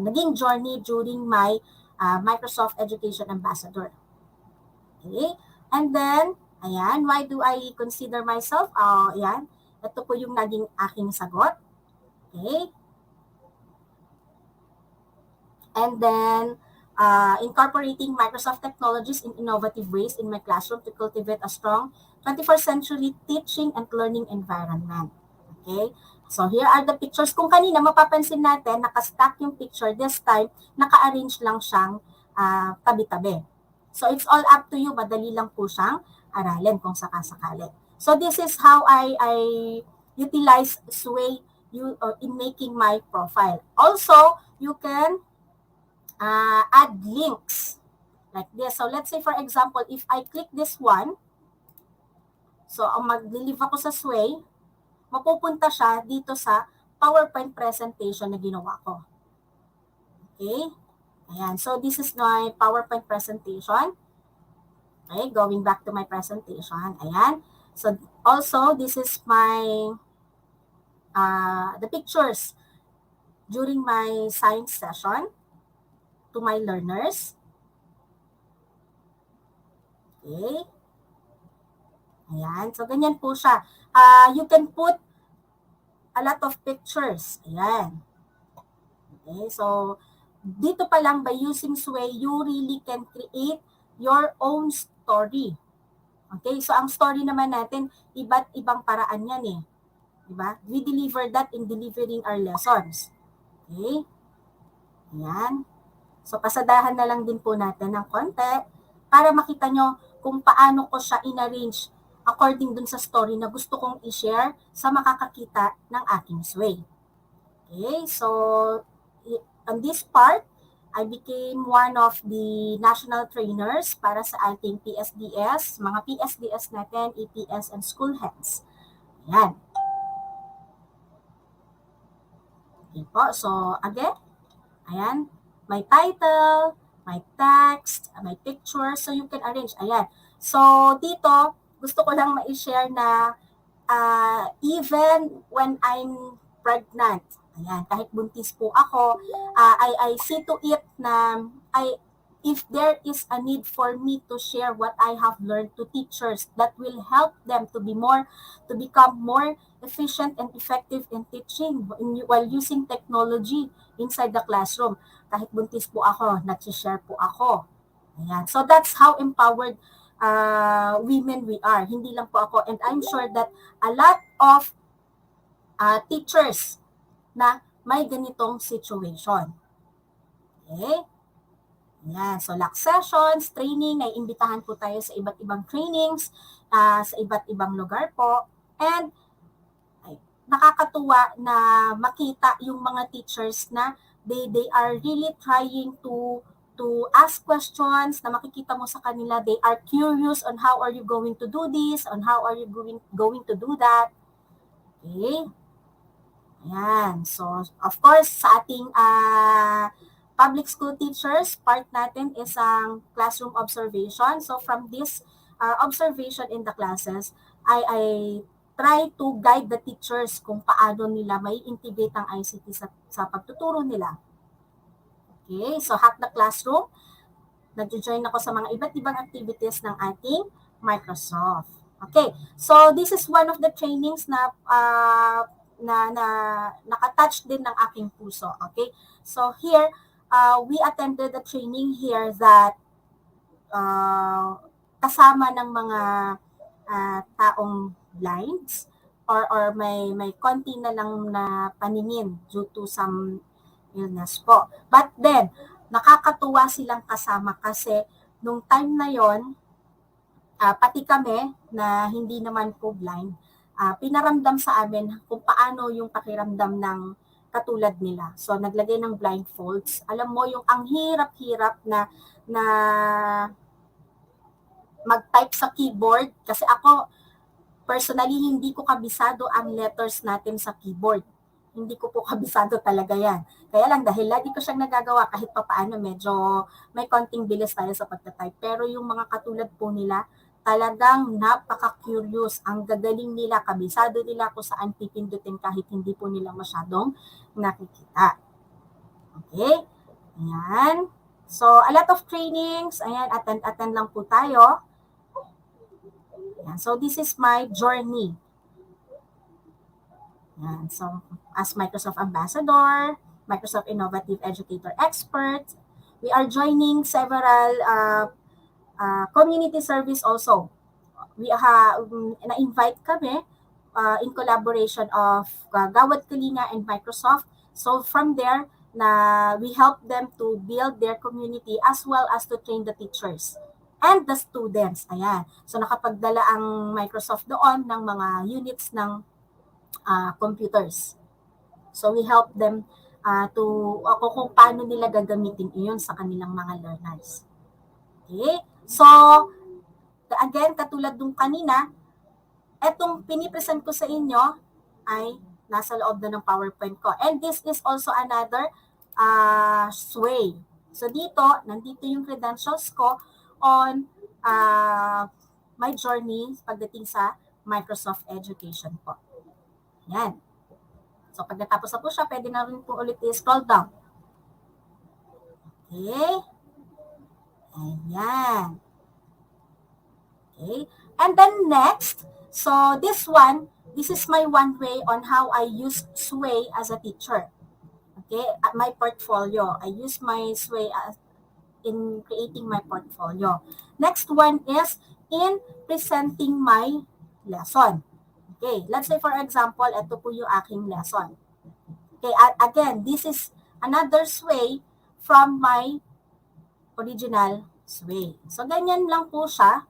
naging journey during my Microsoft Education Ambassador. Okay? And then, ayan, why do I consider myself? Ayan, ito po yung naging aking sagot. Okay? And then, incorporating Microsoft technologies in innovative ways in my classroom to cultivate a strong 21st century teaching and learning environment. Okay? So, here are the pictures. Kung kanina, mapapansin natin, nakastack yung picture. This time, naka-arrange lang siyang tabi-tabi. So, it's all up to you. Madali lang po siyang aralin kung sakasakali. So, this is how I utilize Sway in making my profile. Also, you can add links like this. So, let's say, for example, if I click this one, so, mag-leave ako sa Sway, mapupunta siya dito sa PowerPoint presentation na ginawa ko. Okay? Ayan. So, this is my PowerPoint presentation. Okay, going back to my presentation. Ayan. So, also, this is my, the pictures during my science session to my learners. Okay. Ayan. So, ganyan po siya. You can put a lot of pictures. Ayan. Okay. So, dito pa lang, by using Sway, you really can create your own story. Okay? So, ang story naman natin, iba't ibang paraan yan eh. Diba? We deliver that in delivering our lessons. Okay? Ayan. So, pasadahan na lang din po natin ng konti para makita nyo kung paano ko siya in-arrange according dun sa story na gusto kong i-share sa makakakita ng aking Sway. Okay? So, on this part, I became one of the national trainers para sa ating PSDS, mga PSDS natin, EPS, and school heads. Ayan. Okay po. So, again, ayan, my title, my text, my picture, so you can arrange. Ayan. So, dito, gusto ko lang ma-share na even when I'm pregnant, ayan, kahit buntis po ako, I see to it na if there is a need for me to share what I have learned to teachers that will help them to become more efficient and effective in teaching while using technology inside the classroom. Kahit buntis po ako, nag-share po ako. Ayan. So that's how empowered women we are. Hindi lang po ako. And I'm sure that a lot of teachers na may ganitong situation. Okay? Yan. So, lock sessions, training, naiimbitahan po tayo sa iba't ibang trainings, sa iba't ibang lugar po. And nakakatuwa na makita yung mga teachers na they are really trying to ask questions, na makikita mo sa kanila, they are curious on how are you going to do this, on how are you going to do that. Okay? Ayan. So, of course, sa ating public school teachers, part natin is ang classroom observation. So, from this observation in the classes, I try to guide the teachers kung paano nila may integrate ang ICT sa pagtuturo nila. Okay, so hack the classroom. Nag-join ako sa mga iba't ibang activities ng ating Microsoft. Okay, so this is one of the trainings na nakatouch din ng aking puso. Okay, so here, we attended a training here that kasama ng mga taong blinds or may konti na lang na paningin due to some illness po. But then, nakakatuwa silang kasama kasi nung time na yon, pati kami na hindi naman po blind, pinaramdam sa amin kung paano yung pakiramdam ng katulad nila. So, naglagay ng blindfolds. Alam mo, yung ang hirap-hirap na mag-type sa keyboard. Kasi ako, personally, hindi ko kabisado ang letters natin sa keyboard. Hindi ko po kabisado talaga yan. Kaya lang, dahil lagi ko siyang nagagawa, kahit papaano, medyo may konting bilis tayo sa pagta-type. Pero yung mga katulad po nila, talagang napaka-curious. Ang gagaling nila, kabisado nila kung saan pipindutin kahit hindi po nila masyadong nakikita. Okay? Ayan. So, a lot of trainings. Ayan, attend lang po tayo. Ayan. So, this is my journey. Ayan. So, as Microsoft Ambassador, Microsoft Innovative Educator Expert, we are joining several community service also. We na-invite kami in collaboration of Gawad Kalinga and Microsoft. So from there, we help them to build their community as well as to train the teachers and the students. Ayan. So nakapagdala ang Microsoft doon ng mga units ng computers. So we help them kung paano nila gagamitin iyon sa kanilang mga learners. Okay? So, again, katulad nung kanina, etong pinipresent ko sa inyo ay nasa loob na ng PowerPoint ko. And this is also another sway. So, nandito yung credentials ko on my journey pagdating sa Microsoft Education po. Yan. So, pag natapos na po siya, pwede na rin po ulit i-scroll down. Okay. Ayan. Okay. And then next, so this is my one way on how I use Sway as a teacher. Okay, at my portfolio. I use my Sway in creating my portfolio. Next one is in presenting my lesson. Okay, let's say for example, ito po yung aking lesson. Okay, again, this is another Sway from my original Sway. So, ganyan lang po siya.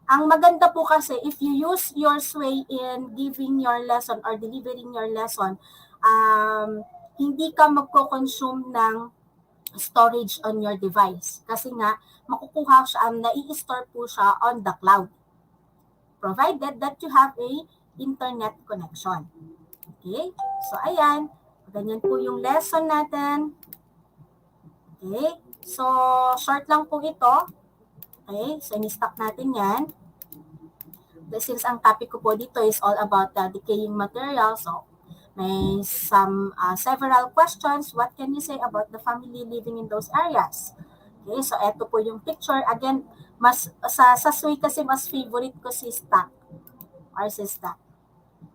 Ang maganda po kasi, if you use your Sway in giving your lesson or delivering your lesson, hindi ka magko-consume ng storage on your device. Kasi nga, makukuha siya, nai-store po siya on the cloud. Provided that you have a internet connection. Okay? So, ayan. Ganyan po yung lesson natin. Okay? So, short lang po ito. Okay, so in-stock natin yan. Since ang topic ko po dito is all about decaying materials, so may several questions. What can you say about the family living in those areas? Okay, so eto po yung picture. Again, sa SWAY kasi mas favorite ko si stock or si stock.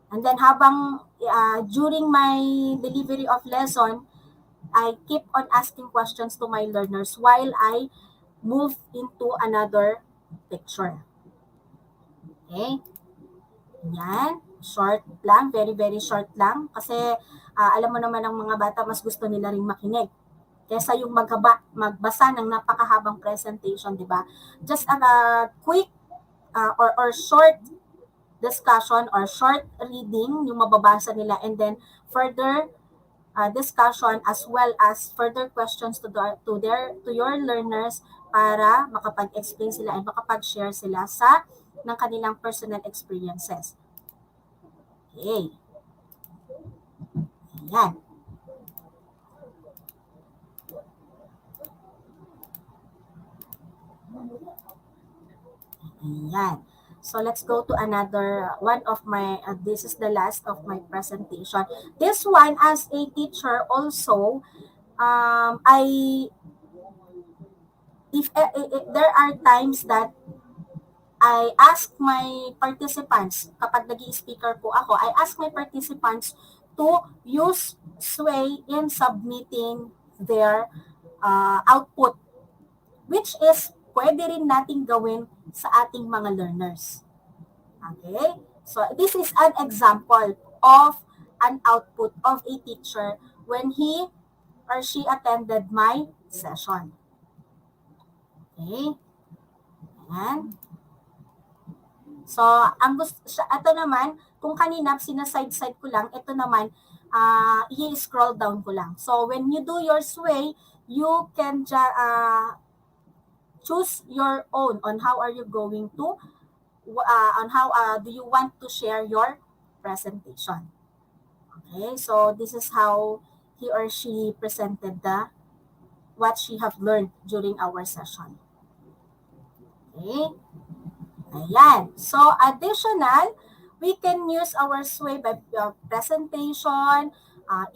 And then habang during my delivery of lesson, I keep on asking questions to my learners while I move into another picture. Okay? Yan. Short lang. Very, very short lang. Kasi alam mo naman ang mga bata, mas gusto nila ring makinig. Kesa yung magbasa ng napakahabang presentation, di ba? Just a quick or short discussion or short reading yung mababasa nila, and then further discussion as well as further questions to your learners para makapag-explain sila and makapag-share sila ng kanilang personal experiences. Okay. Ayan. Ayan. So let's go to another one of my, this is the last of my presentation. This one, as a teacher also, there are times that I ask my participants, kapag nag-i-speaker po ako, I ask my participants to use SWAY in submitting their output, which is pwede rin nating gawin sa ating mga learners. Okay? So this is an example of an output of a teacher when he or she attended my session. Okay? Ayan. So, ito naman, kung kanina sinaside-side ko lang, ito naman, i-scroll down ko lang. So, when you do your SWAY, you can choose your own on how are you going to, on how do you want to share your presentation. Okay, so this is how he or she presented what she have learned during our session. Okay. Ayan. So, additional, we can use our SWAY by presentation,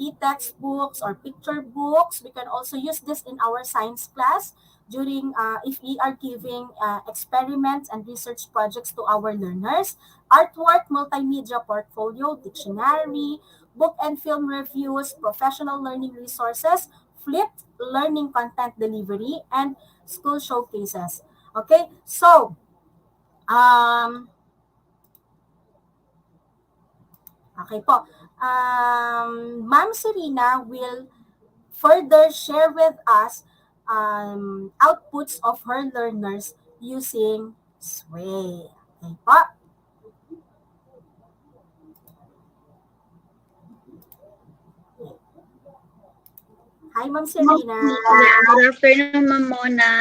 e-textbooks or picture books. We can also use this in our science class during, if we are giving experiments and research projects to our learners. Artwork, multimedia portfolio, dictionary, book and film reviews, professional learning resources, flipped learning content delivery, and school showcases. Okay, so, okay po. Ma'am Serena will further share with us outputs of her learners using SWAY. Okay po. Hi, Ma'am Serena. Good afternoon, Ma'am Mona.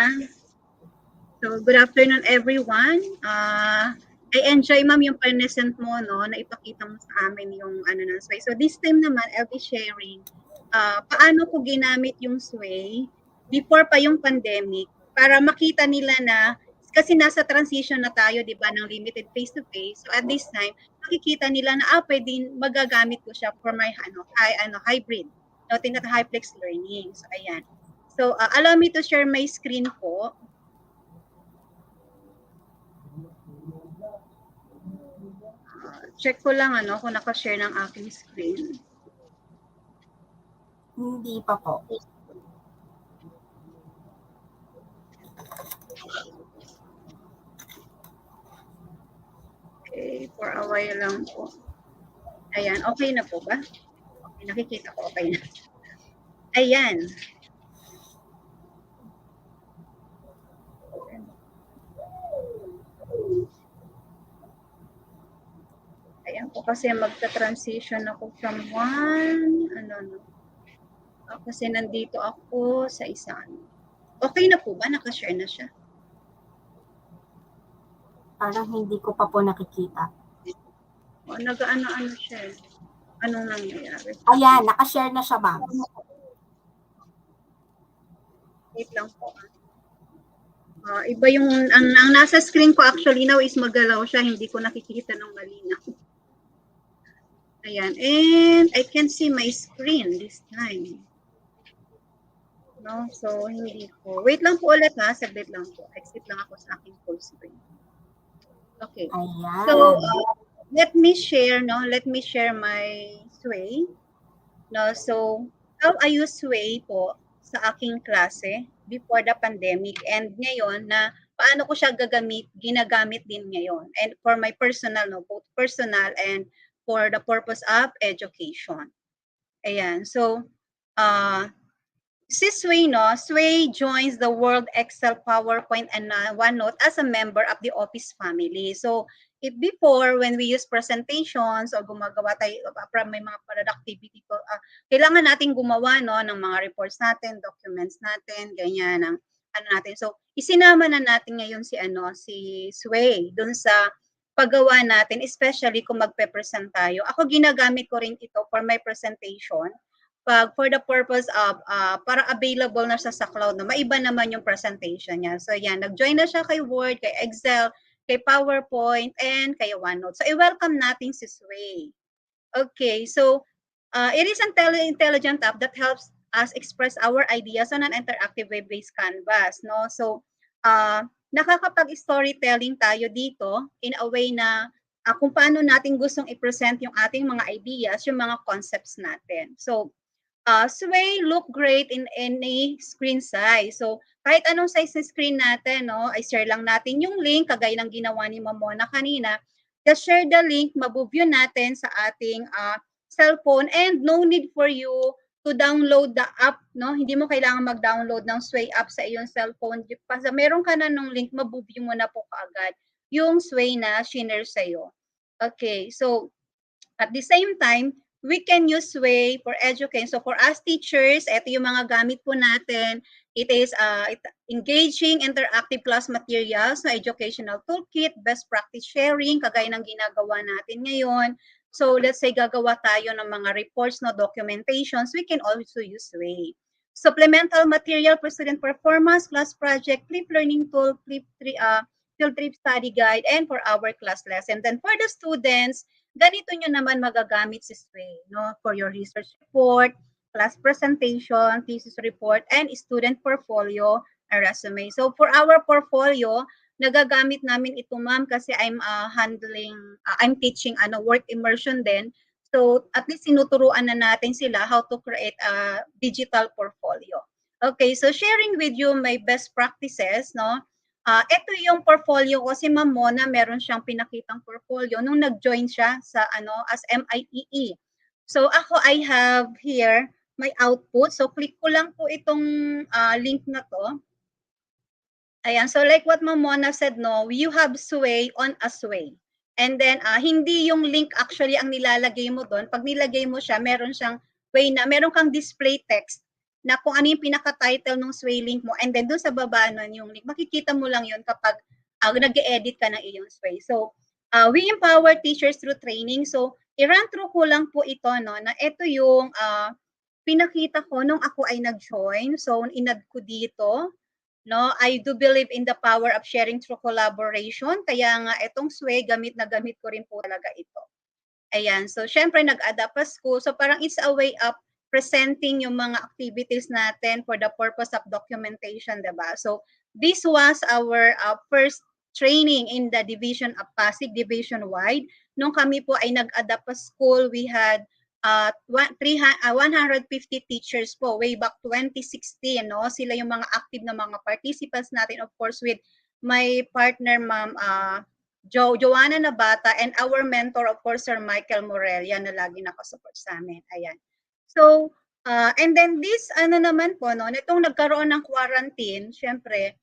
So, good afternoon, everyone. I enjoy, ma'am, yung present mo, no, na ipakita mo sa amin yung SWAY. So, this time naman, I'll be sharing paano ko ginamit yung SWAY before pa yung pandemic para makita nila na, kasi nasa transition na tayo, di ba, ng limited face-to-face. So, at this time, makikita nila na, pwede magagamit ko siya for my hybrid. No, hyplex learning. So, ayan. So, allow me to share my screen po. Check ko lang kung naka-share ng aking screen. Hindi pa po. Okay, for a while lang po. Ayan, okay na po ba? Okay, nakikita ko, okay na. Ayan. Ayan po, kasi magta-transition ako from one, kasi nandito ako sa isa. Okay na po ba? Naka-share na siya? Parang hindi ko pa po nakikita. Nag-ano siya. Anong nangyayari? Ayan, naka-share na siya, ma'am. Wait lang po. Iba yung, ang nasa screen ko actually now is magalaw siya, hindi ko nakikita ng malinaw. Ayan, and I can see my screen this time. No, so hindi ko. Wait lang po ulit ha, saglit lang po. Exit lang ako sa aking full screen. Okay. Ayan. So, let me share my Sway. No, so how I use Sway po sa aking klase before the pandemic, and ngayon na paano ko siya ginagamit din ngayon, and for my personal, no, both personal and for the purpose of education. Ayan, so si Sway, no, Sway joins the World Excel, PowerPoint, and OneNote as a member of the Office family. So, if before, when we use presentations o gumagawa tayo, may mga productivity po, kailangan natin gumawa, no, ng mga reports natin, documents natin, ganyan, ng ano natin. So, isinama na natin ngayon si Sway dun sa paggawa natin, especially kung magpe-present tayo. Ako, ginagamit ko rin ito for my presentation for the purpose of para available na siya sa cloud, na maiba naman yung presentation niya. So yan, nag-join na siya kay Word, kay Excel, kay PowerPoint, and kay OneNote. So i-welcome natin si Sway. Okay, so it is an intelligent app that helps us express our ideas on an interactive web-based canvas, no? So nakakapag-storytelling tayo dito in a way na kung paano natin gustong i-present yung ating mga ideas, yung mga concepts natin. So Sway look great in any screen size. So, kahit anong size ng screen natin, no, ay share lang natin yung link, kagaya ng ginawa ni Mamona kanina. Just share the link, mabuview natin sa ating cellphone, and no need for you to download the app, no? Hindi mo kailangan mag-download ng Sway app sa iyong cellphone. Basta meron ka na ng link, mabuview mo na po kaagad yung Sway na shinare sa'yo. Okay, so at the same time, we can use Sway for education. So for us teachers, ito yung mga gamit po natin. It is engaging interactive class materials, no, educational toolkit, best practice sharing, kagaya ng ginagawa natin ngayon. So let's say gagawa tayo ng mga reports, no, documentations, we can also use Sway. Supplemental material for student performance, class project, flip learning tool, field trip study guide, and for our class lesson. Then for the students, ganito nyo naman magagamit si Sway, no? For your research report, class presentation, thesis report, and student portfolio and resume. So for our portfolio, nagagamit namin ito, ma'am, kasi I'm teaching work immersion din. So at least sinuturuan na natin sila how to create a digital portfolio. Okay, so sharing with you my best practices, no? Ito yung portfolio ko, si Ma'am Mona, meron siyang pinakitang portfolio nung nag-join siya sa as MIEE. So ako, I have here my output. So click ko lang po itong link na to. Ayan, so like what Ma'am Mona said, no, you have Sway on a Sway. And then hindi yung link actually ang nilalagay mo doon. Pag nilagay mo siya, meron siyang way na meron kang display text na kung ano yung pinaka-title ng Sway link mo, and then doon sa baba nun yung link, makikita mo lang yun kapag nag-edit ka ng iyong Sway. So, we empower teachers through training. So, i-run through ko lang po ito, no, na ito yung pinakita ko nung ako ay nag-join. So, inad ko dito, no, I do believe in the power of sharing through collaboration. Kaya nga itong Sway, gamit na gamit ko rin po talaga ito. Ayan, so syempre nag-adapt pa school. So parang it's a way of presenting yung mga activities natin for the purpose of documentation, diba? So this was our first training in the division of Pasig, division-wide. Nung kami po ay nag-adapt pa school, we had 150 teachers po way back 2016, no? Sila yung mga active na mga participants natin, of course, with my partner, Ma'am Joanna Nabata, and our mentor, of course, Sir Michael Morelia, na lagi nakasupport sa amin. Ayan. So, and then this, naman po, no, itong nagkaroon ng quarantine, syempre,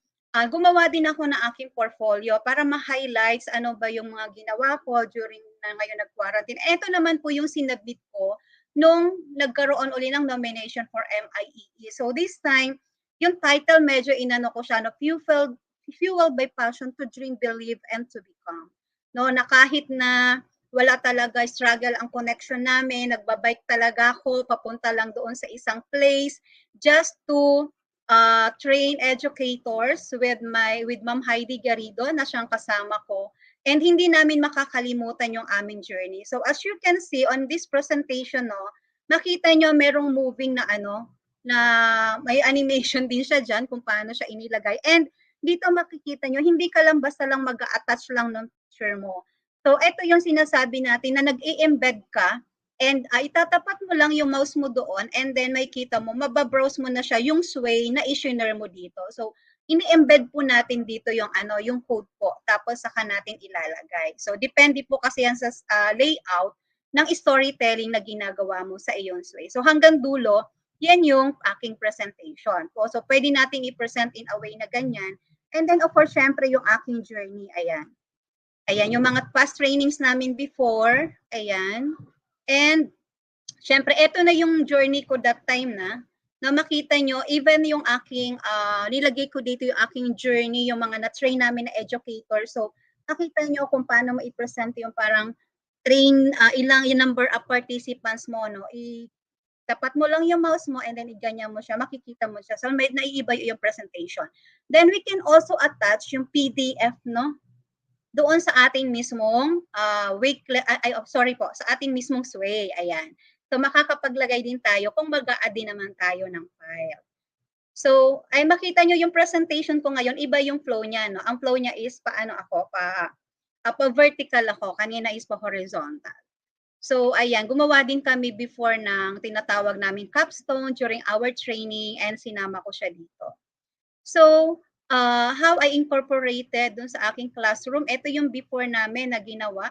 gumawa din ako ng aking portfolio para ma-highlights ano ba yung mga ginawa ko during na ngayon nag-quarantine. Ito naman po yung sinabit ko nung nagkaroon uli ng nomination for MIEE. So this time, yung title medyo inano ko siya, no, fueled by passion to dream, believe, and to become. No, na kahit na wala talaga, struggle ang connection namin, nagbabike talaga ako, papunta lang doon sa isang place, just to train educators with Ma'am Heidi Garrido na siyang kasama ko. And hindi namin makakalimutan yung aming journey. So as you can see on this presentation, no, makita nyo merong moving na na may animation din siya dyan kung paano siya inilagay. And dito makikita nyo, hindi ka lang basta lang mag-a-attach lang ng picture mo. So ito yung sinasabi natin na nag-i-embed ka and itatapat mo lang yung mouse mo doon and then makikita mo, mababrowse mo na siya yung sway na i-share mo dito. So ini-embed po natin dito yung yung code po, tapos saka natin ilalagay. So depende po kasi yan sa layout ng storytelling na ginagawa mo sa iyong sway. So hanggang dulo, yan yung aking presentation po. So pwede nating i-present in a way na ganyan. And then of course, syempre yung aking journey, ayan. Ayan, yung mga past trainings namin before, ayan. And syempre, ito na yung journey ko that time na makita nyo, even yung aking, nilagay ko dito yung aking journey, yung mga na-train namin na educator. So, nakita nyo kung paano mo i-present yung parang train, yung number of participants mo, no? Tapat mo lang yung mouse mo and then iganyan mo siya, makikita mo siya. So, may naiiba yung presentation. Then, we can also attach yung PDF, no? Doon sa ating mismong sa ating mismong sway. Ayan. So makakapaglagay din tayo kung mag-a-add din naman tayo ng file. So ay makita nyo yung presentation ko ngayon, iba yung flow niya. No? Ang flow niya is paano ako, pa-vertical ako, kanina is pa-horizontal. So ayan, gumawa din kami before ng tinatawag namin capstone during our training and sinama ko siya dito. So how I incorporated dun sa aking classroom, ito yung before namin na ginawa.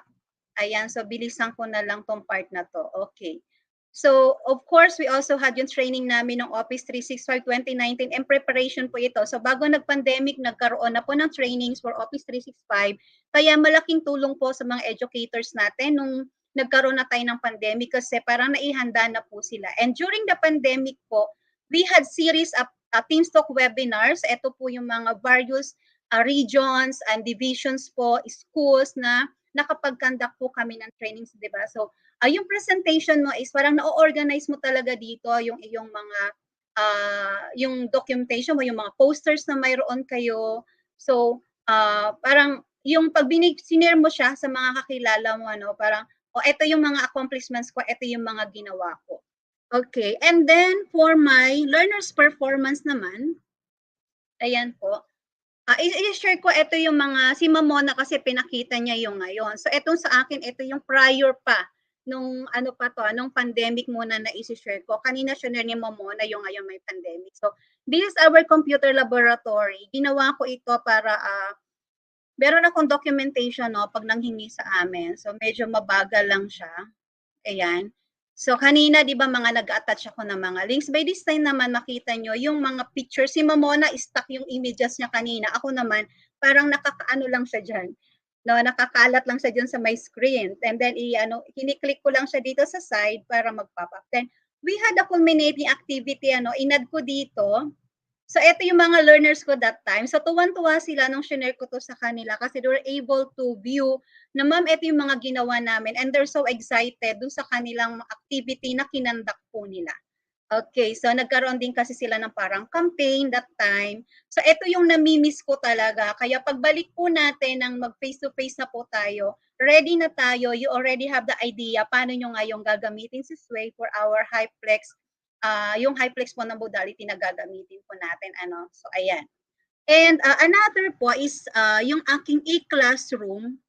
Ayan, so bilisan ko na lang tong part na to. Okay. So, of course, we also had yung training namin ng Office 365 2019 and preparation po ito. So, bago nag-pandemic, nagkaroon na po ng trainings for Office 365. Kaya malaking tulong po sa mga educators natin nung nagkaroon na tayo ng pandemic kasi parang naihanda na po sila. And during the pandemic po, we had series of Techtalk webinars. Ito po yung mga various regions and divisions po, schools na nakapag-conduct po kami ng trainings, di ba? So, yung presentation mo is parang na-organize mo talaga dito yung iyong mga, yung documentation mo, yung mga posters na mayroon kayo. So, parang yung pag sinare mo siya sa mga kakilala mo, parang, ito yung mga accomplishments ko, ito yung mga ginawa ko. Okay, and then for my learner's performance naman, ayan po, i-share ko ito yung mga, si Mamona kasi pinakita niya yung ngayon. So itong sa akin, ito yung prior pa, nung nung pandemic muna na i-share ko. Kanina share ni Mamona yung ngayon may pandemic. So this is our computer laboratory. Ginawa ko ito para, meron akong documentation pag nanghingi sa amin. So medyo mabagal lang siya. Ayan. So kanina, di ba, mga nag-attach ako ng mga links. By this time naman, makita nyo yung mga pictures. Si Mamona, stuck yung images niya kanina. Ako naman, parang nakakaano lang siya dyan. No, nakakalat lang siya dyan sa my screen. And then, kiniklik ko lang siya dito sa side para mag-pop up. Then, we had a culminating activity, inad ko dito. So, ito yung mga learners ko that time. So, tuwan-tuwa sila nung share ko to sa kanila kasi they were able to view na, ma'am, ito yung mga ginawa namin and they're so excited dun sa kanilang activity na kinandak po nila. Okay, so nagkaroon din kasi sila ng parang campaign that time. So, ito yung namimiss ko talaga. Kaya pagbalik po natin ng mag-face-to-face na po tayo, ready na tayo, you already have the idea paano nyo ngayong gagamitin si Sway for our HyFlex, yung HyFlex po na modality na gagamitin po natin. So, ayan. And another po is yung aking e-classroom.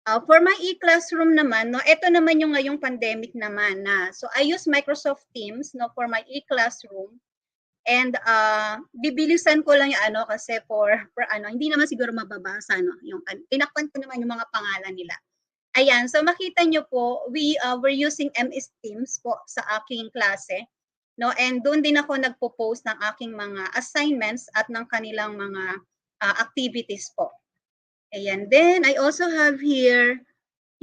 For my e-classroom naman, ito naman yung ngayong pandemic naman na. So, I use Microsoft Teams for my e-classroom. And bibilisan ko lang yung kasi for hindi naman siguro mababasa, yung tinakpan ko naman yung mga pangalan nila. Ayan, so makita nyo po, we're using MS Teams po sa aking klase. And doon din ako nagpo-post ng aking mga assignments at ng kanilang mga activities po. Ayan. Then, I also have here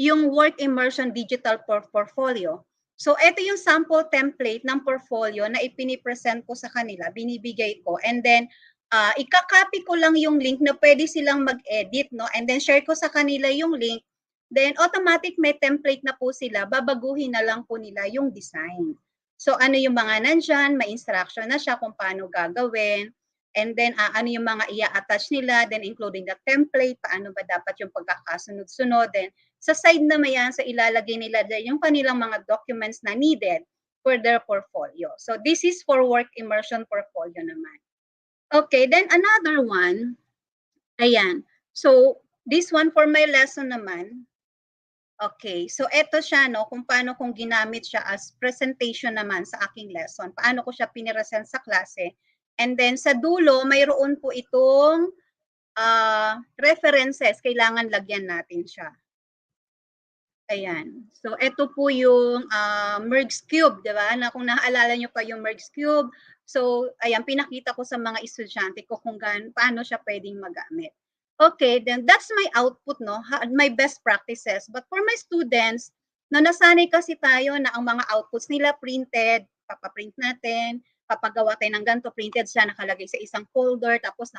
yung work immersion digital portfolio. So, ito yung sample template ng portfolio na ipinipresent ko sa kanila, binibigay ko. And then, ikakopy ko lang yung link na pwede silang mag-edit, and then share ko sa kanila yung link. Then, automatic may template na po sila, babaguhin na lang po nila yung design. So, ano yung mga nandyan, may instruction na siya kung paano gagawin. And then, ano yung mga i-attach nila, then including the template, paano ba dapat yung pagkakasunod-sunod. Then, sa side naman yan, so ilalagay nila dyan yung kanilang mga documents na needed for their portfolio. So, this is for work immersion portfolio naman. Okay, then another one, ayan. So, this one for my lesson naman. Okay, so eto siya, no, kung paano kong ginamit siya as presentation naman sa aking lesson. Paano ko siya piniresent sa klase. And then sa dulo, mayroon po itong references. Kailangan lagyan natin siya. Ayan. So ito po yung merge cube, di ba? Na kung naaalala nyo pa yung merge cube. So ayan, pinakita ko sa mga estudyante ko kung paano siya pwedeng magamit. Okay, then that's my output, no? My best practices. But for my students, na nasanay kasi tayo na ang mga outputs nila printed, papaprint natin, papagawa tayo ng ganito, printed siya, nakalagay sa isang folder, tapos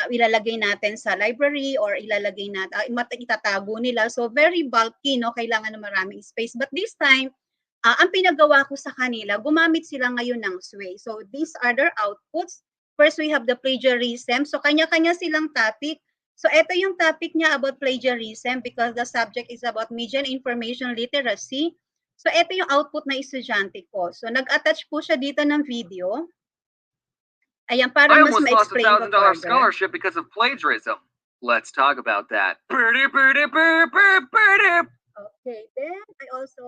ilalagay natin sa library or ilalagay natin, itatago nila. So very bulky, no? Kailangan ng maraming space. But this time, ang pinagawa ko sa kanila, gumamit sila ngayon ng Sway. So these are their outputs. First, we have the plagiarism. So kanya-kanya silang topic. So ito yung topic niya about plagiarism because the subject is about media and information literacy. So ito yung output na estudyante ko. So nag-attach po siya dito ng video. Ayan, para I mas almost lost ma-explain ko $1,000 further. scholarship because of plagiarism. Let's talk about that. Okay, then I also,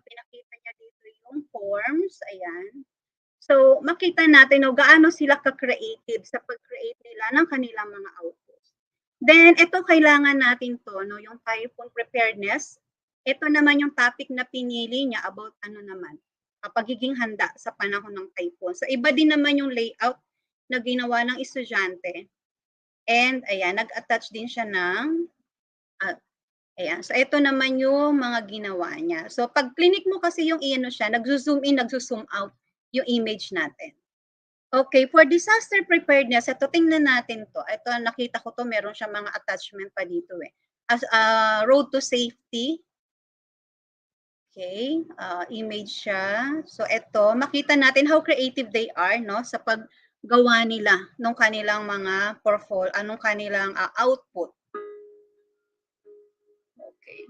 pinakita niya dito yung forms. Ayan. So, makita natin no, gaano sila ka-creative sa pag-create nila ng kanilang mga outputs. Then, ito kailangan natin to, no, yung typhoon preparedness. Ito naman yung topic na pinili niya about ano naman, pagiging handa sa panahon ng typhoon. So, iba din naman yung layout na ginawa ng estudyante. And, ayan, nag-attach din siya ng, ayan. So, ito naman yung mga ginawa niya. So, pag clinic mo kasi yung iano siya, nag-zoom in, nag-zoom out yung image natin. Okay, for disaster preparedness, ito tingnan natin to. Ito nakita ko to, meron siya mga attachment pa dito eh. As road to safety. Okay, image siya. So ito, makita natin how creative they are, no, sa paggawa nila ng kanilang mga portfolio, anong kanilang output. Okay.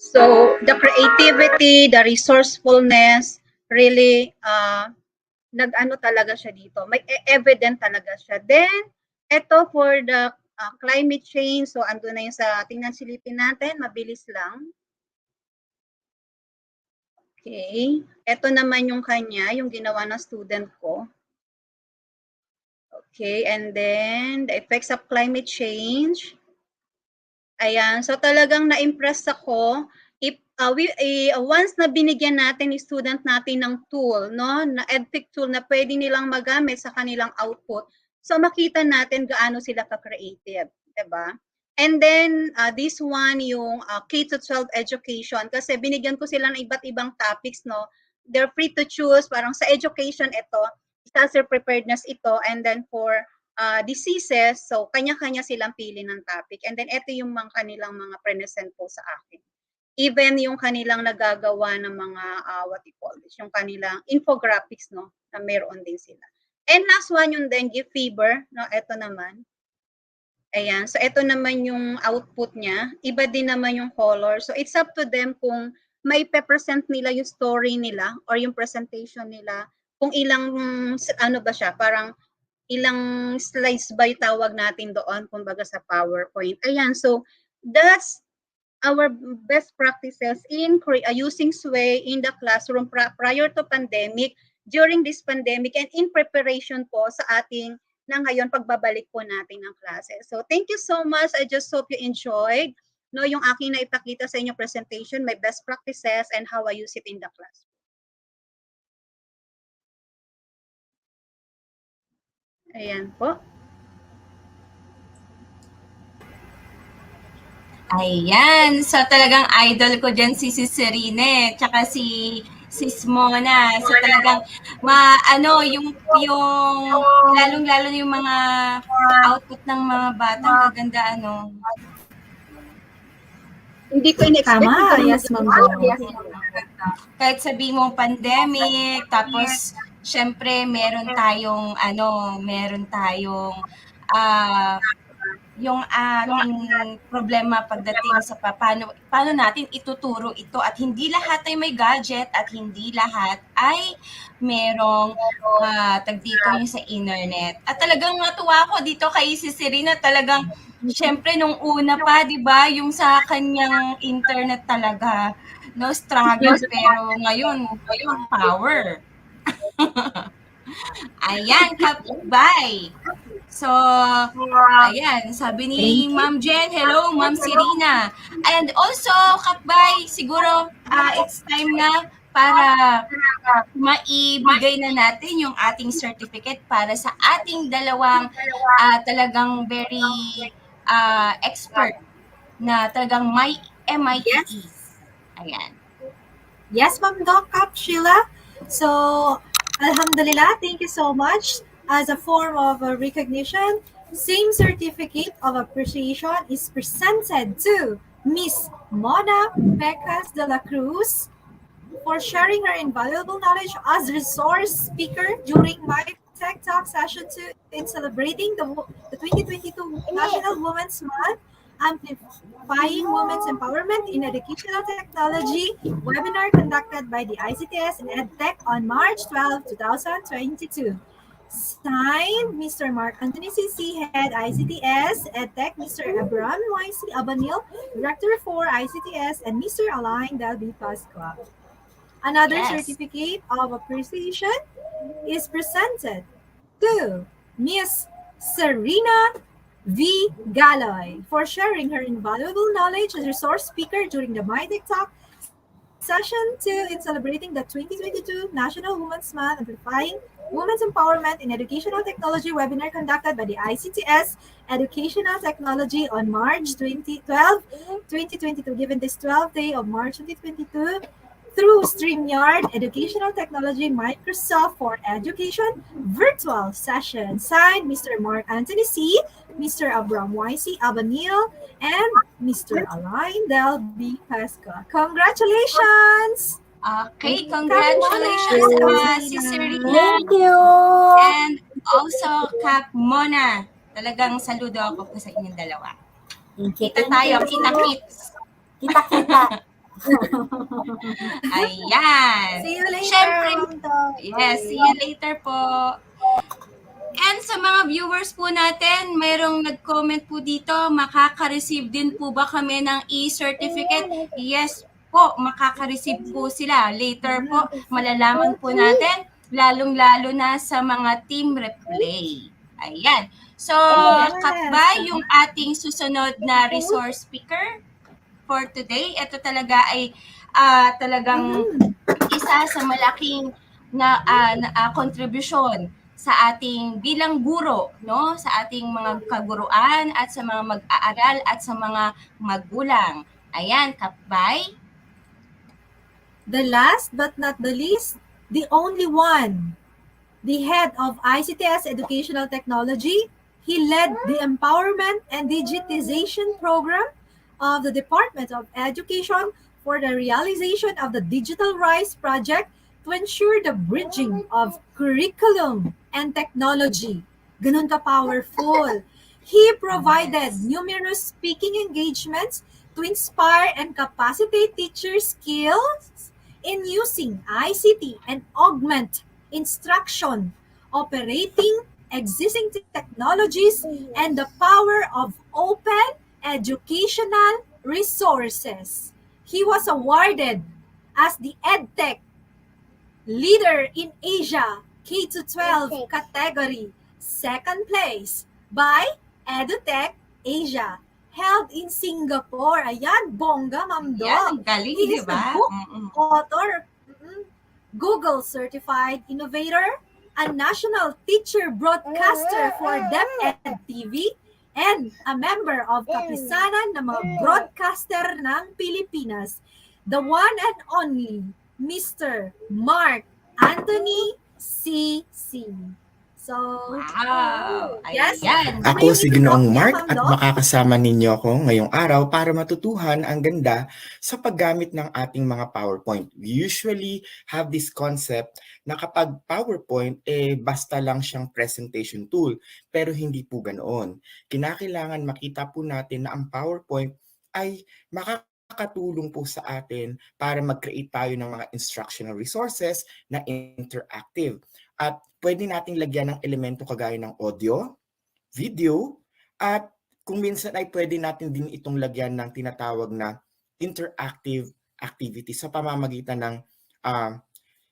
So, the creativity, the resourcefulness, really, nag-ano talaga siya dito. May evident talaga siya. Then, ito for the climate change. So, ando na yung sa, tingnan silipin natin, mabilis lang. Okay. Ito naman yung kanya, yung ginawa ng student ko. Okay, and then, the effects of climate change. Ayan, so talagang na-impress ako if once na binigyan natin yung student natin ng tool, no, na EdTech tool na pwede nilang magamit sa kanilang output, so makita natin gaano sila ka-creative, 'di ba? And then this one yung K-12 education kasi binigyan ko sila ng iba't ibang topics, no. They're free to choose, parang sa education ito, disaster preparedness ito, and then for diseases, so kanya-kanya silang pili ng topic. And then ito yung mga kanilang mga present po sa akin. Even yung kanilang nagagawa ng mga, what you call this, yung kanilang infographics, no, na meron din sila. And last one yung dengue fever, no, ito naman. Ayan, so ito naman yung output niya. Iba din naman yung color. So it's up to them kung may pe-present nila yung story nila or yung presentation nila, kung ilang, ano ba siya, parang ilang slides ba yung tawag natin doon, kumbaga sa PowerPoint. Ayan, so that's our best practices in using Sway in the classroom prior to pandemic, during this pandemic, and in preparation po sa ating na ngayon pagbabalik po natin ng klase. So thank you so much. I just hope you enjoyed, no, yung aking naipakita sa inyo presentation, my best practices and how I use it in the class. Ayan po. Ayan. So talagang idol ko dyan si Serine, tsaka si Sis Mona. So talagang yung lalong-lalo yung mga output ng mga bata, maganda Hindi ko in-expect. Tama, yes, ma'am. Kahit sabihin mong pandemic, tapos Syempre meron tayong yung ating problema pagdating sa paano natin ituturo ito at hindi lahat ay may gadget at hindi lahat ay merong dito yung sa internet. At talagang natuwa ako dito kay si Serena, talagang syempre nung una pa, 'di ba, yung sa kanyang internet talaga no struggles pero ngayon power. Ayan, kapitbahay. So, ayan, sabi ni Ma'am Jen, hello, Ma'am Serena. And also, kapbay, siguro it's time na para maibigay na natin yung ating certificate para sa ating dalawang talagang very expert na talagang may MITE. Ayan. Yes, Ma'am Doc, Kap Sheila. So, Alhamdulillah, thank you so much. As a form of recognition, same certificate of appreciation is presented to Miss Mona Pecas de la Cruz for sharing her invaluable knowledge as resource speaker during my Techtalk Session 2 in celebrating the 2022 National Women's Month, Amplifying Women's Empowerment in Educational Technology webinar conducted by the ICTS-EdTech on March 12, 2022. Signed, Mr. Mark Anthony CC, Head ICTS, EdTech, Mr. Abram YC Abanil, Director for ICTS, and Mr. Alain Delby Pasqua. Another certificate of appreciation is presented to Miss Serena V. Galoy for sharing her invaluable knowledge as resource speaker during the MyTechTalk Session 2 in celebrating the 2022 National Women's Month, Amplifying Women's Empowerment in Educational Technology webinar conducted by the ICTS Educational Technology on March 12, 2022. Given this 12th day of March 2022, through StreamYard Educational Technology Microsoft for Education virtual session. Signed, Mr. Mark Anthony C., Mr. Abram YC Abanil, and Mr. Alain Del B. Pesca. Congratulations! Okay, congratulations, si Serena. Thank you! And also, Kap Mona. Talagang saludo ako po sa inyong dalawa. Kita tayo, kita-kits. Kita-kita. Ayan. See you later. Syempre, yes, see you later po. And sa mga viewers po natin, mayroong nag-comment po dito, makaka-receive din po ba kami ng e-certificate? Yes po, makaka-receive po sila. Later po, malalaman po natin, lalong-lalo na sa mga team replay. Ayan. So, Katba, yung ating susunod na resource speaker for today, ito talaga ay talagang isa sa malaking contribution sa ating bilang guro, no? Sa ating mga kaguruan at sa mga mag-aaral at sa mga magulang. Ayan, Kapbay. The last but not the least, the only one, the head of ICTS Educational Technology. He led the Empowerment and Digitization Program of the Department of Education for the realization of the Digital Rise Project to ensure the bridging of curriculum and technology. Ganun ka-powerful. He provided numerous speaking engagements to inspire and capacitate teachers' skills in using ICT and augment instruction, operating existing technologies, and the power of open educational resources. He was awarded as the EdTech Leader in Asia K-12 category, second place by EduTech Asia, held in Singapore. Ayan, bongga, Ma'am Doc. Yan, ang galing, He is diba? the book author, Google Certified Innovator, a national teacher broadcaster for DepEd TV, and a member of Kapisanan ng mga broadcaster ng Pilipinas, the one and only Mr. Mark Anthony C.C. So, Wow! yes. Ayan. Ako si Ginoong Mark Ma'am at Doc. makakasama ninyo ako ngayong araw para matutuhan ang ganda sa paggamit ng ating mga PowerPoint. We usually have this concept na kapag PowerPoint, basta lang siyang presentation tool. Pero hindi po ganoon. Kinakailangan makita po natin na ang PowerPoint ay makakatulong po sa atin para mag-create tayo ng mga instructional resources na interactive. At pwede nating lagyan ng elemento kagaya ng audio, video, at kung minsan ay pwede natin din itong lagyan ng tinatawag na interactive activity sa pamamagitan ng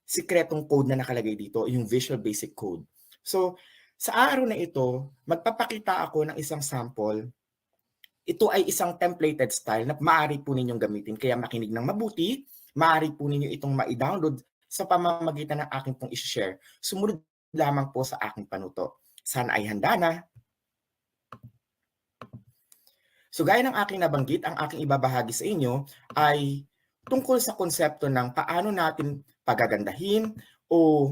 sikretong code na nakalagay dito, yung Visual Basic Code. So, sa araw na ito, magpapakita ako ng isang sample. Ito ay isang templated style na maaari po ninyong gamitin. Kaya makinig ng mabuti, maaari po ninyo itong ma-download sa pamamagitan ng aking pong i-share. Sumunod lamang po sa aking panuto. Sana ay handa na. So gaya ng aking nabanggit, ang aking ibabahagi sa inyo ay tungkol sa konsepto ng paano natin pagagandahin o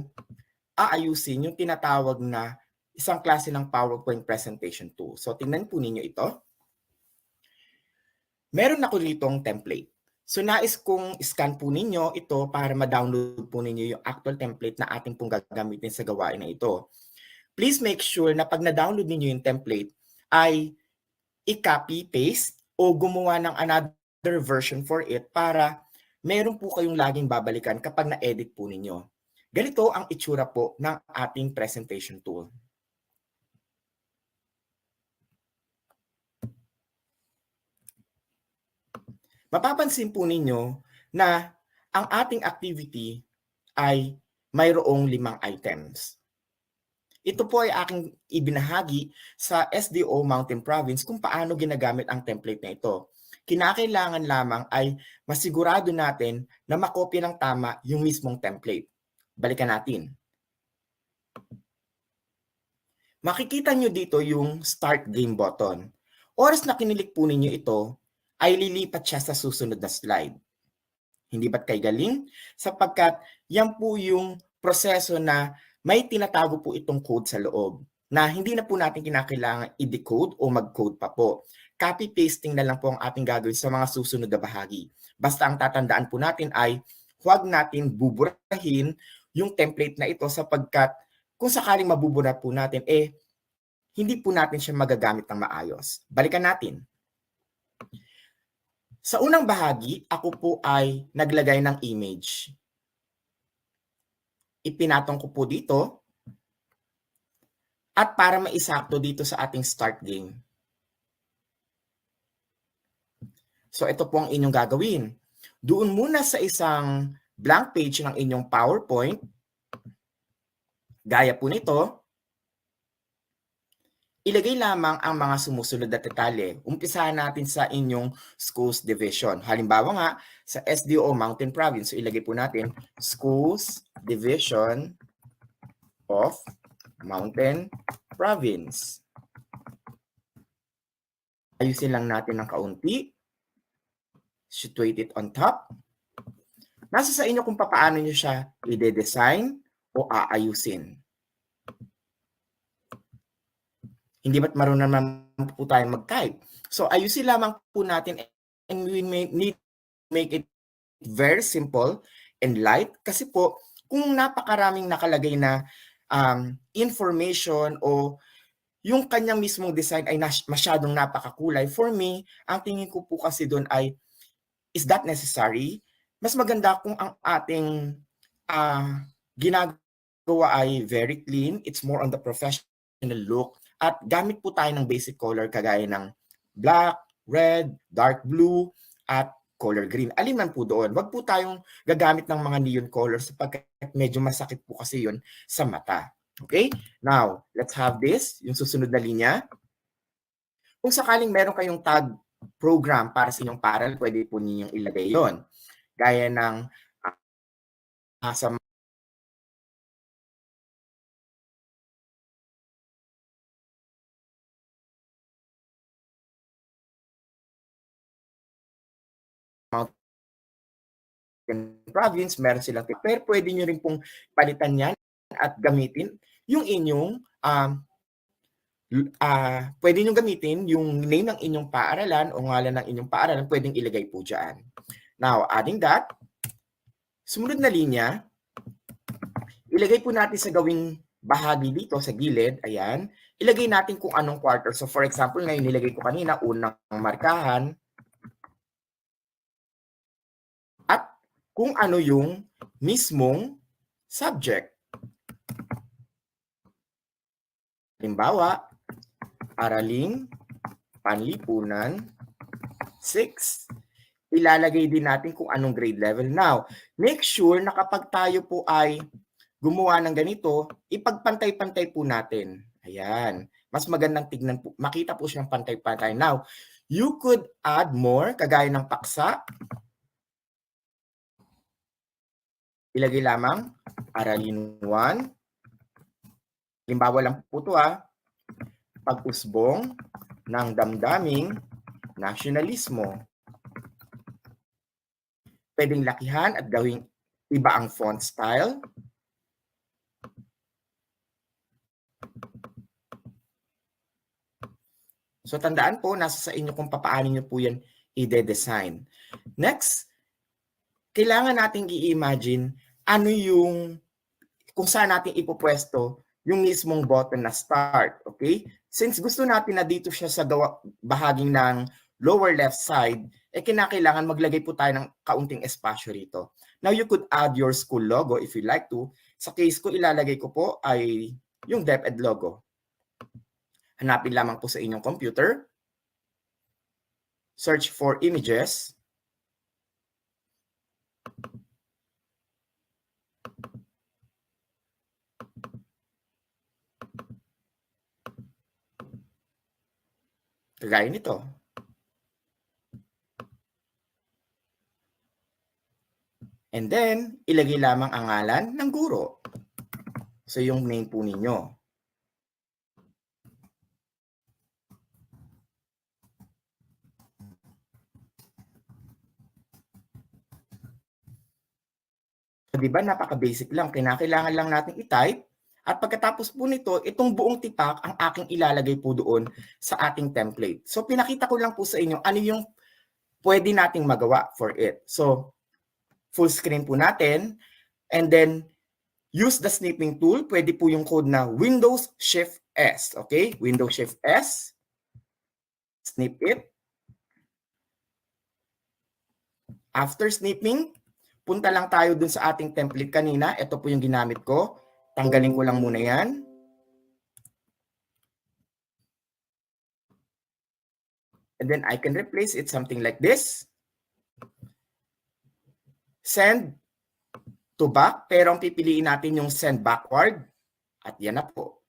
aayusin yung tinatawag na isang klase ng PowerPoint presentation tool. So tingnan po ninyo ito. Meron ako ditong template. So nais kong scan po ninyo ito para ma-download po ninyo yung actual template na ating pong gagamitin sa gawain na ito. Please make sure na pag na-download ninyo yung template ay i-copy, paste, o gumawa ng another version for it para meron po kayong laging babalikan kapag na-edit po ninyo. Ganito ang itsura po ng ating presentation tool. Mapapansin po ninyo na ang ating activity ay mayroong 5 items. Ito po ay aking ibinahagi sa SDO Mountain Province kung paano ginagamit ang template na ito. Kinakailangan lamang ay masigurado natin na makopya ng tama yung mismong template. Balikan natin. Makikita nyo dito yung Start Game button. Oras na kinilik po ninyo ito, ay lilipat siya sa susunod na slide. Hindi ba't kay galing? Sapagkat yan po yung proseso na may tinatago po itong code sa loob na hindi na po natin kinakailangan i-decode o mag-code pa po. Copy-pasting na lang po ang ating gagawin sa mga susunod na bahagi. Basta ang tatandaan po natin ay huwag natin buburahin yung template na ito sapagkat kung sakaling mabubura po natin, hindi po natin siya magagamit ng maayos. Balikan natin. Sa unang bahagi, ako po ay naglagay ng image. Ipinatong ko po dito at para maisakto dito sa ating start game. So ito po ang inyong gagawin. Doon muna sa isang blank page ng inyong PowerPoint, gaya po nito, ilagay lamang ang mga sumusunod na detalye. Umpisahan natin sa inyong schools division. Halimbawa nga, sa SDO Mountain Province, so ilagay po natin schools division of Mountain Province. Ayusin lang natin ng kaunti. Situate it on top. Nasa sa inyo kung paano nyo siya i-design o aayusin. Hindi ba't marunong naman po tayo mag-type? So ayusin lamang po natin and we need to make it very simple and light kasi po kung napakaraming nakalagay na information o yung kanyang mismong design ay masyadong napakakulay, for me, ang tingin ko po kasi doon ay, is that necessary? Mas maganda kung ang ating ginagawa ay very clean, it's more on the professional look, at gamit po tayo ng basic color kagaya ng black, red, dark blue, at color green. Alin man po doon. Wag po tayong gagamit ng mga neon colors sapagkat medyo masakit po kasi yun sa mata. Okay? Now, let's have this, yung susunod na linya. Kung sakaling meron kayong tag program para sa inyong paral, pwede po ninyong ilagay yon. Gaya ng sa province, meron silang pero pwede nyo rin pong palitan yan at gamitin yung inyong pwede nyo gamitin yung name ng inyong paaralan o ngalan ng inyong paaralan, pwedeng ilagay po dyan. Now, adding that, sumunod na linya, ilagay po natin sa gawing bahagi dito sa gilid, ayan, ilagay natin kung anong quarter. So for example, ngayon nilagay ko kanina, unang markahan, at kung ano yung mismong subject. Halimbawa, Araling Panlipunan 6. Ilalagay din natin kung anong grade level. Now, make sure na kapag tayo po ay gumawa ng ganito, ipagpantay-pantay po natin. Ayan. Mas magandang tignan po. Makita po siyang pantay-pantay. Now, you could add more, kagaya ng paksa. Ilagay lamang, Aralin 1. Halimbawa lang po ito pag-usbong ng damdaming nasyonalismo. Pwedeng lakihan at gawing iba ang font style. So tandaan po, nasa sa inyo kung papaano nyo po yan i-design. Next, kailangan natin i-imagine ano yung, kung saan natin ipopwesto yung mismong button na start. Okay? Since gusto natin na dito siya sa bahaging ng lower left side, kinakailangan maglagay po tayo ng kaunting espasyo rito. Now, you could add your school logo if you like to. Sa case ko, ilalagay ko po ay yung DepEd logo. Hanapin lamang po sa inyong computer. Search for images. Kagaya nito. And then, ilagay lamang ang ngalan ng guro. So, yung name po ninyo. So, diba, napaka-basic lang. Kinakailangan lang natin i-type. At pagkatapos po nito, itong buong tipak ang aking ilalagay po doon sa ating template. So, pinakita ko lang po sa inyo ano yung pwede nating magawa for it. So, full screen po natin. And then, use the snipping tool. Pwede po yung code na Windows Shift S. Okay? Windows Shift S. Snip it. After snipping, punta lang tayo dun sa ating template kanina. Ito po yung ginamit ko. Tanggalin ko lang muna yan. And then I can replace it something like this. Send to back, pero ang pipiliin natin yung send backward. At yan na po.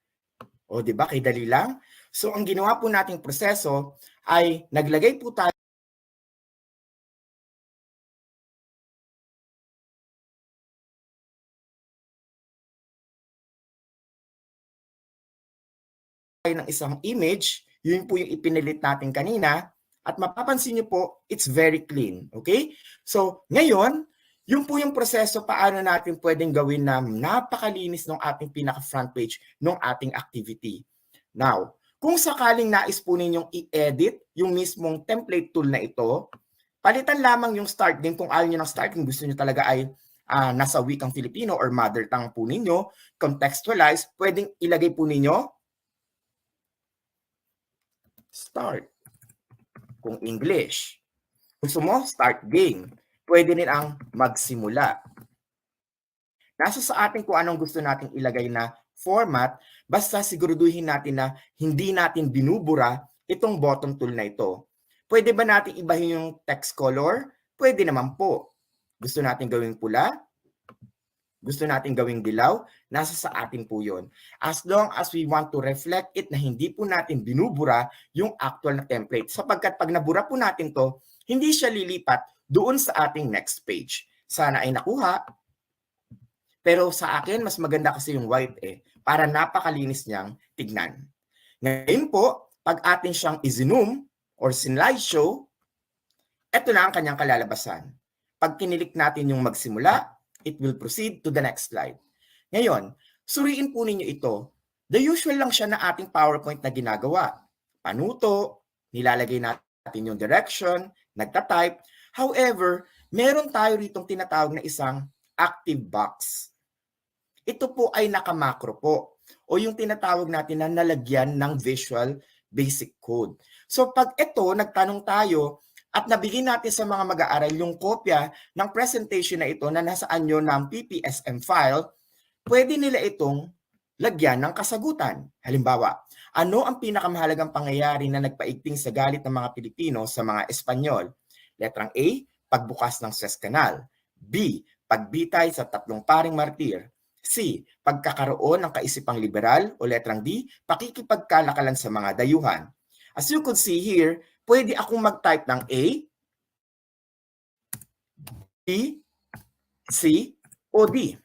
O diba, kay dali lang. So ang ginawa po nating proseso ay naglagay po tayo ng isang image, yun po yung ipinilit natin kanina, at mapapansin nyo po, it's very clean. Okay? So, ngayon, yun po yung proseso paano natin pwedeng gawin na napakalinis ng ating pinaka-front page ng ating activity. Now, kung sakaling nais po ninyong i-edit yung mismong template tool na ito, palitan lamang yung start din kung ayaw nyo ng start, kung gusto nyo talaga ay nasa wikang Filipino or mother tongue po ninyo, contextualize, pwedeng ilagay po ninyo start. Kung English. Gusto mo, start game. Pwede din ang magsimula. Nasa sa atin kung anong gusto nating ilagay na format, basta siguraduhin natin na hindi natin binubura itong bottom tool na ito. Pwede ba natin ibahin yung text color? Pwede naman po. Gusto natin gawing pula? Gusto natin gawing dilaw? Nasa sa atin po yun. As long as we want to reflect it na hindi po natin binubura yung actual na template. Sapagkat pag nabura po natin to, hindi siya lilipat doon sa ating next page. Sana ay nakuha. Pero sa akin, mas maganda kasi yung white para napakalinis niyang tignan. Ngayon po, pag atin siyang i-zoom or slideshow, ito na ang kanyang kalalabasan. Pag kinilik natin yung magsimula, it will proceed to the next slide. Ngayon, suriin po ninyo ito. The usual lang siya na ating PowerPoint na ginagawa. Panuto, nilalagay natin yung direction, nagtatype. However, meron tayo ritong tinatawag na isang active box. Ito po ay nakamakro po o yung tinatawag natin na nalagyan ng Visual Basic Code. So pag ito, nagtanong tayo at nabigyan natin sa mga mag-aaral yung kopya ng presentation na ito na nasaan nyo ng PPSM file, pwede nila itong lagyan ng kasagutan. Halimbawa, ano ang pinakamahalagang pangyayari na nagpaigting sa galit ng mga Pilipino sa mga Espanyol? Letrang A, pagbukas ng Suez Canal. B, pagbitay sa 3 paring martir. C, pagkakaroon ng kaisipang liberal. O letrang D, pakikipagkalakalan sa mga dayuhan. As you could see here, pwede akong mag-type ng A, B, C, o D.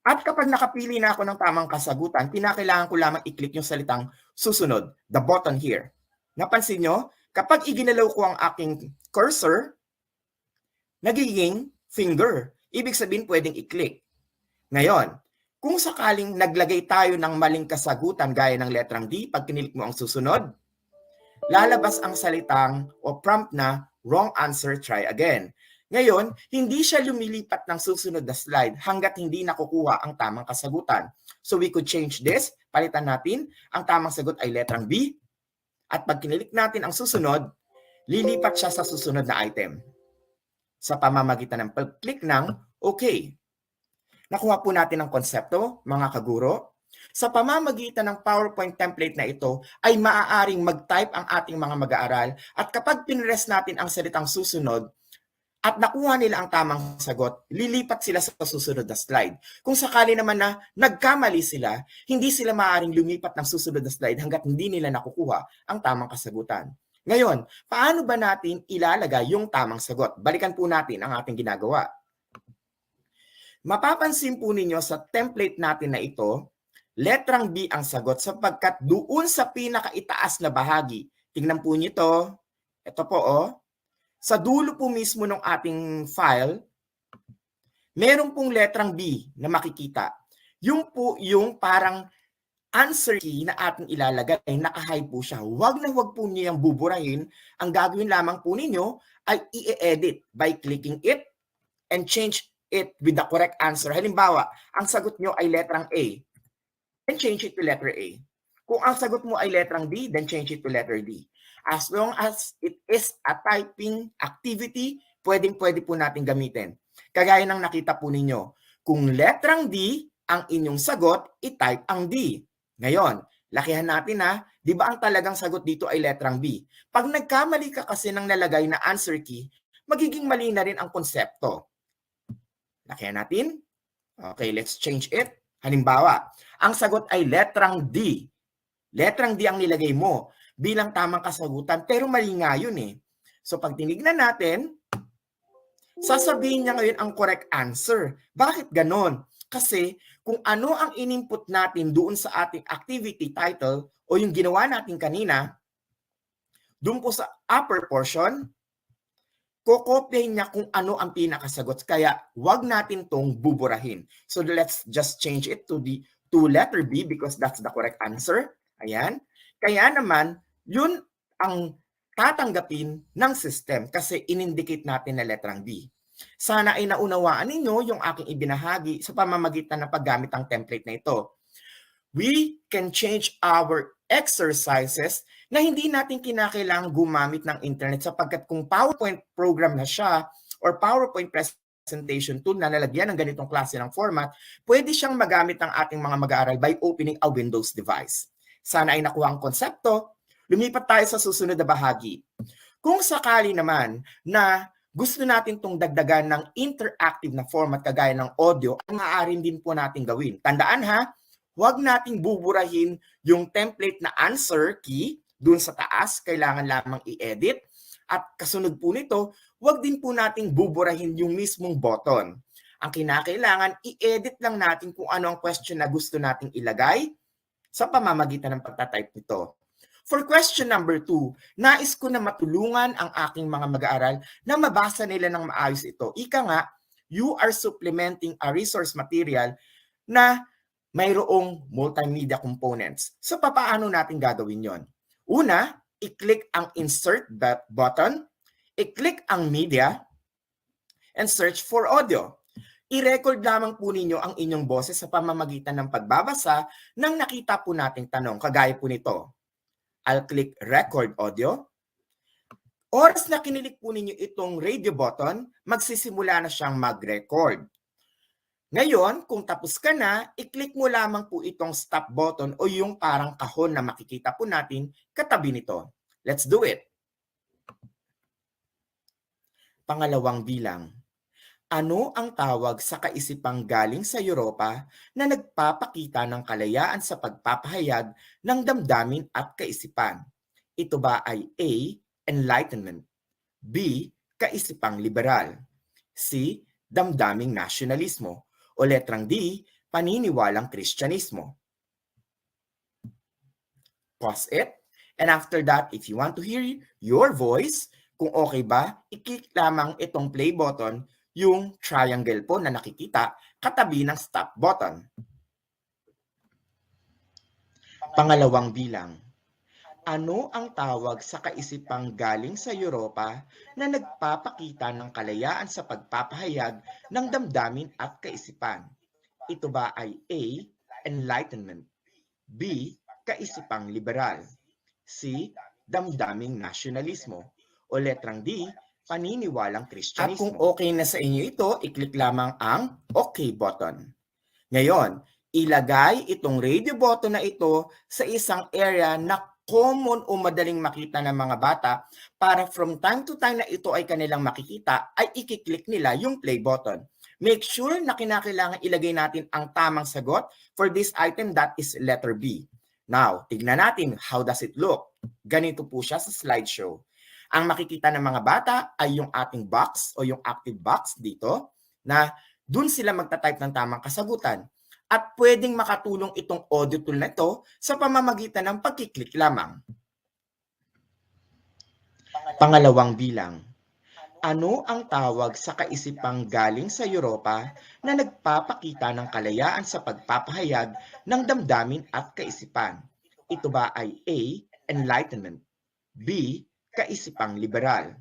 At kapag nakapili na ako ng tamang kasagutan, kinakailangan ko lamang i-click yung salitang susunod, the button here. Napansin nyo, kapag iginalaw ko ang aking cursor, nagiging finger. Ibig sabihin pwedeng i-click. Ngayon, kung sakaling naglagay tayo ng maling kasagutan gaya ng letrang D, pag kinilik mo ang susunod, lalabas ang salitang o prompt na wrong answer, try again. Ngayon, hindi siya lumilipat ng susunod na slide hanggat hindi nakukuha ang tamang kasagutan. So we could change this. Palitan natin. Ang tamang sagot ay letrang B. At pag kinilik natin ang susunod, lilipat siya sa susunod na item. Sa pamamagitan ng pag-click ng OK. Nakuha po natin ang konsepto, mga kaguro. Sa pamamagitan ng PowerPoint template na ito, ay maaaring mag-type ang ating mga mag-aaral at kapag pinress natin ang salitang susunod, at nakuha nila ang tamang sagot, lilipat sila sa susunod na slide. Kung sakali naman na nagkamali sila, hindi sila maaaring lumipat ng susunod na slide hanggat hindi nila nakukuha ang tamang kasagutan. Ngayon, paano ba natin ilalagay yung tamang sagot? Balikan po natin ang ating ginagawa. Mapapansin po ninyo sa template natin na ito, letrang B ang sagot sapagkat doon sa pinakaitaas na bahagi. Tingnan po niyo ito. Ito po sa dulo po mismo ng ating file, meron pong letrang B na makikita. Yung po yung parang answer key na ating ilalagay, naka-high po siya. Huwag na huwag po niyo yung buburahin. Ang gagawin lamang po ninyo ay i-edit by clicking it and change it with the correct answer. Halimbawa, ang sagot nyo ay letrang A, then change it to letter A. Kung ang sagot mo ay letrang D, then change it to letter D. As long as it is a typing activity, pwedeng-pwede po natin gamitin. Kagaya ng nakita po ninyo, kung letrang D ang inyong sagot, i-type ang D. Ngayon, lakihan natin di ba ang talagang sagot dito ay letrang B? Pag nagkamali ka kasi ng nalagay na answer key, magiging mali na rin ang konsepto. Lakihan natin. Okay, let's change it. Halimbawa, ang sagot ay letrang D. Letrang D ang nilagay mo bilang tamang kasagutan, pero mali nga yun So pag tinignan natin, sasabihin niya ngayon ang correct answer. Bakit ganon? Kasi kung ano ang in-input natin doon sa ating activity title o yung ginawa natin kanina, doon po sa upper portion, kokopyahin niya kung ano ang pinakasagot. Kaya wag natin tong buburahin. So let's just change it to letter B because that's the correct answer. Ayan. Kaya naman, yun ang tatanggapin ng system kasi in-indicate natin na letrang B. Sana ay naunawaan ninyo yung aking ibinahagi sa pamamagitan ng paggamit ng template na ito. We can change our exercises na hindi natin kinakailangan gumamit ng internet sapagkat kung PowerPoint program na siya or PowerPoint presentation tool na nalagyan ng ganitong klase ng format, pwede siyang magamit ng ating mga mag-aaral by opening a Windows device. Sana ay nakuha ang konsepto. Lumipat tayo sa susunod na bahagi. Kung sakali naman na gusto natin itong dagdagan ng interactive na format kagaya ng audio, ang maaaring din po natin gawin. Tandaan huwag nating buburahin yung template na answer key dun sa taas, kailangan lamang i-edit. At kasunod po nito, huwag din po nating buburahin yung mismong button. Ang kinakailangan, i-edit lang natin kung ano ang question na gusto nating ilagay sa pamamagitan ng pagtatype nito. For question number 2, nais ko na matulungan ang aking mga mag-aaral na mabasa nila ng maayos ito. Ika nga, you are supplementing a resource material na mayroong multimedia components. So, paano natin gagawin yon? Una, i-click ang insert button, i-click ang media, and search for audio. I-record lamang po ninyo ang inyong boses sa pamamagitan ng pagbabasa ng nakita po nating tanong, kagaya po nito. I'll click record audio. Oras na kinilik po ninyo itong radio button, magsisimula na siyang mag-record. Ngayon, kung tapos ka na, i-click mo lamang po itong stop button o yung parang kahon na makikita po natin katabi nito. Let's do it. Pangalawang bilang. Ano ang tawag sa kaisipang galing sa Europa na nagpapakita ng kalayaan sa pagpapahayag ng damdamin at kaisipan? Ito ba ay A. Enlightenment, B. Kaisipang liberal, C. Damdaming nasyonalismo, o letrang D. Paniniwalang Kristyanismo? Pause it. And after that, if you want to hear your voice, kung okay ba, i-click lamang itong play button, yung triangle po na nakikita katabi ng stop button. Pangalawang bilang. Ano ang tawag sa kaisipang galing sa Europa na nagpapakita ng kalayaan sa pagpapahayag ng damdamin at kaisipan? Ito ba ay A. Enlightenment, B. Kaisipang liberal, C. Damdaming nasyonalismo, o letrang D. Paniniwalang Kristyanismo? At kung okay na sa inyo ito, i-click lamang ang OK button. Ngayon, ilagay itong radio button na ito sa isang area na common o madaling makita ng mga bata para from time to time na ito ay kanilang makikita, ay i-click nila yung play button. Make sure na kinakailangan ilagay natin ang tamang sagot for this item, that is letter B. Now, tignan natin how does it look. Ganito po siya sa slideshow. Ang makikita ng mga bata ay yung ating box o yung active box dito na dun sila magta-type ng tamang kasagutan. At pwedeng makatulong itong audio tool na ito sa pamamagitan ng pagkiklik lamang. Pangalawang bilang. Ano ang tawag sa kaisipang galing sa Europa na nagpapakita ng kalayaan sa pagpapahayag ng damdamin at kaisipan? Ito ba ay A. Enlightenment, B. Kaisipang liberal,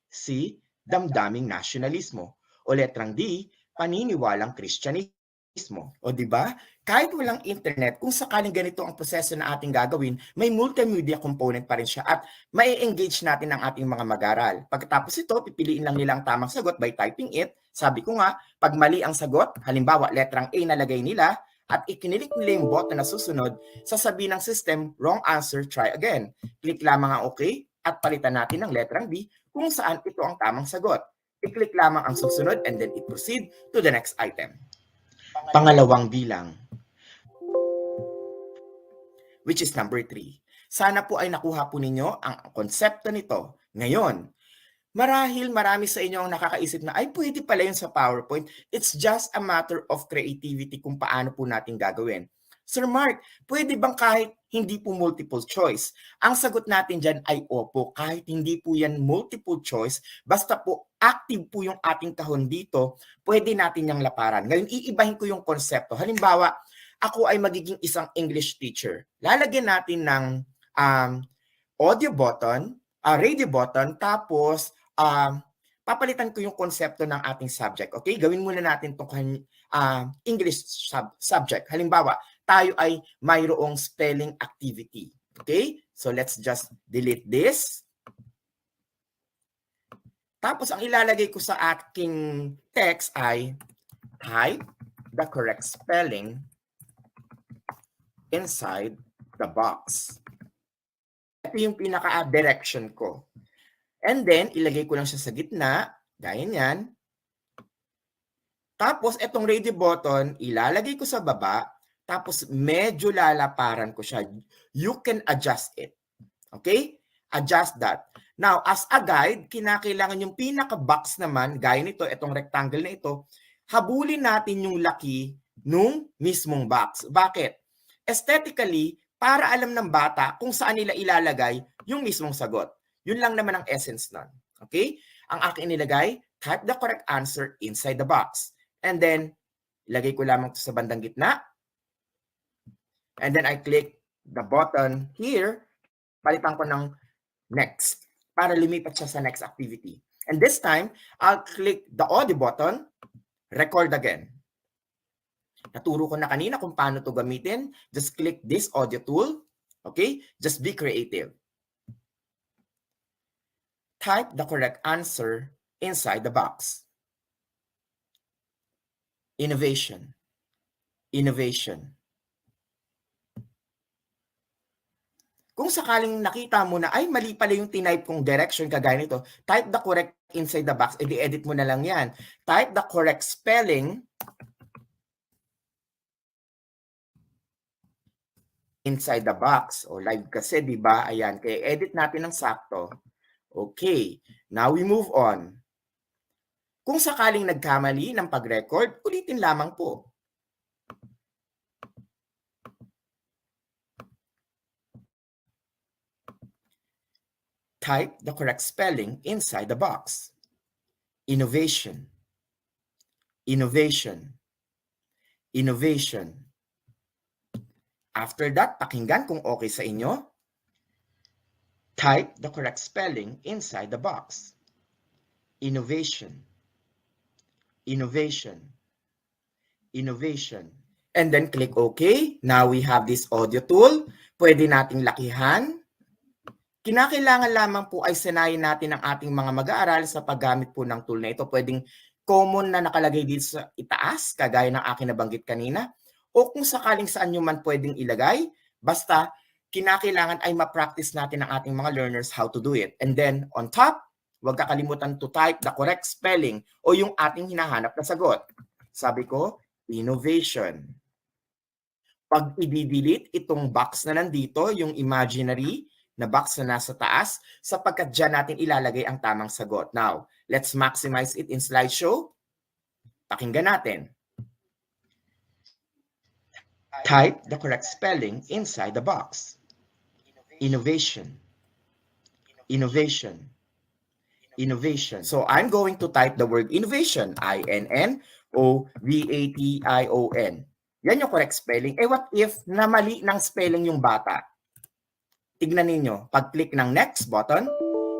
C. Damdaming nasyonalismo, o letrang D. Paniniwalang Kristyanismo? O di ba? Kahit walang internet, kung sakaling ganito ang proseso na ating gagawin, may multimedia component pa rin siya at mai-engage natin ang ating mga mag-aral. Pagkatapos ito, pipiliin lang nila ang tamang sagot by typing it. Sabi ko nga, pag mali ang sagot, halimbawa letrang A nalagay nila, at ikinilik nila yung button na susunod, sasabihin ng system, wrong answer, try again. Click lamang ang OK at palitan natin ng letrang B kung saan ito ang tamang sagot. I-click lamang ang susunod and then i-proceed to the next item. Pangalawang bilang, which is number 3. Sana po ay nakuha po ninyo ang konsepto nito. Ngayon, marahil marami sa inyo ang nakakaisip na, ay pwede pala yun sa PowerPoint. It's just a matter of creativity kung paano po natin gagawin. Sir Mark, pwede bang kahit hindi po multiple choice? Ang sagot natin dyan ay opo, kahit hindi po yan multiple choice, basta po active po yung ating kahon dito, pwede natin yung laparan. Ngayon, iibahin ko yung konsepto. Halimbawa, ako ay magiging isang English teacher. Lalagyan natin ng audio button, radio button, tapos papalitan ko yung konsepto ng ating subject. Okay? Gawin muna natin itong English subject. Halimbawa, tayo ay mayroong spelling activity. Okay? So let's just delete this. Tapos ang ilalagay ko sa aking text ay type the correct spelling inside the box. Ito yung pinaka-direction ko. And then, ilagay ko lang siya sa gitna. Gaya niyan. Tapos, itong radio button, ilalagay ko sa baba. Tapos, medyo lalaparan ko siya. You can adjust it. Okay? Adjust that. Now, as a guide, kinakailangan yung pinaka-box naman, gaya nito, itong rectangle na ito, habulin natin yung laki nung mismong box. Bakit? Aesthetically, para alam ng bata kung saan nila ilalagay yung mismong sagot. Yun lang naman ang essence nun. Okay? Ang aking nilagay, type the correct answer inside the box. And then, ilagay ko lamang ito sa bandang gitna. And then I click the button here, palitan ko ng next para lumipat siya sa next activity. And this time, I'll click the audio button, record again. Naturo ko na kanina kung paano to gamitin. Just click this audio tool. Okay? Just be creative. Type the correct answer inside the box. Innovation. Innovation. Kung sakaling nakita mo na, ay mali pala yung tinype kong direction kagaya nito, type the correct inside the box, edi-edit mo na lang yan. Type the correct spelling inside the box. O live kasi, di ba? Ayan, kaya edit natin ng sakto. Okay, now we move on. Kung sakaling nagkamali ng pag-record, ulitin lamang po. Type the correct spelling inside the box. Innovation. Innovation. Innovation. After that, pakinggan kung okay sa inyo. Type the correct spelling inside the box. Innovation. Innovation. Innovation. And then click OK. Now we have this audio tool. Pwede nating lakihan. Kinakailangan lamang po ay sanayin natin ang ating mga mag-aaral sa paggamit po ng tool na ito. Pwedeng common na nakalagay dito sa itaas, kagaya ng aking nabanggit kanina, o kung sakaling saan nyo man pwedeng ilagay, basta kinakailangan ay ma-practice natin ang ating mga learners how to do it. And then on top, huwag kakalimutan to type the correct spelling o yung ating hinahanap na sagot. Sabi ko, innovation. Pag i-delete itong box na nandito, yung imaginary na box na nasa taas, sapagkat dyan natin ilalagay ang tamang sagot. Now, let's maximize it in slideshow. Pakinggan natin. Type the correct spelling inside the box. Innovation. Innovation. Innovation. So I'm going to type the word innovation. I-N-N-O-V-A-T-I-O-N. Yan yung correct spelling. Eh what if na mali ng spelling yung bata? Tignan ninyo, pag-click ng next button,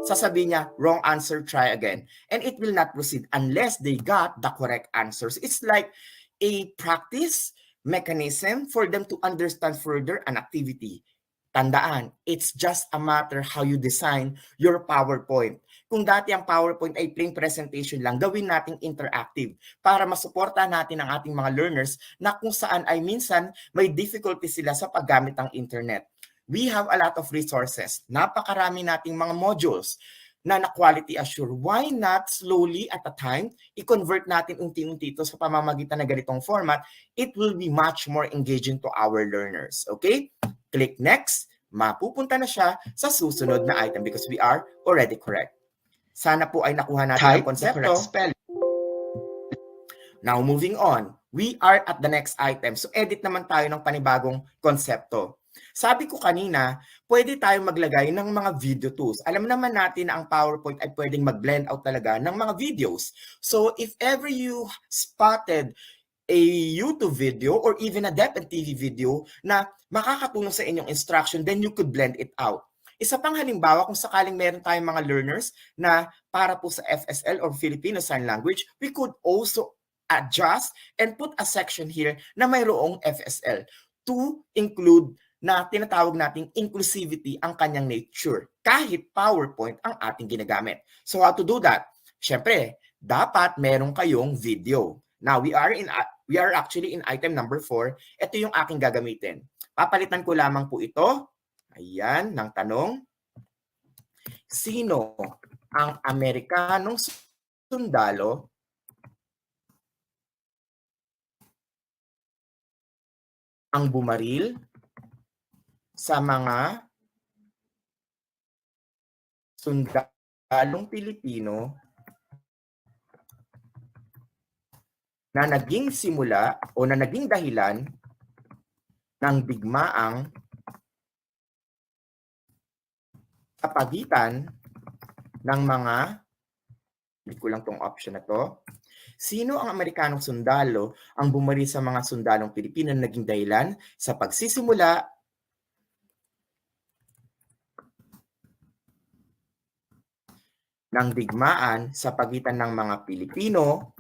sasabihin niya, wrong answer, try again. And it will not proceed unless they got the correct answers. It's like a practice mechanism for them to understand further an activity. Tandaan, it's just a matter how you design your PowerPoint. Kung dati ang PowerPoint ay plain presentation lang, gawin nating interactive para masuporta natin ang ating mga learners na kung saan ay minsan may difficulty sila sa paggamit ng internet. We have a lot of resources. Napakarami nating mga modules na quality assure. Why not slowly at a time, i-convert natin unti-unti ito sa pamamagitan ng ganitong format? It will be much more engaging to our learners. Okay? Click next. Mapupunta na siya sa susunod na item because we are already correct. Sana po ay nakuha natin ang konsepto. Now, moving on. We are at the next item. So, edit naman tayo ng panibagong konsepto. Sabi ko kanina, pwede tayo maglagay ng mga video tools. Alam naman natin na ang PowerPoint ay pwedeng mag-blend out talaga ng mga videos. So if ever you spotted a YouTube video or even a DepEd TV video na makakatulong sa inyong instruction, then you could blend it out. Isa pang halimbawa, kung sakaling meron tayong mga learners na para po sa FSL or Filipino Sign Language, we could also adjust and put a section here na mayroong FSL to include na tinatawag nating inclusivity ang kanyang nature kahit PowerPoint ang ating ginagamit. So how to do that? Siyempre, dapat meron kayong video. Now, we are actually in item number 4. Ito yung aking gagamitin. Papalitan ko lamang po ito. Ayan, ng tanong. Sino ang Amerikanong sundalo ang bumaril sa mga sundalong Pilipino na naging simula o na naging dahilan ng digmaang sa pagitan ng mga, hindi ko lang tong option na to, Sino ang Amerikanong sundalo ang bumaril sa mga sundalong Pilipino na naging dahilan sa pagsisimula ng digmaan sa pagitan ng mga Pilipino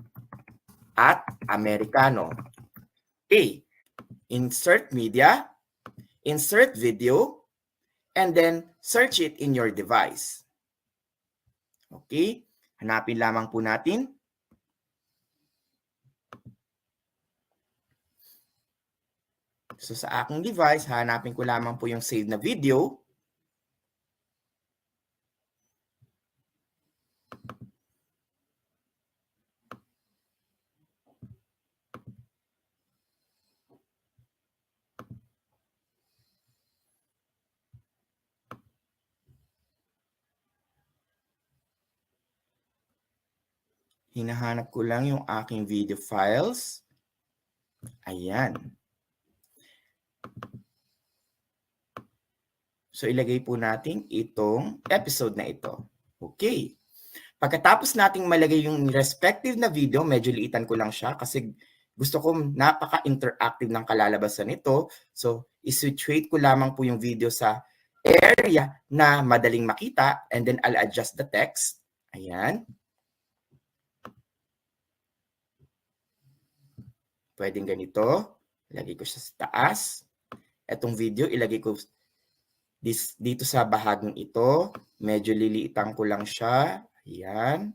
at Amerikano? A. Insert media, insert video, and then search it in your device. Okay? Hanapin lamang po natin. So sa aking device, hanapin ko lamang po yung save na video. Hinahanap ko lang yung aking video files. Ayan. So ilagay po natin itong episode na ito. Okay. Pagkatapos nating malagay yung respective na video, medyo liitan ko lang siya kasi gusto ko napaka-interactive ng kalalabasan nito. So i-situate ko lamang po yung video sa area na madaling makita and then I'll adjust the text. Ayan. Pwedeng ganito. Ilagay ko siya sa taas. Etong video, ilagay ko dito sa bahaging ito. Medyo liliitan ko lang siya. Ayan.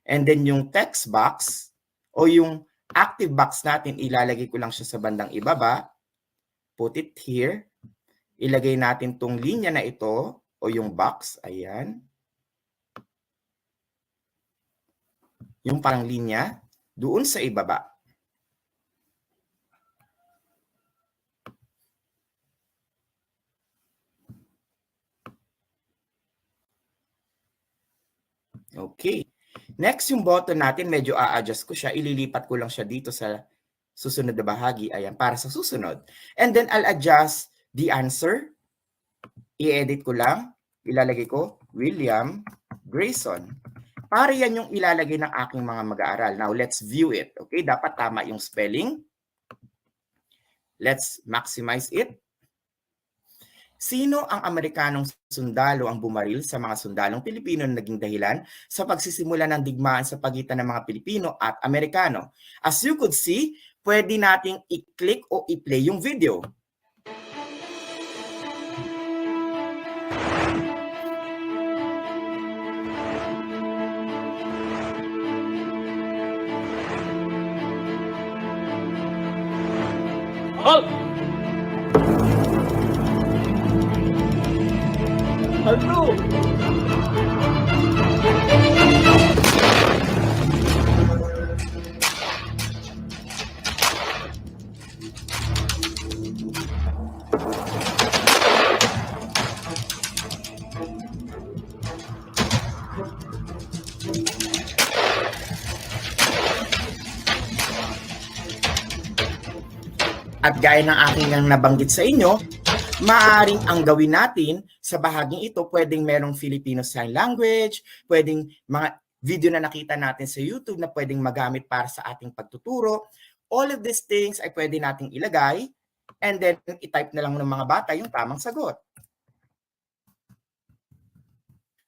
And then yung text box o yung active box natin, ilalagay ko lang siya sa bandang ibaba. Put it here. Ilagay natin tong linya na ito o yung box. Ayan. Yung parang linya doon sa ibaba. Okay. Next, yung button natin, medyo a-adjust ko siya. Ililipat ko lang siya dito sa susunod na bahagi. Ayan, para sa susunod. And then, I'll adjust the answer. I-edit ko lang. Ilalagay ko, William Grayson. Para yan yung ilalagay ng aking mga mag-aaral. Now, let's view it. Okay, dapat tama yung spelling. Let's maximize it. Sino ang Amerikanong sundalo ang bumaril sa mga sundalong Pilipino na naging dahilan sa pagsisimula ng digmaan sa pagitan ng mga Pilipino at Amerikano? As you could see, pwede nating i-click o i-play yung video. Halt! Halto! At gaya ng aking nabanggit sa inyo, maaaring ang gawin natin sa bahaging ito, pwedeng merong Filipino Sign Language, pwedeng mga video na nakita natin sa YouTube na pwedeng magamit para sa ating pagtuturo. All of these things ay pwede nating ilagay and then i-type na lang ng mga bata yung tamang sagot.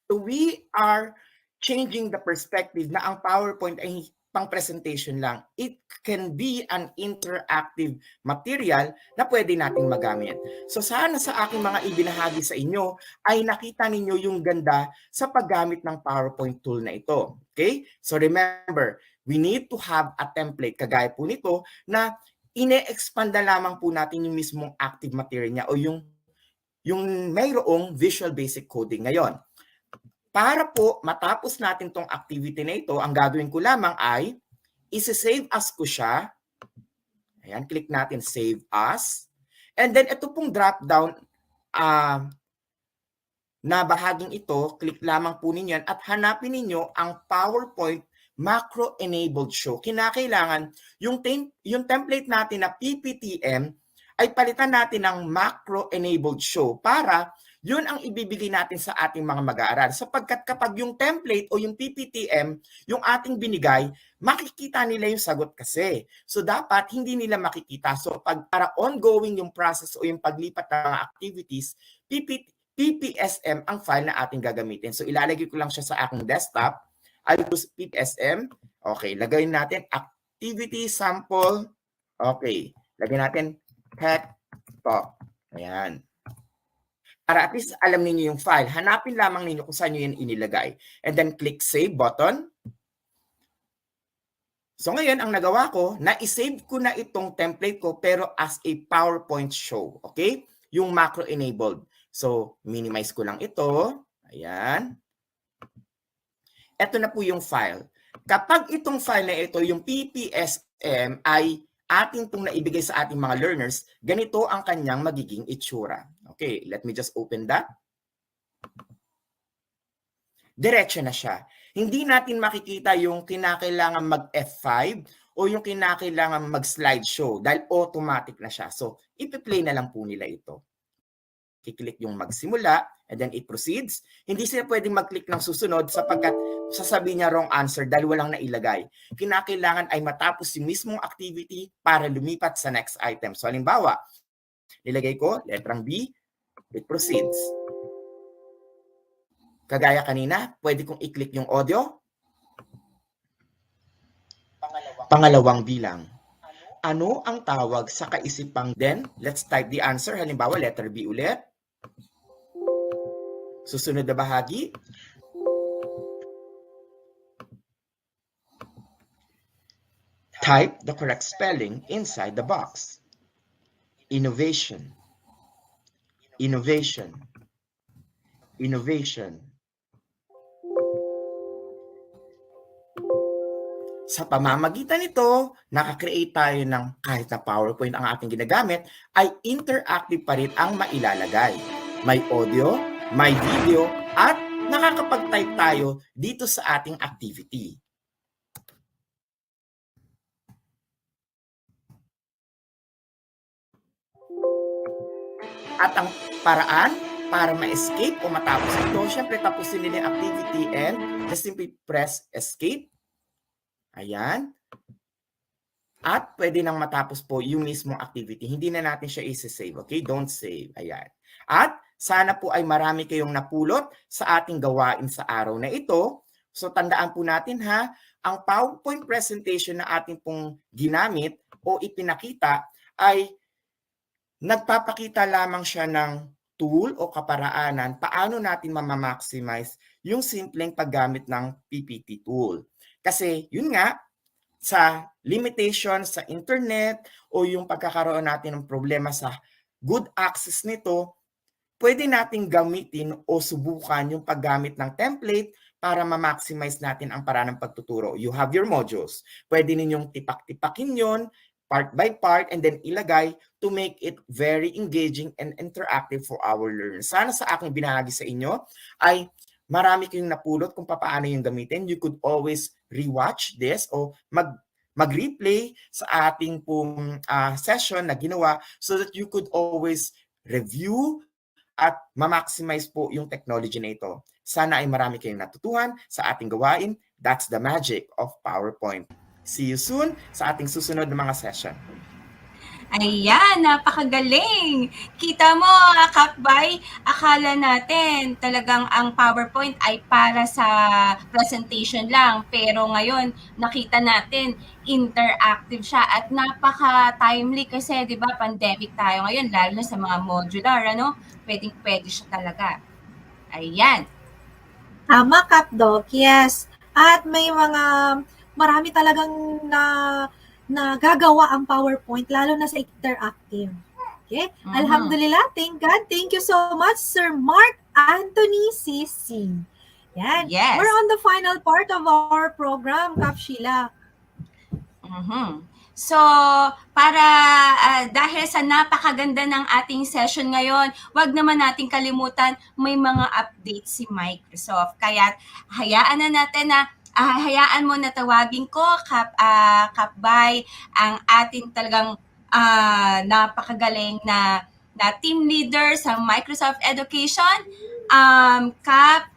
So we are changing the perspective na ang PowerPoint ay pang presentation lang. It can be an interactive material na pwede nating magamit. So sana sa aking mga ibinahagi sa inyo ay nakita ninyo yung ganda sa paggamit ng PowerPoint tool na ito. Okay? So remember, we need to have a template kagaya po nito na ine-expand na lamang po natin yung mismong active material niya o yung mayroong Visual Basic Coding ngayon. Para po matapos natin tong activity na ito, ang gagawin ko lamang ay isi-save as ko siya. Ayan, click natin Save As. And then ito pong drop down na bahaging ito, click lamang po ninyo at hanapin ninyo ang PowerPoint Macro-Enabled Show. Kinakailangan yung template natin na PPTM ay palitan natin ng Macro-Enabled Show para Yun ang ibibigay natin sa ating mga mag-aaral. Sapagkat kapag yung template o yung PPTM, yung ating binigay, makikita nila yung sagot kasi. So dapat hindi nila makikita. So para ongoing yung process o yung paglipat ng mga activities, PPSM ang file na ating gagamitin. So ilalagay ko lang siya sa aking desktop. I'll use PPSM. Okay, lagay natin activity sample. Okay, lagay natin Techtalk. Ayan. Para at least alam niyo yung file. Hanapin lamang ninyo kung saan nyo yan inilagay. And then click Save button. So ngayon, ang nagawa ko, na-save ko na itong template ko pero as a PowerPoint show. Okay? Yung macro-enabled. So, minimize ko lang ito. Ayan. Ito na po yung file. Kapag itong file na ito, yung PPSM, ay ating pong naibigay sa ating mga learners, ganito ang kanyang magiging itsura. Okay, let me just open that. Diretso na siya. Hindi natin makikita yung kinakailangan mag-F5 o yung kinakailangan mag-slideshow dahil automatic na siya. So, ipi-play na lang po nila ito. I-click yung magsimula and then it proceeds. Hindi sila pwedeng mag-click ng susunod sapagkat sasabihin niya wrong answer dahil walang nailagay. Kinakailangan ay matapos yung mismong activity para lumipat sa next item. So, halimbawa, nilagay ko, letrang B, it proceeds. Kagaya kanina, pwede kong i-click yung audio. Pangalawang bilang. Ano ang tawag sa kaisipang then? Let's type the answer. Halimbawa, letter B ulit. Susunod na bahagi. Type the correct spelling inside the box. Innovation. Innovation. Innovation. Sa pamamagitan nito, nakakreate tayo ng kahit na PowerPoint ang ating ginagamit, ay interactive pa rin ang mailalagay. May audio, may video, at nakakapag-type tayo dito sa ating activity. At ang paraan para ma-escape o matapos ito, syempre tapusin nila yung activity and just simply press escape. Ayan. At pwede nang matapos po yung mismong activity. Hindi na natin siya i-save. Okay? Don't save. Ayan. At sana po ay marami kayong napulot sa ating gawain sa araw na ito. So tandaan po natin ha, ang PowerPoint presentation na ating pong ginamit o ipinakita ay nagpapakita lamang siya ng tool o kaparaanan paano natin mamamaximize yung simpleng paggamit ng PPT tool. Kasi yun nga, sa limitation sa internet o yung pagkakaroon natin ng problema sa good access nito, pwede nating gamitin o subukan yung paggamit ng template para ma-maximize natin ang paraan ng pagtuturo. You have your modules. Pwede ninyong tipak-tipakin yun, part by part, and then ilagay to make it very engaging and interactive for our learners. Sana sa aking binahagi sa inyo ay marami kayong napulot kung paano yung gamitin. You could always rewatch this o mag-replay sa ating pong session na ginawa so that you could always review at ma-maximize po yung technology na ito. Sana ay marami kayong natutuhan sa ating gawain. That's the magic of PowerPoint. See you soon sa ating susunod na mga session. Ayan, napakagaling. Kita mo, Kakbay, akala natin talagang ang PowerPoint ay para sa presentation lang. Pero ngayon, nakita natin, interactive siya at napaka-timely kasi, di ba, pandemic tayo ngayon, lalo na sa mga modular, ano? Pwedeng-pwede siya talaga. Ayan. Tama, Kapdoc. Yes. At may marami talagang nagagawa ang PowerPoint, lalo na sa interactive. Okay? Alhamdulillah, thank God. Thank you so much, Sir Mark Anthony CC. Yan. Yes. We're on the final part of our program, Kap Sheila. So, para dahil sa napakaganda ng ating session ngayon, wag naman nating kalimutan may mga updates si Microsoft. Kaya hayaan na natin na hayaan mo na tawagin ko, Kapbay, ang ating talagang napakagaling na na team leader sa Microsoft Education, Kap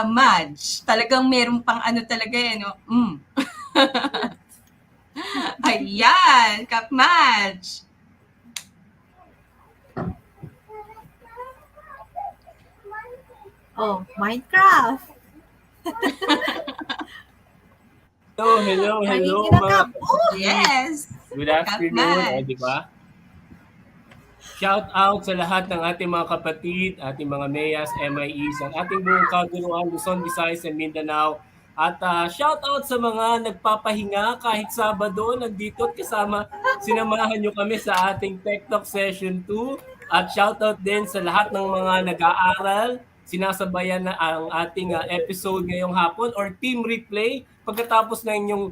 Madge. Talagang meron pang ano talaga no? Ayan, Kap Madge. Oh, Minecraft. Hello, Naging kinakap. mga Yes. Good afternoon, di ba? Shout out sa lahat ng ating mga kapatid, ating mga MEAs, MIEs, ang ating buong kaguluhan, Luzon, Visayas, and Mindanao. At shout out sa mga nagpapahinga kahit Sabado, nandito at kasama, sinamahan nyo kami sa ating Techtalk Session 2. At shout out din sa lahat ng mga nag-aaral, sinasabayan na ang ating episode ngayong hapon or team replay pagkatapos na inyong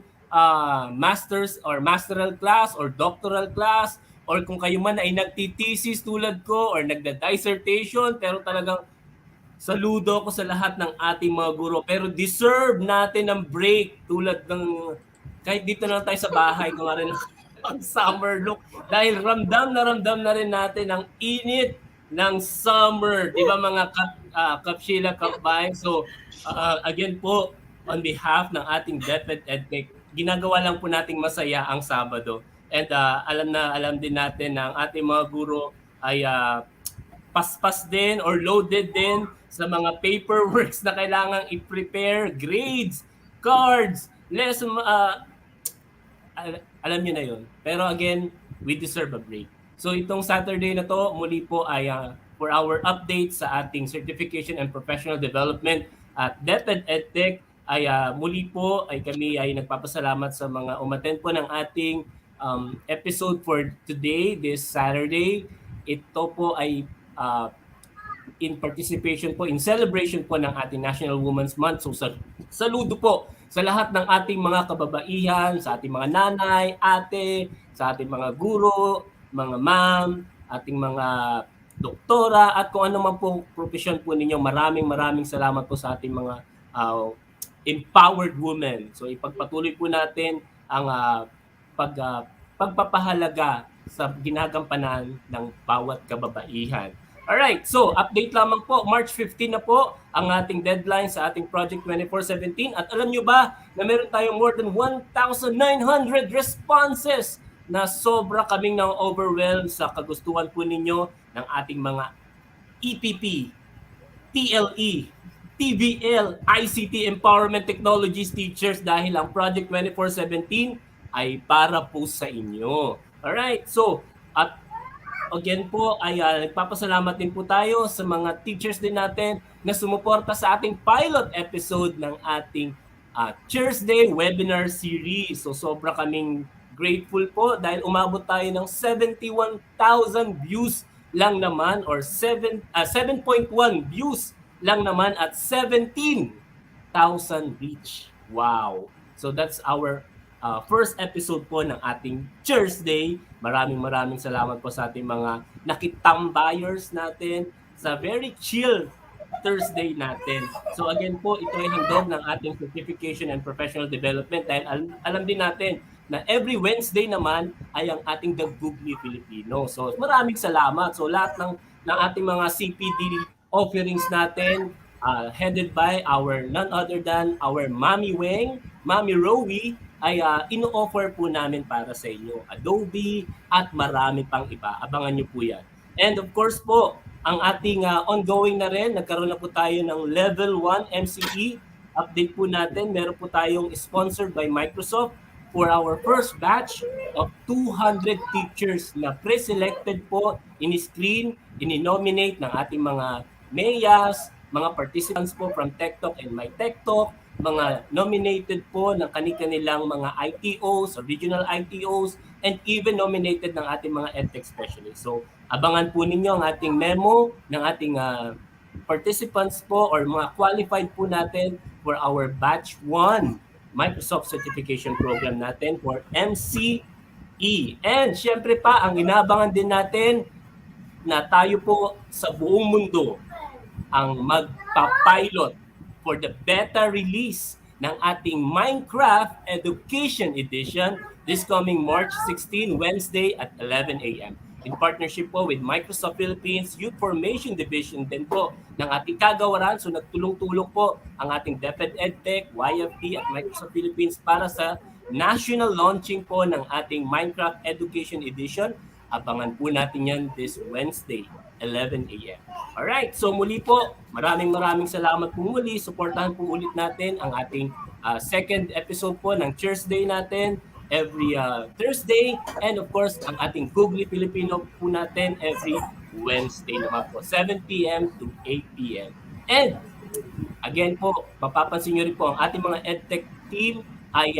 master's or masteral class or doctoral class, or kung kayo man ay nagtitesis tulad ko or nagda-dissertation, pero talagang saludo ko sa lahat ng ating mga guro. Pero deserve natin ng break tulad ng kahit dito na lang tayo sa bahay, kung rin ang summer look. Dahil ramdam na rin natin ang init ng summer. Di ba mga Kapshila, Kapbay? So again po, on behalf ng ating DepEd-EdTech, ginagawa lang po nating masaya ang Sabado. And alam din natin na ang ating mga guro ay paspas din or loaded din sa mga paperworks na kailangang i-prepare, grades, cards, lesson, alam niyo na yun. Pero again, we deserve a break. So itong Saturday na to, muli po ay for our update sa ating certification and professional development at DepEd-EdTech, ay muli po ay kami ay nagpapasalamat sa mga umattend po ng ating episode for today, this Saturday. Ito po ay in participation po, in celebration po ng ating National Women's Month. So saludo po sa lahat ng ating mga kababaihan, sa ating mga nanay, ate, sa ating mga guro, mga ma'am, ating mga doktora, at kung ano man po profession po ninyo. Maraming salamat po sa ating mga empowered women. So ipagpatuloy po natin ang pagpapahalaga sa ginagampanan ng bawat kababaihan. Alright, so update lamang po, March 15 na po ang ating deadline sa ating Project 2417. At alam nyo ba na meron tayong more than 1,900 responses na sobra kaming na-overwhelm sa kagustuhan po ninyo ng ating mga EPP, TLE, TVL, ICT Empowerment Technologies teachers, dahil ang Project 2417 ay para po sa inyo. Alright, so at again po ay nagpapasalamat din po tayo sa mga teachers din natin na sumuporta sa ating pilot episode ng ating Thursday webinar series. So sobra kaming grateful po dahil umabot tayo ng 71,000 views lang naman, or 7.1 views lang naman at 17,000 reach. Wow! So that's our first episode po ng ating Thursday. Maraming salamat po sa ating mga nakitambayers natin sa very chill Thursday natin. So again po, ito ay handog ng ating certification and professional development dahil alam din natin na every Wednesday naman ay ang ating Gagugli Filipino. So maraming salamat. So lahat ng ating mga CPD offerings natin, headed by our none other than our Mami Weng, Mami Rowie, ay ino-offer po namin para sa inyo. Adobe at marami pang iba. Abangan nyo po yan. And of course po, ang ating ongoing na rin, nagkaroon na po tayo ng Level 1 MCE. Update po natin, meron po tayong sponsored by Microsoft for our first batch of 200 teachers na pre-selected po, in-screen, in-nominate ng ating mga MEAs, mga participants po from Techtalk and My Techtalk, mga nominated po ng kanilang mga ITOs, regional ITOs, and even nominated ng ating mga EdTech specialists. So, abangan po ninyo ang ating memo ng ating participants po or mga qualified po natin for our Batch 1 Microsoft Certification Program natin for MCE. And syempre pa, ang inaabangan din natin na tayo po sa buong mundo ang magpa-pilot for the beta release ng ating Minecraft Education Edition this coming March 16, Wednesday at 11 a.m. in partnership po with Microsoft Philippines Youth Formation Division din po ng ating kagawaran. So nagtulong-tulong po ang ating DepEd-EdTech, YFT at Microsoft Philippines para sa national launching po ng ating Minecraft Education Edition. Abangan po natin yan this Wednesday, 11 a.m. Alright, so muli po, maraming salamat po muli. Suportahan po ulit natin ang ating second episode po ng Cheers Day natin every Thursday, and of course ang ating Google Filipino po natin every Wednesday naman po, 7 p.m. to 8 p.m. And again po, mapapansin nyo rin po ang ating mga EdTech team ay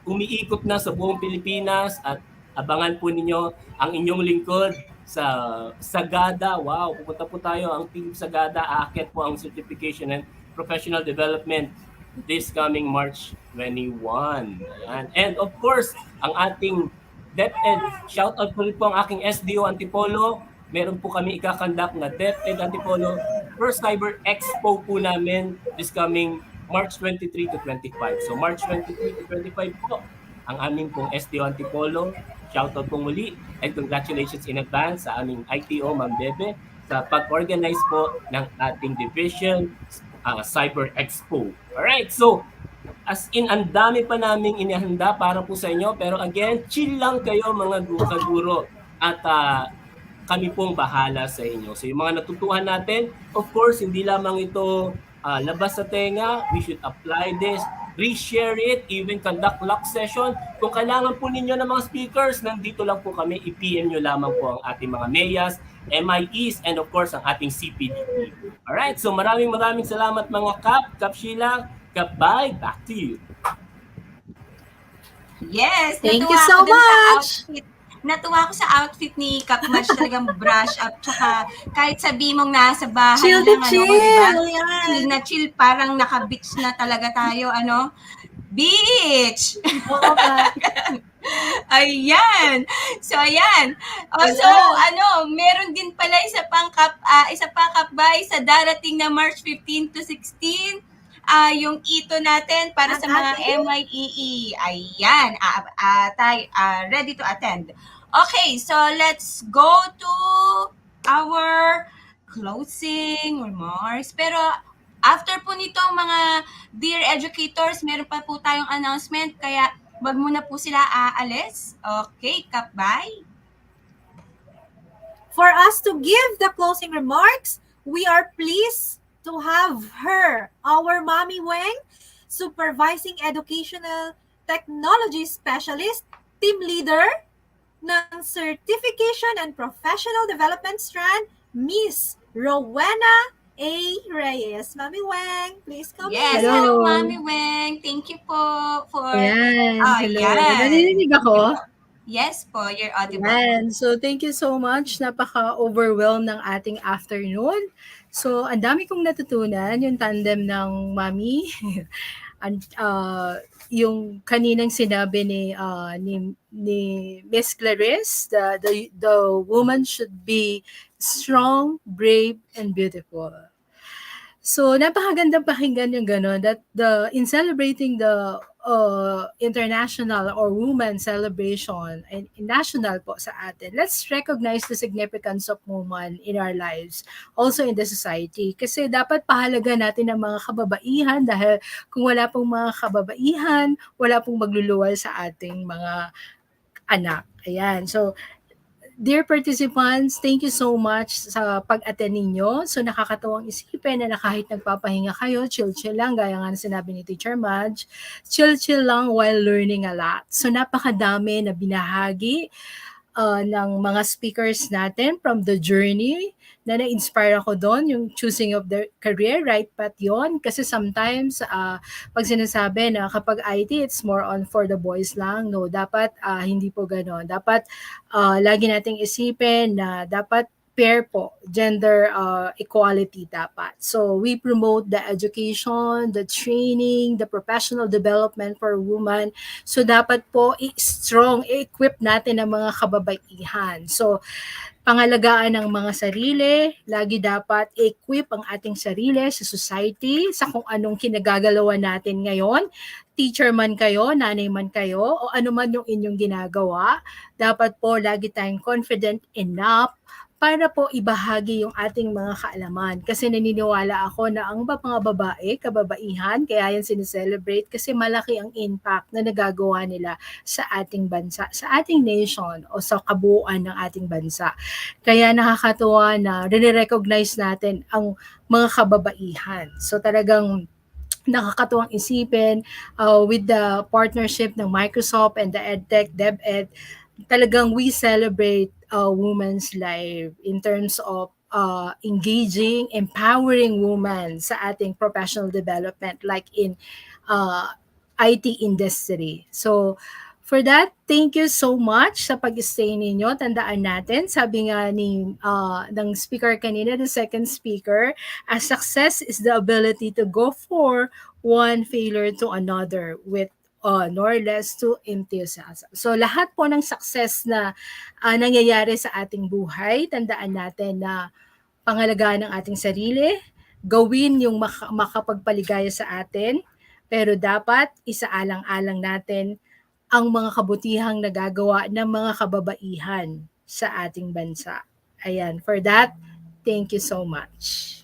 umiikot na sa buong Pilipinas at abangan po ninyo ang inyong lingkod sa Sagada. Wow, pupunta po tayo, ang team Sagada, aakyat po ang certification and professional development this coming March 21. Ayan. And of course, ang ating DepEd, shoutout po rin po ang aking SDO Antipolo. Meron po kami ikakandak na DepEd Antipolo First Cyber Expo po namin this coming March 23 to 25. So March 23 to 25 po ang aming pong SDO Antipolo. Shoutout po muli and congratulations in advance sa aming ITO Ma'am Bebe sa pag-organize po ng ating division Cyber Expo. Alright, so as in, ang dami pa naming inihanda para po sa inyo. Pero again, chill lang kayo mga kaguro. At kami pong bahala sa inyo. So yung mga natutuhan natin, of course, hindi lamang ito labas sa tenga. We should apply this, reshare it, even conduct lock session. Kung kailangan po ninyo ng mga speakers, nandito lang po kami. I-PM nyo lamang po ang ating mga MEAs, MIEs, and of course, ang ating CPDP. Alright, so maraming salamat mga Kap Sheila, Kap Bay, back to you. Yes, Thank you so much. Natuwa ako sa outfit ni Kap Match, talagang brush up, tsaka kahit sabi mong nasa bahay Chill lang, to chill. diba? Yan. Chill na chill, parang naka-beach na talaga tayo, beach! Oo ba? Ayan. So, ayan. So, meron din pala isa pang kapbay sa darating na March 15 to 16. Yung ito natin para sa mga MIEE. Ayan. Ready to attend. Okay, so let's go to our closing remarks. Pero after po nito, mga dear educators, meron pa po tayong announcement. Kaya wag muna po sila aalis. Okay, Kapbay. For us to give the closing remarks, we are pleased to have her, our Mommy Weng, Supervising Educational Technology Specialist, Team Leader ng Certification and Professional Development Strand, Miss Rowena A. Reyes. Mami Weng, please come Yes, in. hello Mami Weng. Thank you po for... Yan, hello. Yan. Narinig ako? Yes po, you're audible. Yan. So, thank you so much. Napaka-overwhelmed ng ating afternoon. So, ang dami kong natutunan, yung tandem ng Mami. Yung kaninang sinabi ni Miss Clarice, the woman should be strong, brave, and beautiful. So, napakagandang pakinggan yung gano'n, that in celebrating the international or women celebration and national po sa atin, let's recognize the significance of women in our lives, also in the society. Kasi dapat pahalaga natin ang mga kababaihan dahil kung wala pong mga kababaihan, wala pong magluluwal sa ating mga anak. Ayan. So, dear participants, thank you so much sa pag-attend ninyo. So nakakatuwang isipin na kahit nagpapahinga kayo, chill-chill lang, gaya nga na sinabi ni Teacher Madge, chill-chill lang while learning a lot. So napakadami na binahagi ng mga speakers natin from the journey na na-inspire ako doon, yung choosing of their career, right path yun. Kasi sometimes, pag sinasabi na kapag IT, it's more on for the boys lang. No, dapat hindi po gano'n. Dapat lagi nating isipin na dapat pair po, gender equality dapat. So we promote the education, the training, the professional development for women. So dapat po strong, equip natin ang mga kababaihan. So pangalagaan ng mga sarili, lagi dapat equip ang ating sarili sa society, sa kung anong kinagagalawan natin ngayon. teacher man kayo, nanay man kayo, o ano man yung inyong ginagawa, dapat po lagi tayong confident enough para po ibahagi yung ating mga kaalaman. Kasi naniniwala ako na ang mga babae, kababaihan, kaya yan sineselebrate kasi malaki ang impact na nagagawa nila sa ating bansa, sa ating nation o sa kabuuan ng ating bansa. Kaya nakakatuwa na recognize natin ang mga kababaihan. So talagang nakakatuwang isipin with the partnership ng Microsoft and the EdTech, DepEd, talagang we celebrate women's life in terms of engaging, empowering women sa ating professional development like in IT industry. So, for that, thank you so much sa pag-stay ninyo. Tandaan natin, sabi nga ng speaker kanina, the second speaker, a success is the ability to go for one failure to another with nor less to enthusiasm. So lahat po ng success na nangyayari sa ating buhay, tandaan natin na pangalagaan ng ating sarili, gawin yung makapagpaligaya sa atin, pero dapat isaalang-alang natin ang mga kabutihang nagagawa ng mga kababaihan sa ating bansa. Ayan, for that, thank you so much.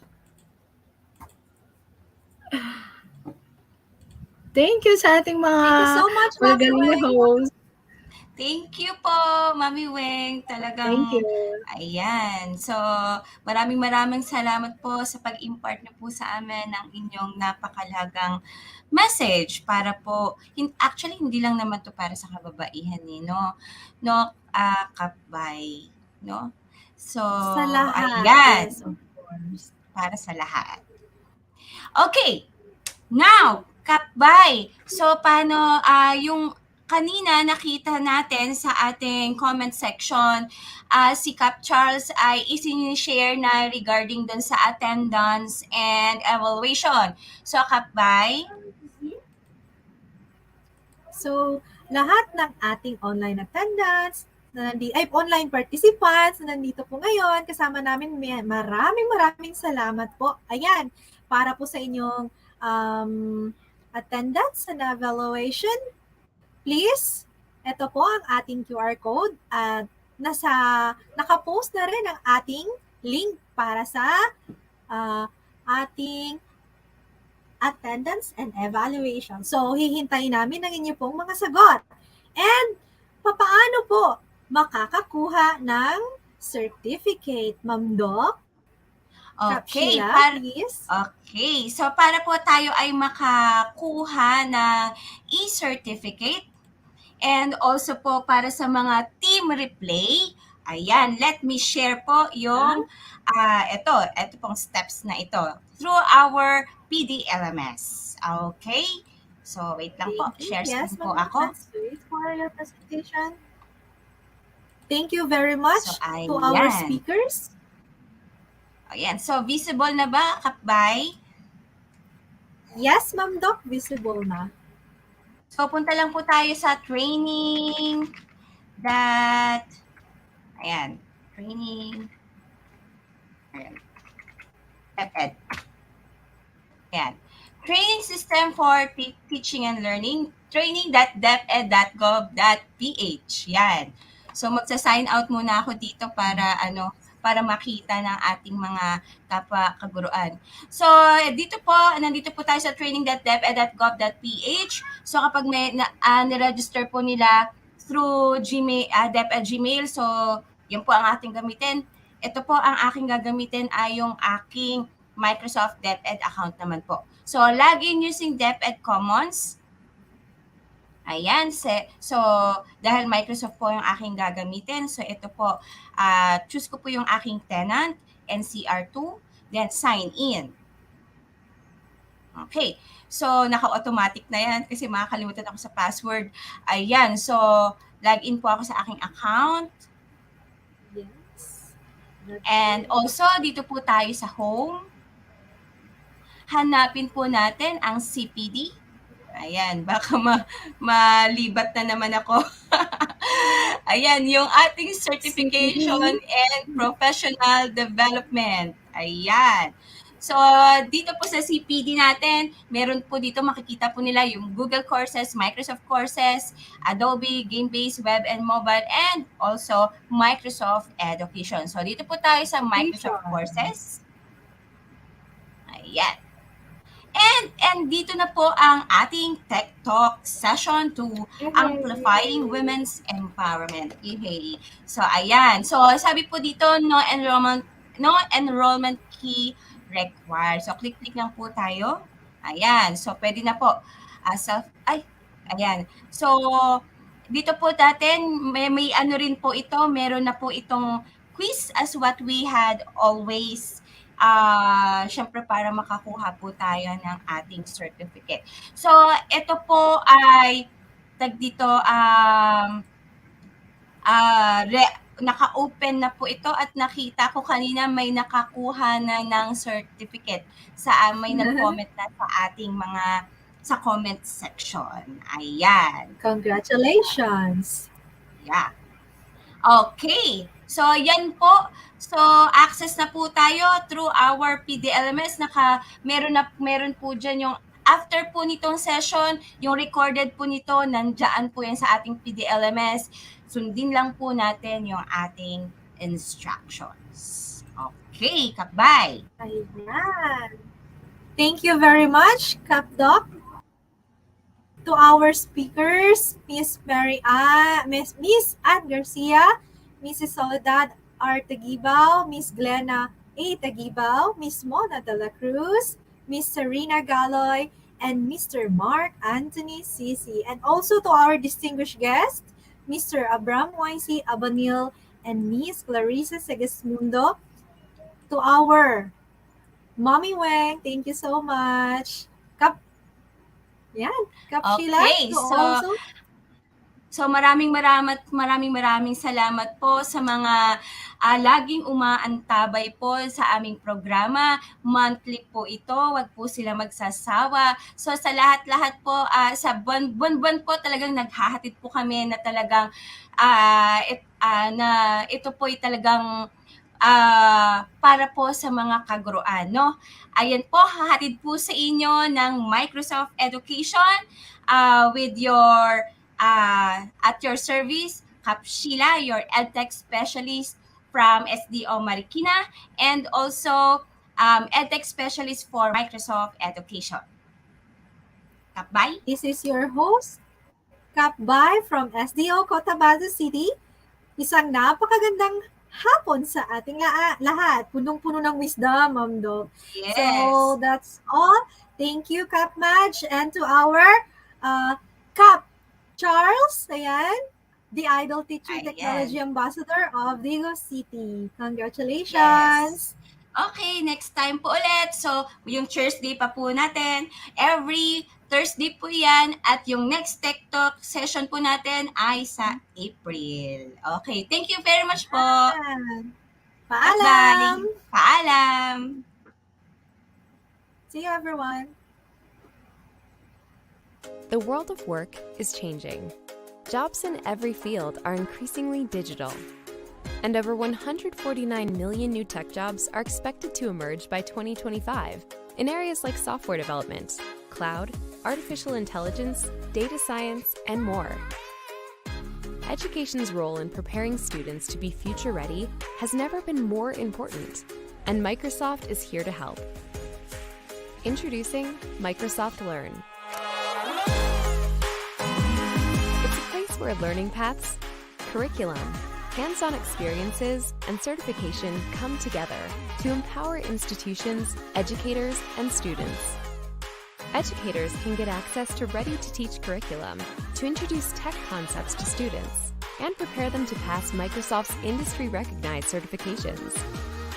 Thank you sa ating mga Thank you so much, Mami magaling na Weng. host. Thank you po, Mami Weng. Talagang, Thank you. ayan. So, maraming salamat po sa pag-impart niyo po sa amin ng inyong napakalagang message para po, actually, hindi lang naman to para sa kababaihan no? No, kapbay, no? So, Sa lahat. ayan. Yes, of course. Para sa lahat. Okay. Now, kapbay. So, paano yung kanina nakita natin sa ating comment section, si Cap Charles ay isinishare na regarding dun sa attendance and evaluation. So, Kapbay? So, lahat ng ating online attendance, online participants na nandito po ngayon, kasama namin, maraming salamat po. Ayan, para po sa inyong attendance and evaluation, please, ito po ang ating QR code at nakapost na rin ang ating link para sa ating attendance and evaluation. So, hihintayin namin ang inyo pong mga sagot. And, papaano po makakakuha ng certificate, Ma'am Doc? Okay, Sheila, please. Okay, so para po tayo ay makakuha ng e-certificate and also po para sa mga team replay, ayan, let me share po yung ito pong steps na ito through our PDLMS. Okay? So, wait lang po. Share screen po ako. Let's wait for your presentation. Thank you very much to our speakers. Ayan. So, visible na ba, Kapbay? Yes, Ma'am Doc, visible na. So, punta lang po tayo sa training training. Ayan. DepEd. Ayan. Training system for teaching and learning, training.deped.gov.ph. Yan. So, magsa-sign out muna ako dito para makita ng ating mga kaguruan. So, nandito po tayo sa training.deped.gov.ph. So, kapag may niregister po nila through Gmail, DepEd Gmail, so, yan po ang ating gamitin. Ito po ang aking gagamitin ay yung aking Microsoft DepEd account naman po. So, login using DepEd Commons. Ayan. So, dahil Microsoft po yung aking gagamitin, so ito po, choose ko po yung aking tenant, NCR2, then sign in. Okay. So, naka-automatic na yan kasi makakalimutan ako sa password. Ayan. So, login po ako sa aking account. Yes. And also, dito po tayo sa home. Hanapin po natin ang CPD. Ayan, baka malibat na naman ako. Ayan, yung ating certification and professional development. Ayan. So, dito po sa CPD natin, meron po dito makikita po nila yung Google Courses, Microsoft Courses, Adobe, Game-Based Web and Mobile, and also Microsoft Education. So, dito po tayo sa Microsoft Courses. Ayan. And dito na po ang ating Tech Talk Session to Amplifying Women's Empowerment. Yay. So, ayan. So, sabi po dito, no enrollment key required. So, click lang po tayo. Ayan. So, pwede na po. Ayan. So, dito po natin, may ano rin po ito, meron na po itong quiz as what we had always syempre para makakuha po tayo ng ating certificate. So, ito po ay naka-open na po ito at nakita ko kanina may nakakuha na ng certificate may nag-comment na sa ating sa comment section. Ayan. Congratulations! Yeah. Okay. So, yan po. So, access na po tayo through our PDLMS. Meron po dyan yung after po nitong session, yung recorded po nito, nandiyan po yan sa ating PDLMS. Sundin lang po natin yung ating instructions. Okay, Kapbay. Ayan. Thank you very much, Kapdoc. To our speakers, Miss Ann Garcia, Mrs. Soledad R. Taguibao, Miss Glenna A. Taguibao, Miss Mona de la Cruz, Miss Serena Galoy, and Mr. Mark Anthony Sisi. And also to our distinguished guests, Mr. Abram Y.C. Abanil and Miss Clarissa Segismundo. To our Mommy Weng, thank you so much. Sheila. Okay, so maraming salamat po sa mga laging umaantabay po sa aming programa. Monthly po ito, wag po sila magsasawa. So sa lahat-lahat po, sa buwan-buwan po talagang naghahatid po kami na talagang na ito po ay talagang para po sa mga kaguruan, no? Ayan po, hahatid po sa inyo ng Microsoft Education with your at your service, Sheila, your EdTech specialist from SDO Marikina, and also EdTech specialist for Microsoft Education. Kapbay? This is your host, Kapbay from SDO Cotabato City. Isang napakagandang hapon sa ating lahat. Punong-puno ng wisdom, Ma'am Doc. Yes. So, that's all. Thank you, Cap Madge, and to our Cap Charles, ayan, the Idol Teacher Technology Ambassador of Digo City. Congratulations! Yes. Okay, next time po ulit. So, yung Thursday pa po natin. Every Thursday po yan. At yung next Tech Talk session po natin ay sa April. Okay, thank you very much po. Paalam! Bye. Paalam! See you, everyone. The world of work is changing. Jobs in every field are increasingly digital. And over 149 million new tech jobs are expected to emerge by 2025 in areas like software development, cloud, artificial intelligence, data science, and more. Education's role in preparing students to be future-ready has never been more important, and Microsoft is here to help. Introducing Microsoft Learn. It's a place where learning paths, curriculum, hands-on experiences, and certification come together to empower institutions, educators, and students. Educators can get access to ready-to-teach curriculum to introduce tech concepts to students and prepare them to pass Microsoft's industry-recognized certifications.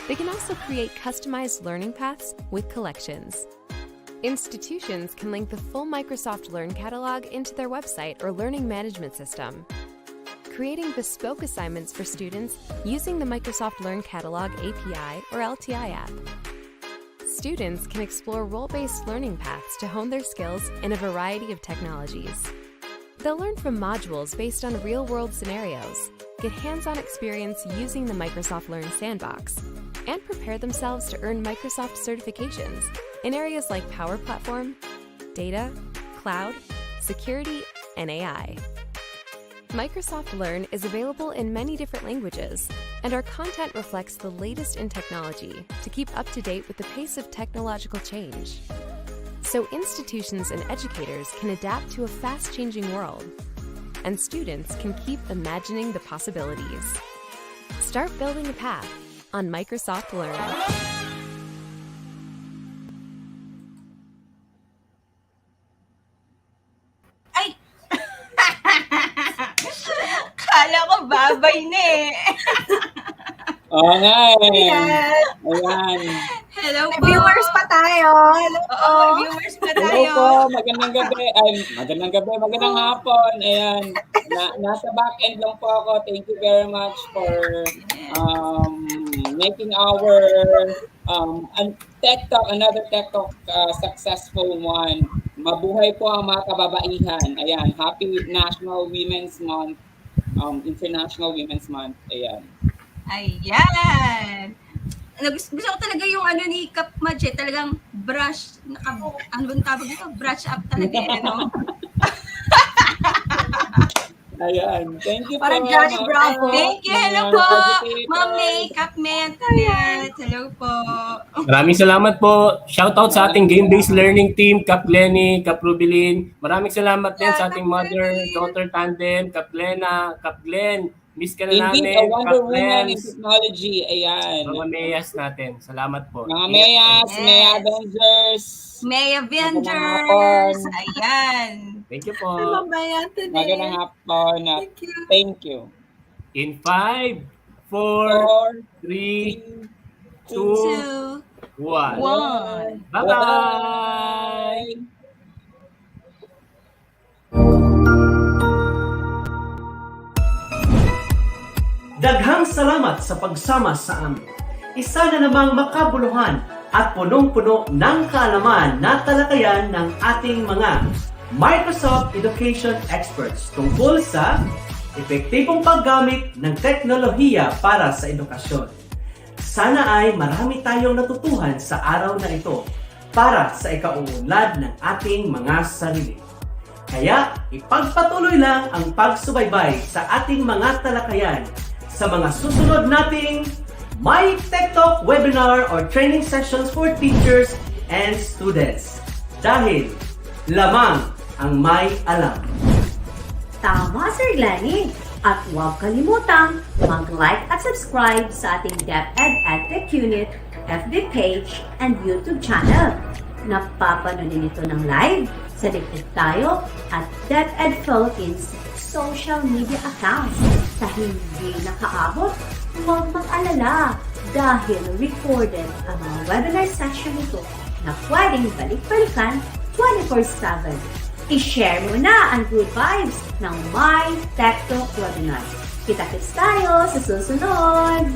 They can also create customized learning paths with collections. Institutions can link the full Microsoft Learn catalog into their website or learning management system, creating bespoke assignments for students using the Microsoft Learn Catalog API or LTI app. Students can explore role-based learning paths to hone their skills in a variety of technologies. They'll learn from modules based on real-world scenarios, get hands-on experience using the Microsoft Learn Sandbox, and prepare themselves to earn Microsoft certifications in areas like Power Platform, data, cloud, security, and AI. Microsoft Learn is available in many different languages, and our content reflects the latest in technology to keep up to date with the pace of technological change. So institutions and educators can adapt to a fast-changing world, and students can keep imagining the possibilities. Start building a path on Microsoft Learn. Kala ko babay na eh. Oo nga eh. Ayan. Ayan. Hello May po. viewers pa tayo. Hello po. Oo, may viewers pa Hello tayo. po, magandang gabi. Ay, magandang gabi, magandang hapon. Ayan. Nasa back end lang po ako. Thank you very much for making our Techtalk, another Techtalk successful one. Mabuhay po ang mga kababaihan. Ayan, happy National Women's Month, International Women's Month. Ayan. Ayan. Gusto ko talaga yung ano ni Kap Madge, talagang brush, ano bang tawag dito? Brush up talaga eh, no? Ayan. Thank you Parang po. Johnny Bravo. Thank you. Hello po. Educators. Ma'am May, Kap May, Antoinette. Hello po. Maraming salamat po. Shoutout sa ating game-based learning team, Kap Lenny, Kap Rubilin. Maraming salamat din sa ating mother-daughter tandem, Kap Lena, Kap Glenn. Miss ka na Indeed, namin, a wonder Kap woman in Lens. technology. Ayan. Mga Mayas natin. Salamat po. Mga Mayas, Yes. May Avengers. May Magandang Avengers. hapon. Ayan. Thank you po. Magandang hapon. Thank you. In 5, 4, 3, 2, 1. Bye-bye! Daghang salamat sa pagsama sa amin. Isa na namang makabuluhan at punong-puno ng kaalaman na talakayan ng ating mga Microsoft Education Experts tungkol sa epektibong paggamit ng teknolohiya para sa edukasyon. Sana ay marami tayong natutuhan sa araw na ito para sa ikauunlad ng ating mga sarili. Kaya ipagpatuloy lang ang pagsubaybay sa ating mga talakayan sa mga susunod nating My Techtalk webinar or training sessions for teachers and students. Dahil lamang ang may alam. Tama, Sir Glenny! At huwag kalimutang mag-like at subscribe sa ating DepEd-EdTech Unit, FB page, and YouTube channel. Napapanood ito ng live sa Deped Tayo at DepEd Philippines social media accounts. Sa hindi nakaabot, huwag mag-alala dahil recorded ang mga webinar session nito na pwedeng balik-balikan 24/7. I-share mo na ang good vibes ng My Techtalk webinar. Kita-kits tayo sa susunod!